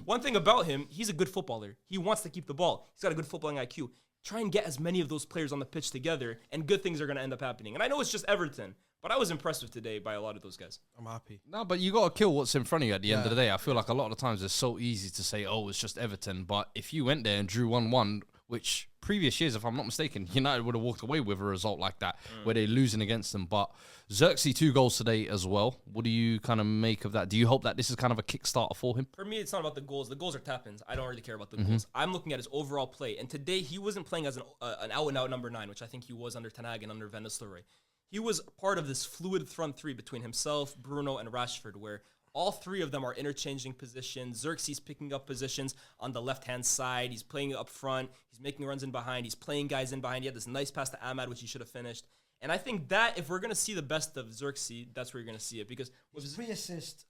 one thing about him, he's a good footballer. He wants to keep the ball. He's got a good footballing IQ. Try and get as many of those players on the pitch together, and good things are going to end up happening. And I know it's just Everton, but I was impressed with today by a lot of those guys. I'm happy. No, but you got to kill what's in front of you at the end of the day. I feel like a lot of the times it's so easy to say, oh, it's just Everton. But if you went there and drew 1-1, which previous years, if I'm not mistaken, United would have walked away with a result like that, where they're losing against them. But Zirkzee 2 goals today as well. What do you kind of make of that? Do you hope that this is kind of a Kickstarter for him? For me, it's not about the goals. The goals are tap-ins. I don't really care about the goals. I'm looking at his overall play. And today, he wasn't playing as an out-and-out number 9, which I think he was under Ten Hag and under Van Nistelrooy. He was part of this fluid front three between himself, Bruno, and Rashford, where All three of them are interchanging positions. Xerxes picking up positions on the left-hand side. He's playing up front. He's making runs in behind. He's playing guys in behind. He had this nice pass to Ahmad, which he should have finished. And I think that if we're going to see the best of Xerxes, that's where you're going to see it. Because His pre-assist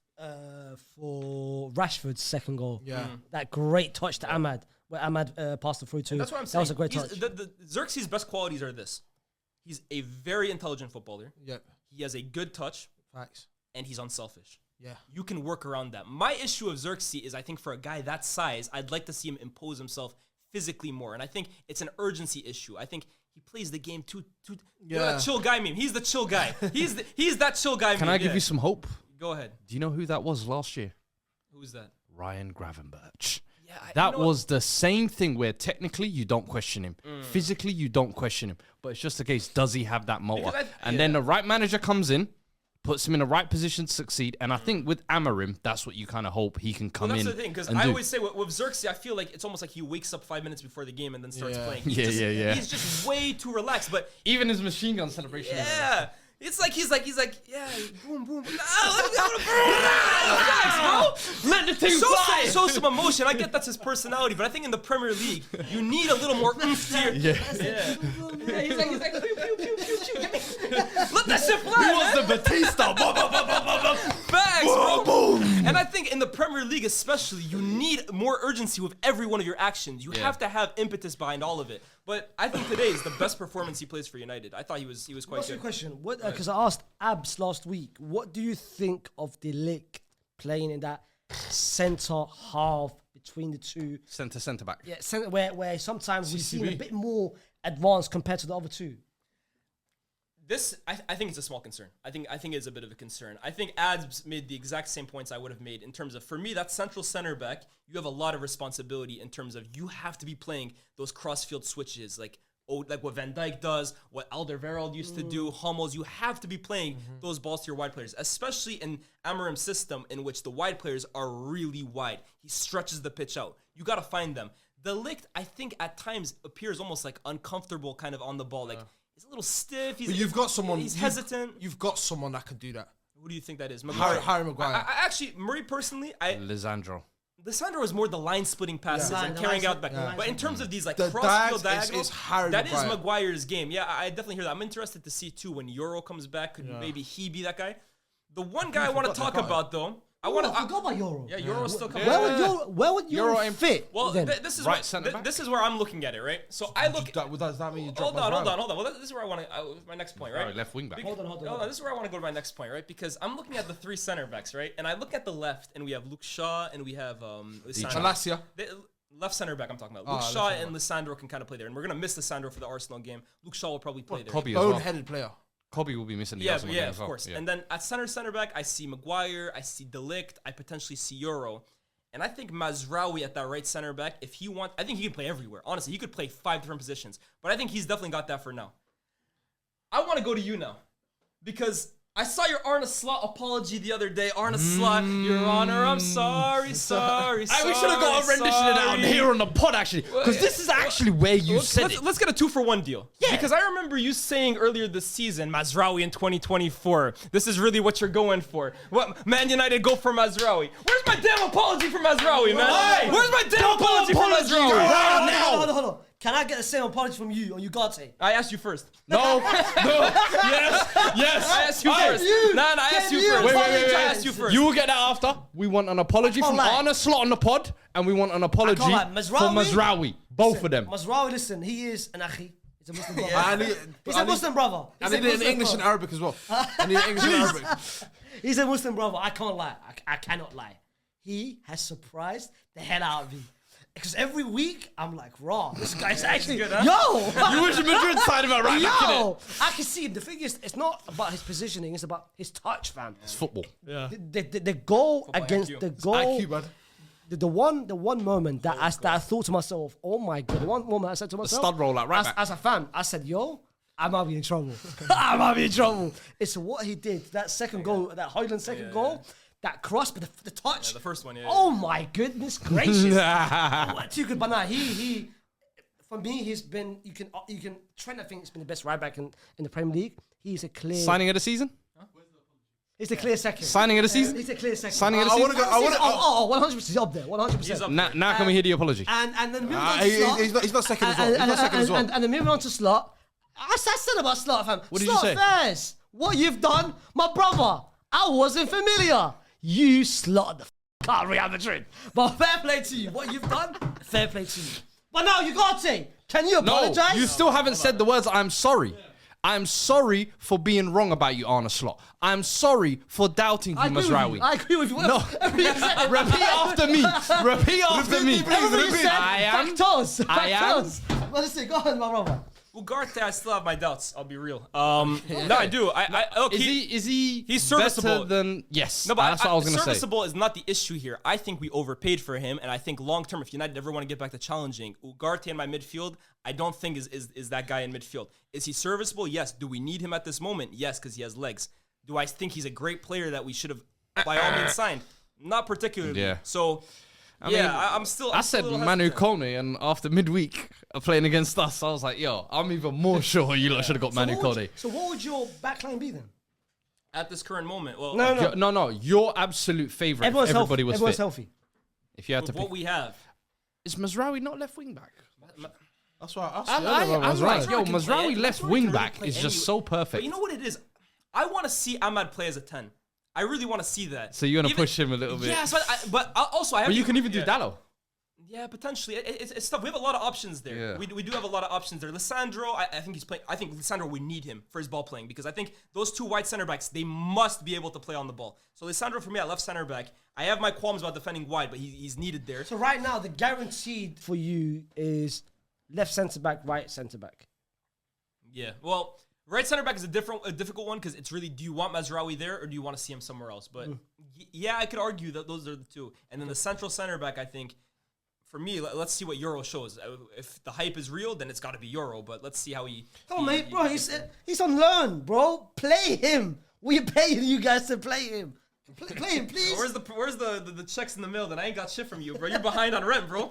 for Rashford's second goal. Yeah. That great touch to Ahmad, where Ahmad passed it through to. that's what I'm saying. That was a great touch. The Xerxes' best qualities are this. He's a very intelligent footballer. Yep. He has a good touch, Facts. and he's unselfish. Yeah. You can work around that. My issue of Xerxes is I think for a guy that size, I'd like to see him impose himself physically more. And I think it's an urgency issue. I think he plays the game too you know that chill guy meme. He's the chill guy. He's that chill guy Can meme. I give you some hope? Go ahead. Do you know who that was last year? Who's that? Ryan Gravenberch. Yeah, That was the same thing where technically you don't question him. Physically you don't question him. But it's just a case, does he have that motor? And then the right manager comes in, puts him in the right position to succeed. And I think with Amarim, that's what you kind of hope he can come in. That's the thing, because I always say with Xerxes, I feel like it's almost like he wakes up 5 minutes before the game and then starts playing. He's just way too relaxed. But even his machine gun celebration. yeah. It's like he's like, yeah, boom, boom. Relax, bro. Let the thing fly. Show some emotion. I get that's his personality, but I think in the Premier League, you need a little more oomph to your. Yeah. He's like, pew, pew, pew, pew, pew. Let that shit fly. He was the Batista. Facts, bro. And I think in the Premier League especially, you need more urgency with every one of your actions. You have to have impetus behind all of it. But I think today is the best performance he plays for United. I thought he was quite What's good. your question? What? Because I asked Abs last week. What do you think of De Ligt playing in that centre half between the two? Centre back. Yeah, centre where sometimes we see a bit more advanced compared to the other two. This, I think it's a small concern. I think it's a bit of a concern. I think Ads made the exact same points I would have made in terms of, for me, that central center back, you have a lot of responsibility in terms of you have to be playing those cross-field switches, like what Van Dijk does, what Alderweireld used to do, Hummels. You have to be playing those balls to your wide players, especially in Amarim's system in which the wide players are really wide. He stretches the pitch out. You got to find them. De Ligt, I think, at times appears almost like uncomfortable kind of on the ball. Like, he's a little stiff. But you've got someone. He's hesitant. You've got someone that can do that. Who do you think that is? Harry Maguire. I actually, Murray personally, Lisandro. Lisandro is more the line-splitting passes and carrying out back. But in terms of these like The cross-field diagonals, diagonals, it's Harry that is Maguire. Maguire's game. Yeah, I definitely hear that. I'm interested to see too when Euro comes back. Could maybe he be that guy? The one guy I want to talk about though. I forgot about Euro. Yeah, Euro's still coming. Where would Euro fit? Well, then? this is Right centre back? this is where I'm looking at it, right? So I look. Does that mean you drop Hold on. Well, this is where I want to. My next point, right? Left wing back. Hold on. No, this is where I want to go to my next point, right? Because I'm looking at the three center backs, right? And I look at the left, and we have Luke Shaw, and we have Lisandro. Malacia. Left center back I'm talking about. Luke Shaw and Lisandro can kind of play there. And we're going to miss Lisandro for the Arsenal game. Luke Shaw will probably play there. Kobe as well. Boneheaded player. Kobe will be missing the Yeah, Arsenal game of as well. course. Yeah. And then at center back, I see Maguire, I see De Ligt, I potentially see Euro. And I think Mazraoui at that right center back, if he wants, I think he can play everywhere. Honestly, he could play 5 different positions. But I think he's definitely got that for now. I want to go to you now. Because I saw your Arne Slot apology the other day. Arne Slot, Your Honor, I'm sorry. We should have got a rendition of that on here on the pod, actually. Because this is actually where you said it. Let's get a 2-for-1 deal. Yeah. Because I remember you saying earlier this season, Mazraoui in 2024. This is really what you're going for. What, Man United go for Mazraoui. Where's my damn apology for Mazraoui, man? Why? Where's my damn apology for Mazraoui? Right now. Hold on. Can I get the same apology from you on Ugarte? I asked you first. No. Yes. I asked you first. I asked you first. Wait. I asked you first. You will get that after. We want an apology from Arne Slot on the pod, and we want an apology for Mazraoui. Both of them. Mazraoui, listen, he is an akhi. He's a Muslim brother. He's I a Muslim brother. I need it in English and Arabic as well. I need it in English and Arabic. He's a Muslim brother. I can't lie. I cannot lie. He has surprised the hell out of me. Because every week, I'm like, raw, this guy's actually, good, huh? yo! You wish Madrid side of it right back in it. Yo! I can see him. The thing is, it's not about his positioning, it's about his touch, fam. It's football. Yeah. The goal against IQ. the goal, IQ, bud. the one moment that I thought to myself, oh my God, the one moment I said to myself, stud roll out right back. as a fan, I said, yo, I might be in trouble. I might be in trouble. It's what he did, that second goal, that Højlund second goal, that cross, but the touch. Yeah, the first one, Oh my goodness gracious. Too good, but nah, he for me, he's been, you can Trent, I think, has been the best right back in the Premier League. He's a clear Signing of the season? It's a clear second. Signing of the season? It's a clear second. Signing of the I season? want to go. 100% he's up there. 100%. He's up Now can we hear the apology? And then moving on to Slot. He's not second as well. He's not second as well. And then moving on to Slot. I said about Slot, fam. What did you Slot say? first. What you've done, my brother. I wasn't familiar. You slotted the out of Real Madrid. But fair play to you. What you've done, fair play to you. But now you got to say, can you No, apologize? you still haven't said the words, I'm sorry. I'm sorry for being wrong about you, Arne Slot. I'm sorry for doubting you, Mazraoui. I agree with you. No. Repeat after me. Repeat after me. Everybody said I am. factors. I am. Factors. Well, listen, go on, my brother. Ugarte, I still have my doubts. I'll be real. No, I do. Look, Is he he's serviceable. better than... Yes, No, but that's what I was going to say. serviceable is not the issue here. I think we overpaid for him, and I think long term, if United ever want to get back to challenging, Ugarte in my midfield, I don't think is that guy in midfield. Is he serviceable? Yes. Do we need him at this moment? Yes, because he has legs. Do I think he's a great player that we should have, by all means, signed? Not particularly. Yeah. So, I'm still. I said Manu Kone, and after midweek playing against us, I was like, yo, I'm even more sure you lot should have got Manu Kone. So what would your backline be then? At this current moment, well, No, your absolute favourite. Everyone's Everybody healthy. was Everyone's fit. healthy. If you had to with what pick, we have. is Mazraoui not left wing back? That's why I'm like, yo, Mazraoui left wing back is just so perfect. But you know what it is? I want to see Ahmad play as a 10. I really want to see that. So you're gonna push him a little bit. Yes, but also I have. But you to- can even do yeah. Dallo. Yeah, potentially. It's tough. We have a lot of options there. Yeah. We do have a lot of options there. Lissandro, I think he's playing. I think Lissandro, we need him for his ball playing because I think those two wide center backs, they must be able to play on the ball. So Lissandro for me at left center back. I have my qualms about defending wide, but he's needed there. So right now, the guaranteed for you is left centre back, right centre back. Yeah. Well, right center back is a difficult one because it's really, do you want Mazraoui there or do you want to see him somewhere else? But yeah, I could argue that those are the two. And then the central center back, I think, for me, let's see what Euro shows. If the hype is real, then it's got to be Euro. But let's see how he. Come on, mate, bro. He's on loan, bro. Play him. We're paying you guys to play him. Play him, please. Where's the checks in the mail? That I ain't got shit from you, bro. You're behind on rent, bro.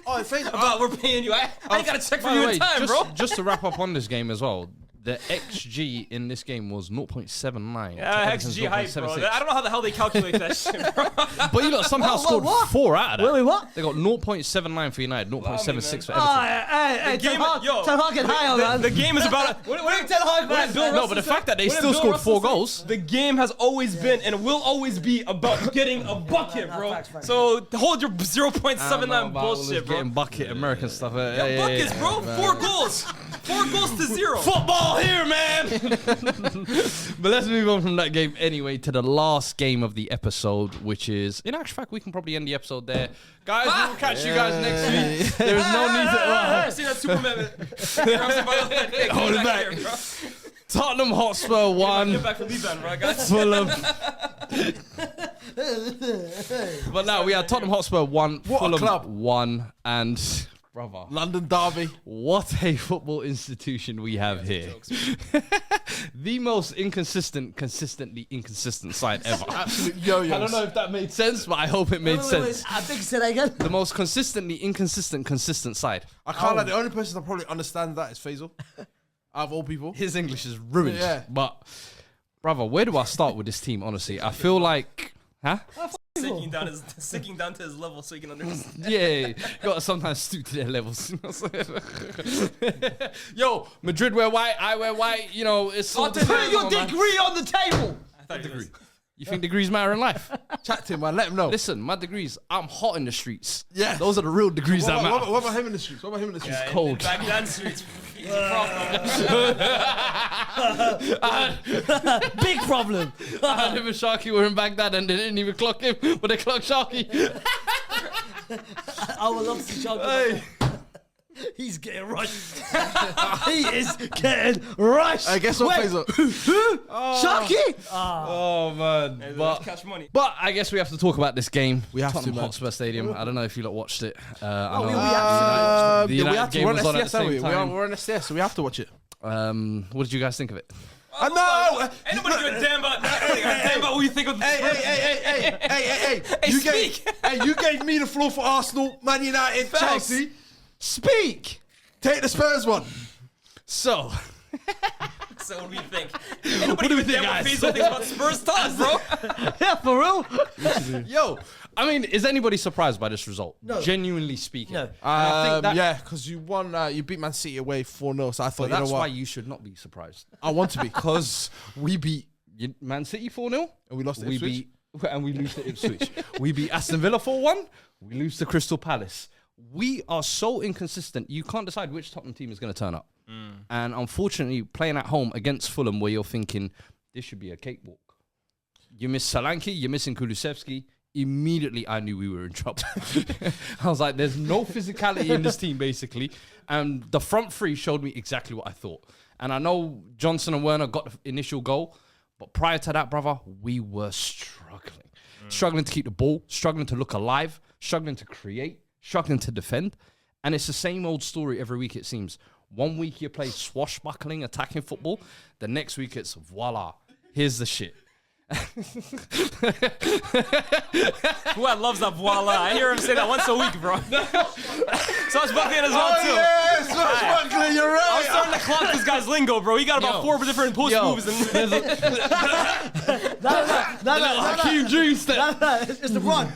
Oh, thank But we're paying you. I ain't got a check from you in time, bro. Just to wrap up on this game as well, the XG in this game was 0.79. Yeah, XG hype, bro. I don't know how the hell they calculate that shit, bro. But you lot somehow scored what? 4 out of that. Wait, what? They got 0.79 for United, 0.76 for Everton. Hey, game- Ten Hag get higher, man. The game is about. Bring Ten Hag back. No, but the fact that they What did still Bill scored Russell 4 say? goals. The game has always been and will always be about getting a bucket, bro. Facts. So hold your 0.79 bullshit, bro. Getting bucket American stuff. Buckets, bro. 4 goals. 4 goals to 0. Football here, man. But let's move on from that game anyway to the last game of the episode, which is, in actual fact, we can probably end the episode there. Guys, we'll catch you guys next week. There is no need to... See that Superman? Hold it back. Tottenham Hotspur 1. Get back from Liban, bro, guys. Fulham. But now we had Tottenham Hotspur 1, What a Fulham club. 1, and brother, London Derby. what a football institution we have here. The most consistently inconsistent side ever. Absolute yo-yos. I don't know if that made sense, but I hope it made sense. I think say that again. The most consistently consistent side. I can't lie, the only person that probably understands that is Faisal. Out of all people. His English is ruined. Yeah. But, brother, where do I start with this team, honestly? I feel like... Huh? Sinking down to his level so he can understand. Yeah, you gotta sometimes stoop to their levels. You know what I'm saying? Yo, Madrid wear white, I wear white. You know, it's all Put your degree on the table. I thought degree. You think degrees matter in life? Chat to him, man. Let him know. Listen, my degrees, I'm hot in the streets. Yeah. Those are the real degrees that matter. What about him in the streets? Yeah, cold. Back then, streets. He's a problem. Big problem. I him and Sharky were in Baghdad and they didn't even clock him, but they clocked Sharky. I would love to see Sharky. Hey. He's getting rushed. He is getting rushed. Hey, guess what, Wait, Faisal? Sharky? Oh, man. Let's But, catch money. I guess we have to talk about this game. We have to, Tottenham man. Hotspur Stadium. I don't know if you lot watched it. I know we the We United have to. game We're on was on at the SDS, aren't we? same time. We're on SDS, so we have to watch it. What did you guys think of it? I know. Ain't nobody give a damn about what you think of this. Hey. Hey, You gave me the floor for Arsenal, Man United, Facts. Chelsea. Speak! Take the Spurs one. So, So what do we think? Anybody do we even think, damn what guys? Faisal thinks about Spurs talk, bro? Yeah, for real. Yo, I mean, is anybody surprised by this result? No. Genuinely speaking. No. I think that- Yeah, because you won. You beat Man City away 4-0. So I thought, But you know that's what? why you should not be surprised. I want to be. Because we beat Man City 4-0. And we lost to We Ipswich. and we lose to Ipswich. We beat Aston Villa 4-1. We lose to Crystal Palace. We are so inconsistent. You can't decide which Tottenham team is going to turn up. And unfortunately, playing at home against Fulham, where you're thinking this should be a cakewalk. You miss Solanke, you're missing Kulusevski. Immediately, I knew we were in trouble. I was like, there's no physicality in this team, basically. And the front three showed me exactly what I thought. And I know Johnson and Werner got the initial goal, but prior to that, brother, we were struggling. Struggling to keep the ball, struggling to look alive, struggling to create, struggling to defend. And it's the same old story every week, it seems. One week you play swashbuckling, attacking football. The next week it's voila, here's the shit. Who loves that voila? I hear him say that once a week, bro. Swashbuckling as well, too. Yes, swashbuckling, you're I'm right. starting to clock this guy's lingo, bro. He got about 4 different post moves. And No, Hakeem Dream step. it's the run.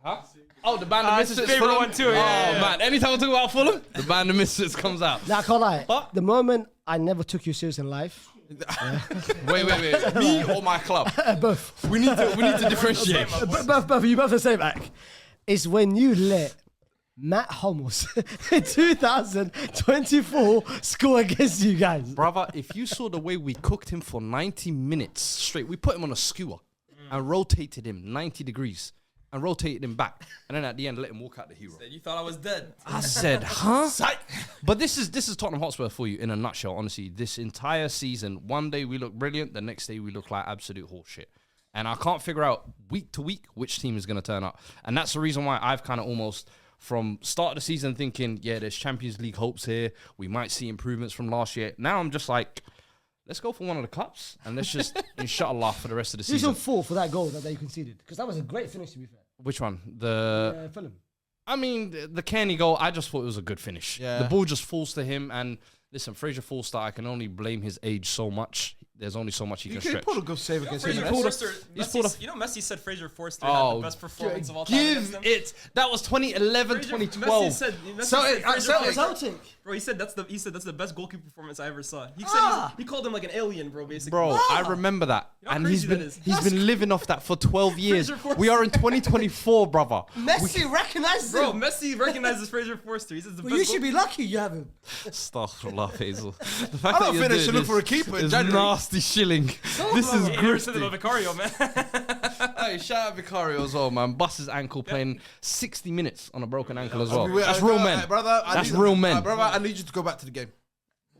Huh? Oh, the band of That's misfits. his favorite Fulham? one too, Oh yeah. man, anytime I talk about Fulham, the band of misfits comes out. Now, I can't lie. What? The moment I never took you serious in life, Wait, me or my club? both. We need to differentiate. both, you both the same act. Is when you let Matt Hummels in 2024 score against you guys. Brother, if you saw the way we cooked him for 90 minutes straight, we put him on a skewer and rotated him 90 degrees and rotated him back. And then at the end, let him walk out the hero. you thought I was dead. I said, huh? But this is Tottenham Hotspur for you in a nutshell, honestly. This entire season, one day we look brilliant, the next day we look like absolute horseshit. And I can't figure out week to week which team is going to turn up. And that's the reason why I've kind of almost, from start of the season, thinking, yeah, there's Champions League hopes here. We might see improvements from last year. Now I'm just like, let's go for one of the cups and let's just, inshallah, for the rest of the Who's season. on 4 for that goal that you conceded? Because that was a great finish, to be fair. Which one? Fulham. I mean, the Kearney goal, I just thought it was a good finish. Yeah. The ball just falls to him. And listen, Fraser Forster, I can only blame his age so much. There's only so much he can stretch. He pulled a good save against Fraser him. Forster, he's pulled a- you know Messi said Fraser Forster had the best performance of all time against Give him? it. That was 2011, Messi 2012. said Celtic, Fraser Celtic. Forster- Celtic. Bro, he said that's the best goalkeeper performance I ever saw. He said he called him like an alien, bro. Basically, Bro, I remember that. You know how And he's crazy that is? been living off that for 12 years. Fraser Forster. We are in 2024, brother. Messi recognized Bro, him. Messi recognizes Fraser Forster. He says the Well, best. you should be lucky you have him. Astaghfirullah, Hazel. The fact I that don't you're think they doing should look this for a keeper in is January. nasty shilling. This is Yeah, you're sitting gritty. with Vicario, man. Hey, shout out Vicario as well, man. Bust his ankle playing 60 minutes on a broken ankle as well. Wait, That's real men. brother. That's real men. Brother, I need you to go back to the game.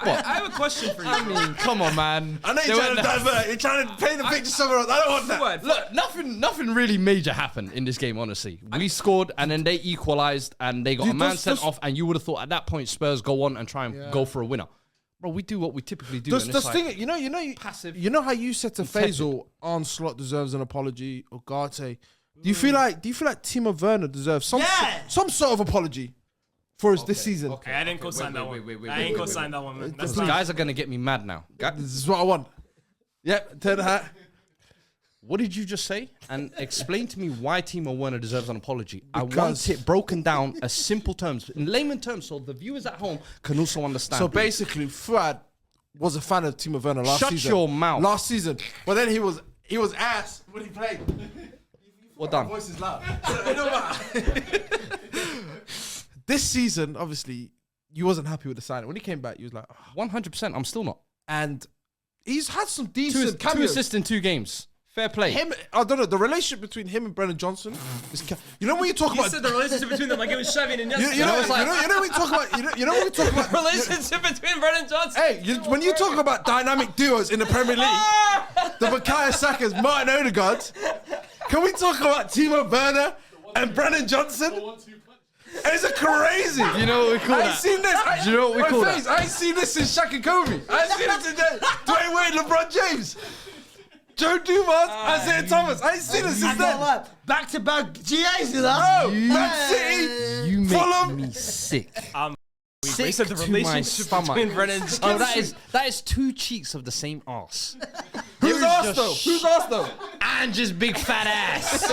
I have a question for you. I mean, come on, man. I know They you're trying to went- divert. You're trying to paint the picture somewhere else. I don't want that. What? Look, nothing really major happened in this game, honestly. We scored and then they equalized and they got Dude, a man does- sent does- off, and you would have thought at that point Spurs go on and try and go for a winner. Bro, we do what we typically do. Does and the it's like, thing, you know, passive. You know how you said to Tepid. Faisal, Arne Slot deserves an apology, or Ugarte. Do you feel like Timo Werner deserves some sort of apology for this season? Okay, I didn't co-sign that one. I ain't co-sign that one, man. That's These guys are gonna get me mad now. This is what I want. Yep, turn the hat. What did you just say? And explain to me why Timo Werner deserves an apology. I want Because- it broken down as simple terms, in layman terms, so the viewers at home can also understand. So basically, Fuad was a fan of Timo Werner last Shut season. your mouth. Last season, but then he was ass when he played. Well done. Voice is loud. It don't matter. This season, obviously, you wasn't happy with the signing. When he came back, you was like, "Oh." 100%. I'm still not. And he's had some Two decent cameos. assists in 2 games. Fair play. I don't know, the relationship between him and Brennan Johnson is you know when you talk You about said the relationship between them like it was Xavi and Iniesta. you know when we talk about you know when we talk about relationship between Brennan Johnson. hey, when you talk about dynamic duos in the Premier League, the Bukayo Saka's, Martin Odegaard, can we talk about Timo Werner and Brennan Johnson? It's crazy. You know what we call I ain't that? seen this. Do you know what we call that? I ain't seen this since Shaq and Kobe. I ain't seen it since Dwayne Wade, LeBron James, Joe Dumas, Isaiah Thomas. I ain't seen it since then. Back to back GAs, you know? Bro, Man City, Fulham. me sick. We Sick said the to my relationship stomach. between Brennan and Oh, Johnson. that is two cheeks of the same arse. Who's us though? Who's us though? And just big fat ass.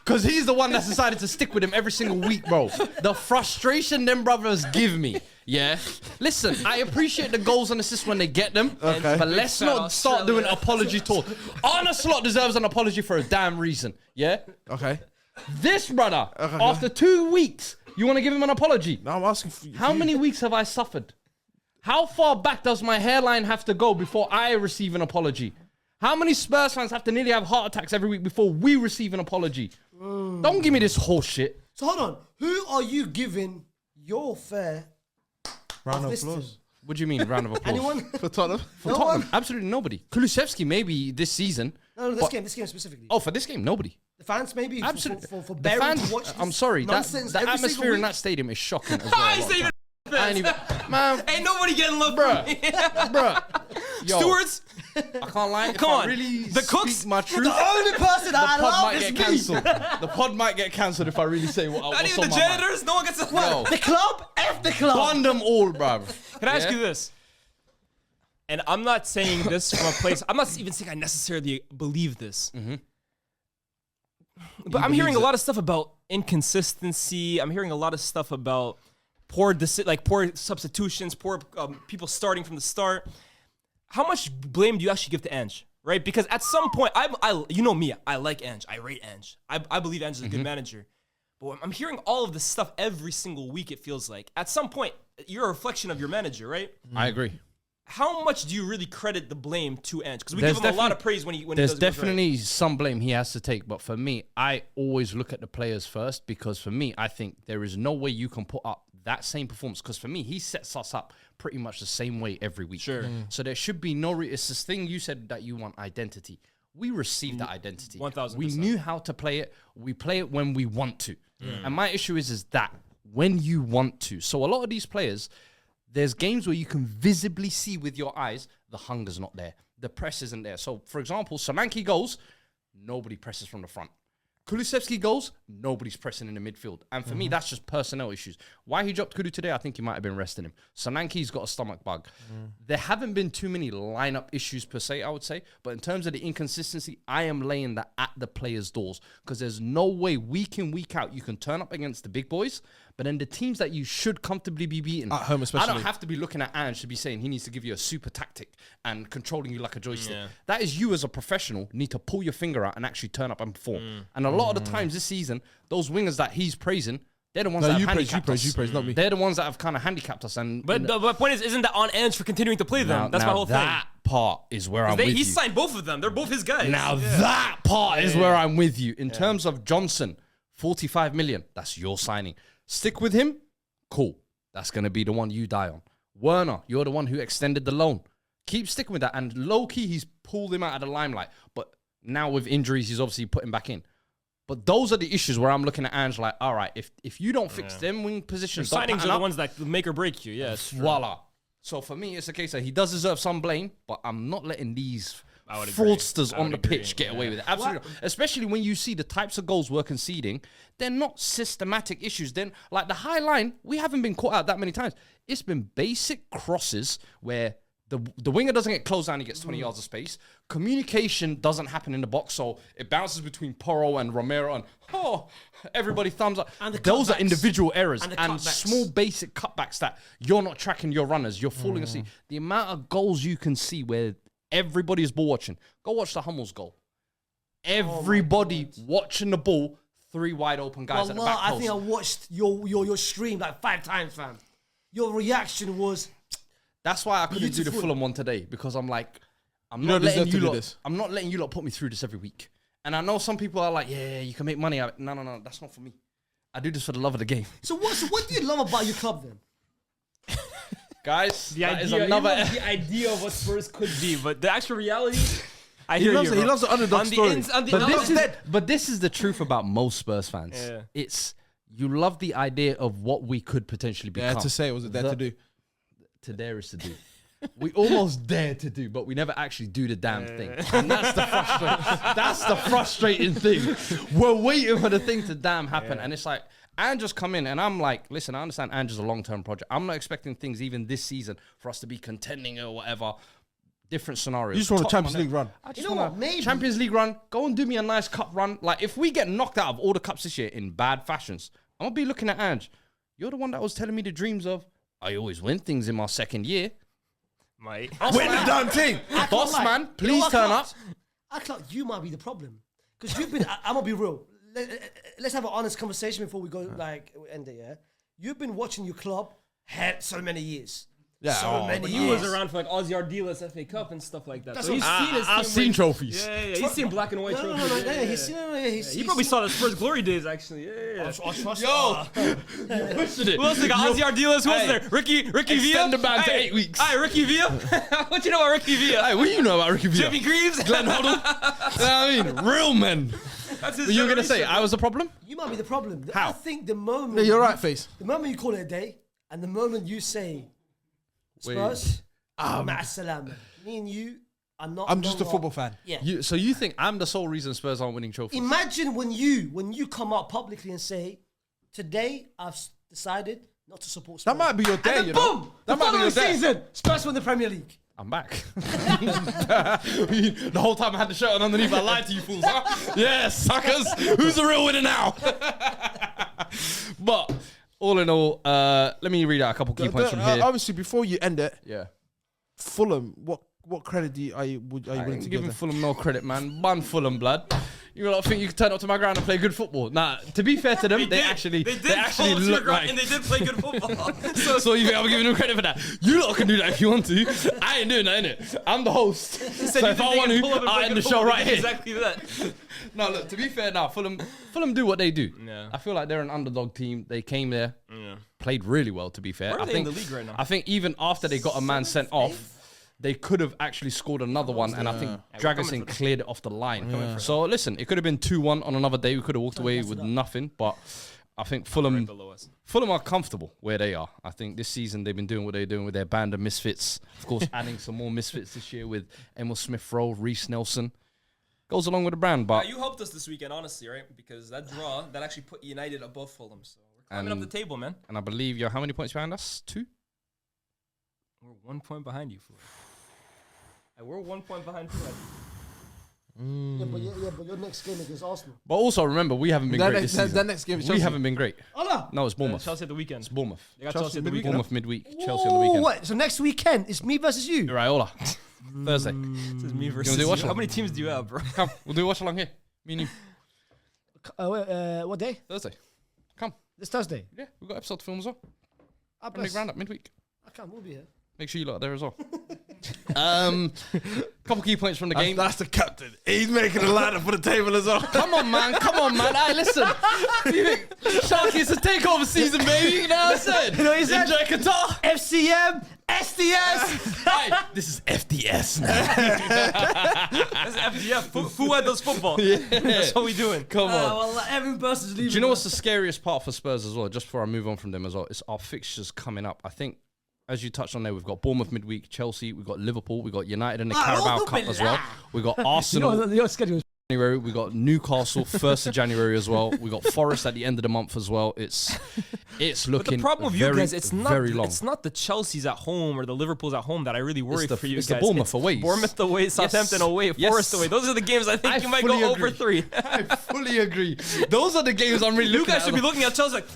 Because he's the one that's decided to stick with him every single week, bro. The frustration them brothers give me. Yeah. Listen, I appreciate the goals and assists when they get them. Okay. But let's fat not start doing Australia. apology tours. Arne Slot deserves an apology for a damn reason. Yeah. Okay. This brother, after 2 weeks, you want to give him an apology? Now I'm asking for How many weeks have I suffered? How far back does my hairline have to go before I receive an apology? How many Spurs fans have to nearly have heart attacks every week before we receive an apology? Don't give me this horse shit. So hold on. Who are you giving your fair round of this applause What do you mean, round of applause? Anyone? for Tottenham? For No Tottenham, one? absolutely nobody. Kulusevski, maybe this season. No, but- this game specifically. Oh, for this game, nobody. The fans maybe Absolutely. for The bearing fans, to watch this I'm sorry, that, nonsense the every single atmosphere in week. that stadium is shocking as well. I ain't even I ain't even, man, Ain't nobody getting love bruh, from me. bruh. Yo, Stewards, I can't lie. Come if on. I really The cooks? speak my truth. The only person The I pod love might is get me. cancelled. The pod might get cancelled if I really say what not what's even on the my mind. janitors. No one gets a Yo, The club, F the club. bond them all, bruv. Can I ask Yeah? you this? And I'm not saying this from a place. I'm not even saying I necessarily believe this. But I'm hearing a lot of stuff about inconsistency. I'm hearing a lot of stuff about poor substitutions, poor people starting from the start. How much blame do you actually give to Ange? Right? Because at some point, you know me, I like Ange. I rate Ange. I believe Ange is a good manager. But I'm hearing all of this stuff every single week, it feels like. At some point, you're a reflection of your manager, right? I agree. How much do you really credit the blame to Ange? Because we There's give him a lot definitely- of praise when he There's does it right. definitely some blame he has to take, but for me, I always look at the players first because for me, I think there is no way you can put up that same performance because for me, he sets us up pretty much the same way every week. Sure. So there should be no... it's this thing you said that you want identity. We received that identity. 1000%. We knew how to play it. We play it when we want to. And my issue is that when you want to. So a lot of these players... there's games where you can visibly see with your eyes the hunger's not there. The press isn't there. So, for example, Solanke goes, nobody presses from the front. Kulusevski goes, nobody's pressing in the midfield. And for me, that's just personnel issues. Why he dropped Kudu today, I think he might have been resting him. Solanke's got a stomach bug. There haven't been too many lineup issues per se, I would say. But in terms of the inconsistency, I am laying that at the players' doors. Because there's no way week in, week out, you can turn up against the big boys. But then the teams that you should comfortably be beating. At home especially. I don't have to be looking at Ange to be saying he needs to give you a super tactic and controlling you like a joystick. Yeah. That is you as a professional need to pull your finger out and actually turn up and perform. And a lot of the times this season, those wingers that he's praising, they're the ones that have handicapped us. you praise, not me. They're the ones that have kind of handicapped us. And But the point is, isn't that on Ange for continuing to play them? That's my whole that part is where I'm with thing. He you. signed both of them. They're both his guys. Now that part is where I'm with you. In terms of Johnson, 45 million, that's your signing. Stick with him, cool. That's going to be the one you die on. Werner, you're the one who extended the loan. Keep sticking with that. And low-key, he's pulled him out of the limelight. But now with injuries, he's obviously put him back in. But those are the issues where I'm looking at Ange like, all right, if you don't fix them wing positions, don't Signings pattern are the up, ones that make or break you. Yeah, it's true. voila. So for me, it's a case that he does deserve some blame, but I'm not letting these would agree. fraudsters I on would the agree, pitch get away with it. Absolutely. Not. Especially when you see the types of goals we're conceding, they're not systematic issues. Then, like the high line, we haven't been caught out that many times. It's been basic crosses where the winger doesn't get closed down, he gets 20 yards of space. Communication doesn't happen in the box, so it bounces between Porro and Romero, and everybody thumbs up. And the Those are cutbacks. individual errors And and, the cutbacks. small basic cutbacks that you're not tracking your runners, you're falling asleep. The amount of goals you can see where everybody is ball watching. Go watch the Hummels goal. Everybody watching the ball, 3 wide open guys at the Wallah, back I post. think I watched your stream like 5 times, fam. Your reaction was That's why I couldn't do the Beautiful. Fulham one today, because I'm like, I'm You not don't letting deserve to you do lot. this. I'm not letting you lot put me through this every week. And I know some people are like, yeah, you can make money out of it. No, that's not for me. I do this for the love of the game. so. What do you love about your club then? Guys, The that is idea, another... the idea of what Spurs could be, but the actual reality, I He hear loves you. it. He bro. loves the underdog On the story. ins- on the- But no, this, no, is, but this is the truth about most Spurs fans. Yeah. It's, you love the idea of what we could potentially become. Dare to say, was it dare to do? To dare is to do. We almost dare to do, but we never actually do the damn thing. And that's the frustrating thing. We're waiting for the thing to damn happen. And it's like, And just come in, and I'm like, listen, I understand Ange's a long-term project. I'm not expecting things even this season for us to be contending or whatever. Different scenarios. You just want a Tottenham, Champions League run. I just You know want what, maybe- Champions League run. Go and do me a nice cup run. Like, if we get knocked out of all the cups this year in bad fashions, I'm going to be looking at Ange. You're the one that was telling me the dreams of, I always win things in my second year. Mate. Win the damn thing. Boss lie. man, You know please what, turn up. Clark? I thought you might be the problem. Because you've been, I'm going to be real. Let's have an honest conversation before we go, like, end it, yeah? You've been watching your club so many years. Yeah, So many But years. you was around for like Ozzy Ardiles FA Cup and stuff like that. That's So he's what- seen his I've team seen win. trophies. Yeah. He's seen black and white No, trophies. Yeah. He He probably saw the Spurs glory days, actually. Yeah. I trust Yo, Who else they got? Ozzy Ardiles. Who else Hey, there? Ricky Villa. extend the ban to Hey, 8 weeks. Hi, Ricky Villa. What you know about Ricky Villa? Hey, what do you know about Ricky Villa? Jimmy Greaves. Glenn Hoddle. You know what I mean? Real men. That's his But you were going to say, generation. I was the problem? You might be the problem. How? I think the moment... Yeah, you're right, Face. The moment you call it a day, and the moment you say, Spurs, ma'a salama. Me and you are not... I'm just a no football more- fan. Yeah. So you think I'm the sole reason Spurs aren't winning trophies? Imagine when you come out publicly and say, today I've decided not to support Spurs. That might be your day, and then you know. boom! That the might be your following day. season, Spurs win the Premier League. I'm back. The whole time I had the shirt on underneath, I lied to you fools, huh? Yeah, suckers. Who's the real winner now? But all in all, let me read out a couple key points from here. Obviously, before you end it, Yeah. Fulham, what credit are you willing I to ain't give giving them? Fulham no credit, man. Bun Fulham, blood. You lot think you can turn up to my ground and play good football? Nah, to be fair to them, they actually go to look your like. and they did play good football. So you think I'm giving them credit for that? You lot can do that if you want to. I ain't doing that, innit? I'm the host. So if I want to, I'll end the show right here. Exactly that. No, look, to be fair now, Fulham do what they do. Yeah. I feel like they're an underdog team. They came there, Yeah. played really well, to be fair. Where are I they think, in the league right now? I think even after they got a man sent off, they could have actually scored another one, and I think Dragusin cleared it off the line. So listen, it could have been 2-1 on another day. We could have walked away with nothing, but I think Fulham below us. Fulham are comfortable where they are. I think this season they've been doing what they're doing with their band of misfits. Of course, adding some more misfits this year with Emil Smith-Rowe, Reece Nelson. Goes along with the brand, but You helped us this weekend, honestly, right? Because that draw, that actually put United above Fulham. So we're climbing up the table, man. and I believe you're how many points behind us? 2? We're 1 point behind you, fool. Hey, we're 1 point behind you. But your next game against Arsenal. But also remember, we haven't been great this season. That next game is We Chelsea. haven't been great. Oh, no. No, it's Bournemouth. Chelsea at the weekend. It's Bournemouth. They got Chelsea Chelsea at the midweek, weekend. Bournemouth midweek, Chelsea on the weekend. What? So next weekend, it's me versus you. Raiola. Thursday. This is me versus do a watch you. How along? many teams do you have, bro? Come, we'll do a watch along here. Me and you. What day? Thursday. Come. This Thursday. Yeah, we've got episode to film as well. I Big roundup midweek. can't. We'll be here. Make sure you lot are there as well. Couple key points from the game. That's the captain. He's making a ladder for the table as well. Come on, man. Hey, listen. Sharky, it's a takeover season, baby. You know what I'm saying? You know what he said? Enjoy Qatar. FCM, SDS. Hey, this is FDS now. That's FGF. Fuad does football. That's what we doing. Come on. Well, every person's leaving. Do you know what's the scariest part for Spurs as well? Just before I move on from them as well, it's our fixtures coming up. I think, as you touched on there, we've got Bournemouth midweek, Chelsea, we've got Liverpool, we've got United in the Carabao Cup as well. We've got Arsenal. Your schedule is January. We got Newcastle 1st of January as well. We got Forest at the end of the month as well. It's But looking the problem with very, you guys, it's not very long. it's not the Chelsea's at home or the Liverpool's at home that I really worry It's the- for you it's guys. the Bournemouth away. Bournemouth away, Southampton away, Yes. Forest away. Those are the games I think I you might fully go agree. over 3. I fully agree. Those are the games I'm really You looking guys at. should be looking at Chelsea like,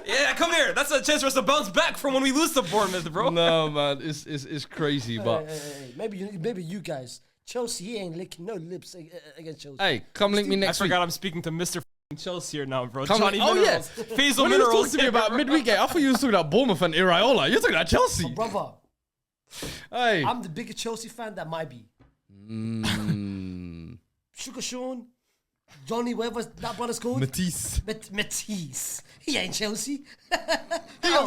yeah, come here. That's a chance for us to bounce back from when we lose to Bournemouth, bro. No, man, it's crazy. But Hey, maybe you guys. Chelsea, he ain't licking no lips against Chelsea. hey, come link me I next week. forgot I'm speaking to Mr. Chelsea here now, bro. Come Johnny on. Oh, Minerals. yeah. Faisal When you was Minerals. talking to me about midweek game, I thought you was talking about Bournemouth and Iraola. You're talking about Chelsea. Brother, Hey. I'm the biggest Chelsea fan that might be. Sugar Sean, Johnny, whatever that brother's called. Matisse. Matisse. He ain't Chelsea.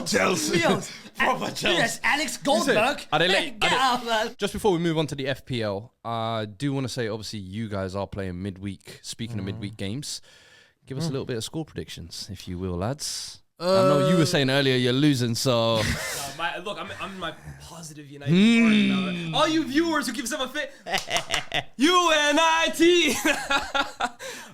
Chelsea. Who else? Proper Chelsea. Yes, Alex Goldberg. Are they late? Get out, man. Just before we move on to the FPL, I do want to say, obviously, you guys are playing midweek. Speaking of midweek games, give us a little bit of score predictions, if you will, lads. I know you were saying earlier you're losing, so... Look, I'm in my positive United part now. All you viewers who keep saying my fit, UNIT.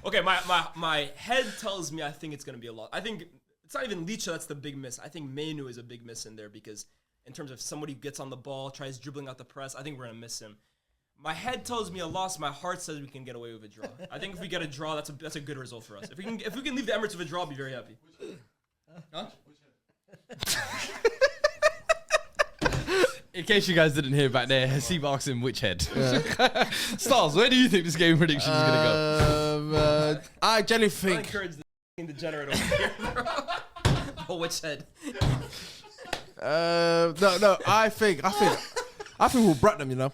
Okay, my head tells me I think it's gonna be a lot. I think it's not even Licha that's the big miss. I think Mainu is a big miss in there because in terms of somebody who gets on the ball, tries dribbling out the press, I think we're going to miss him. My head tells me a loss. My heart says we can get away with a draw. I think if we get a draw, that's a good result for us. If we can leave the Emirates with a draw, I'll be very happy. Huh? In case you guys didn't hear back there, Hasib asked him which head. Yeah. Stars, where do you think this game prediction is going to go? I generally think... I encourage the degenerate over here, bro. Oh, which head? No, I think we'll brat them, you know.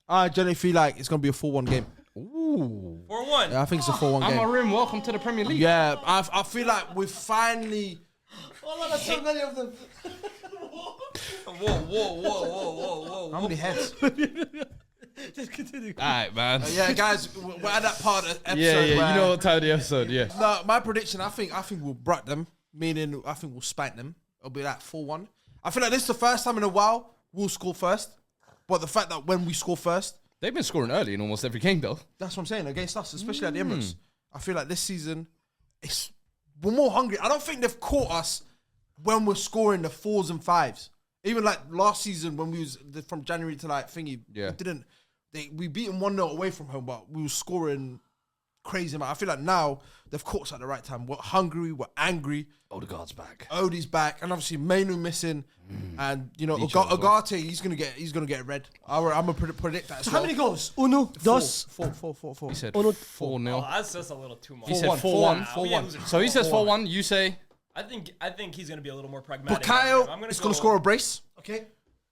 I generally feel like it's going to be a 4-1 game. Ooh. 4-1. Yeah, I think it's a 4-1 game. Amarim, welcome to the Premier League. Yeah, I feel like we finally... Oh, there's so many of them. Whoa. How many heads? Just continue. All right, man. Yeah, guys, we're at that part of the episode Yeah, where... you know what time of the episode, yeah. No, my prediction, I think we'll brat them, meaning I think we'll spank them. It'll be like 4-1. I feel like this is the first time in a while we'll score first. But the fact that when we score first... They've been scoring early in almost every game, though. That's what I'm saying, against us, especially at the Emirates. I feel like this season, we're more hungry. I don't think they've caught us when we're scoring the 4s and 5s. Even like last season when we was from January to like thingy, we beat them 1-0 away from home, but we were scoring crazy amount. I feel like now they've caught us at the right time. We're hungry, we're angry. Odegaard's back. Odie's back, and obviously Mainu missing, and you know Ugarte, he's gonna get red. I'm gonna predict that. So how many goals? Uno, dos, four. He said Uno, 4-0. Oh, that's just a little too much. He said 4-1. 4-1. So he says 4-1. You say? I think he's gonna be a little more pragmatic. Bukayo is gonna score a brace. Okay.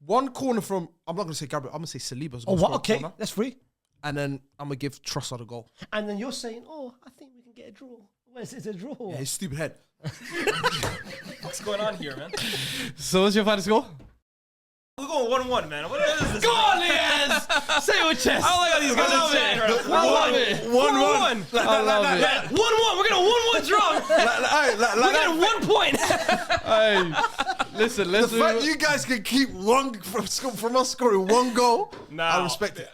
One corner from, I'm not gonna say Gabriel, I'm gonna say Saliba's gonna Oh, score what? a Okay, corner. that's free. And then I'm gonna give Trossard a goal. And then you're saying, I think we can get a draw. Where's it a draw? Yeah, his stupid head. What's going on here, man? So what's your final score? We're going 1-1, man. What is this? Go on, Liaz! Say it with chest. I like how these guys are chatting right now. I love it. 1-1. I love it. 1-1. We're gonna 1-1 draw. We're getting 1 point. Hey, listen, let's The fact you guys can keep one from us scoring one goal, I respect it.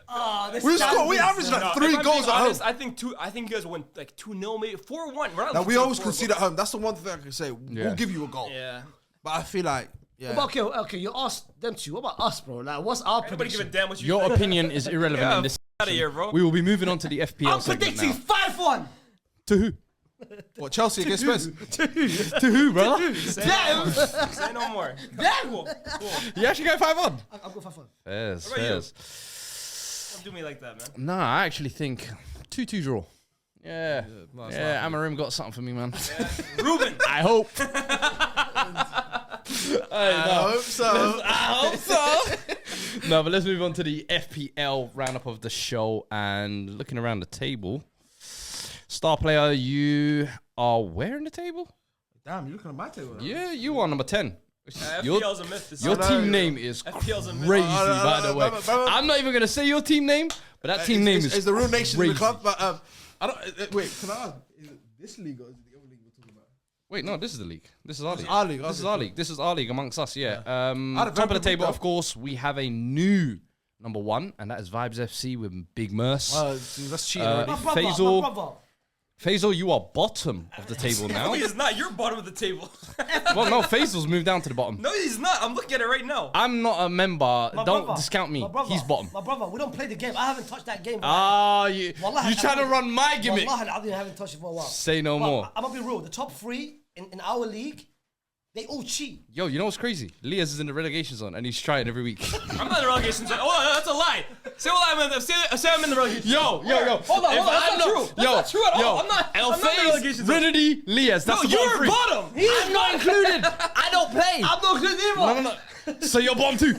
We averaged like 3 goals at home. I think you guys went like 2-0, maybe 4-1. Now we always concede at home. That's the one thing I can say. Yeah. We'll give you a goal. Yeah. But I feel like, yeah. Okay, you asked them two. What about us, bro? Like, what's our Nobody give a prediction? damn what you Your think. opinion is irrelevant in this. Out of here, bro. We will be moving on to the FPL I'm segment predicting now. 5-1. To who? What, Chelsea against Spurs? To who, brother? Say no more. Cool. You actually go 5-1? I'll go 5-1. Fairs, What about you? fairs. Don't do me like that, man. Nah, I actually think 2-2 draw. Yeah, Amarim got something for me, man. Ruben. I hope. I hope so. I hope so. No, but let's move on to the FPL roundup of the show. And looking around the table, star player, you are where in the table? Damn, you're looking at my table. Yeah, you are number 10. FPL's a myth. This Your season. team name is FPL's a myth. crazy, by the way. I'm not even going to say your team name, but that team name is It's the real nation in crazy. the club, but I don't. Wait, can I ask? Is it this league or is it the other league we're talking about? Wait, no, this is the league. This is our league. our league, This is okay, our cool. league. This is our league amongst us, yeah. had a very Top of the good table, week, of course, we have a new number 1, and that is Vibes FC with Big Merce. That's cheating Uh, already. My brother, Faisal. my brother. Faisal, you are bottom of the table No, now. he's not. You're bottom of the table. Well, no, Faisal's moved down to the bottom. No, he's not. I'm looking at it right now. I'm not a member. My Don't brother. discount me. My brother. He's bottom. My brother, we don't play the game. I haven't touched that game. You Wallahi, trying to I run my gimmick? Wallahi, I haven't touched it for a while. Say no But more. I'm gonna be real. The top 3 in our league, they all cheat. Yo, you know what's crazy? Liaz is in the relegation zone, and he's trying every week. I'm not in the relegation zone. Oh, that's a lie. Say what I'm in. Say I'm in the relegation zone. Yo. Hold on. That's not true. That's not true at all. I'm not in the relegation zone. Renedy, Liaz. That's No, the you're bottom 3. bottom. I'm not included. I don't play. I'm not good either. No. So you're bottom 2.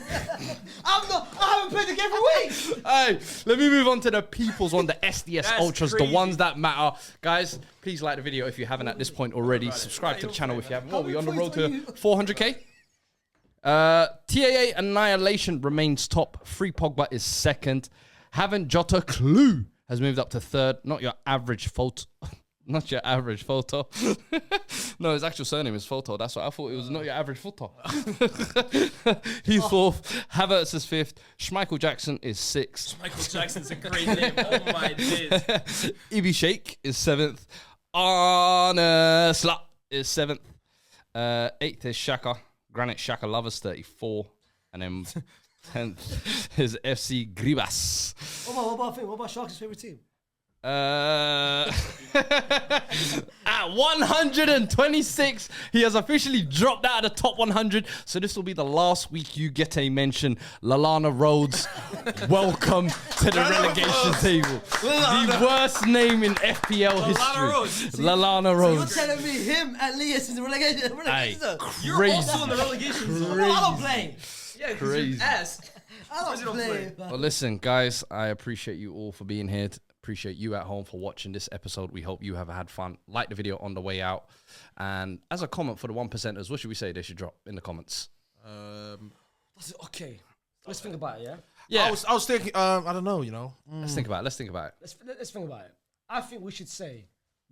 I haven't played the game for weeks. Hey, let me move on to the people's one, the SDS That's Ultras, crazy. the ones that matter. Guys, please like the video if you haven't at this point already. Subscribe to the channel if you haven't. Well, we're on the road to 400k. TAA Annihilation remains top. Free Pogba is second. Haven't Jota Clue has moved up to third. Not your average photo. Not your average photo. No, his actual surname is Photo. That's what I thought. It was not your average photo. He's fourth. Havertz is fifth. Schmeichel Jackson is sixth. Michael Jackson's a great name. Oh my days. Ibi Sheikh is seventh. Arne Slot is seventh. 8th is Shaka. Granite Shaka Lovers 34. And then 10th is FC Gribas. What about Sharky's favorite team? At 126, he has officially dropped out of the top 100. So this will be the last week you get a mention. Lalana Rhodes, welcome to the relegation table. The worst name in FPL history. Lalana Rhodes. You're telling me him and Lias in the relegation zone? You're also in the relegation zone. I don't play. Yeah, Crazy. I don't play. Well, listen, guys, I appreciate you all for being here. Appreciate you at home for watching this episode. We hope you have had fun. Like the video on the way out. And as a comment for the 1%ers, what should we say they should drop in the comments? Okay, let's think about it, yeah? Yeah. I was thinking, I don't know, you know. Let's think about it. Let's think about it. I think we should say,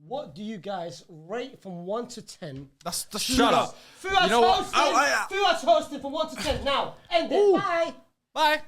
what do you guys rate from 1 to 10? That's Shut up. Fuat's You know what? hosting. Fuat's hosting from 1 to 10. Now, end it. Bye. Bye.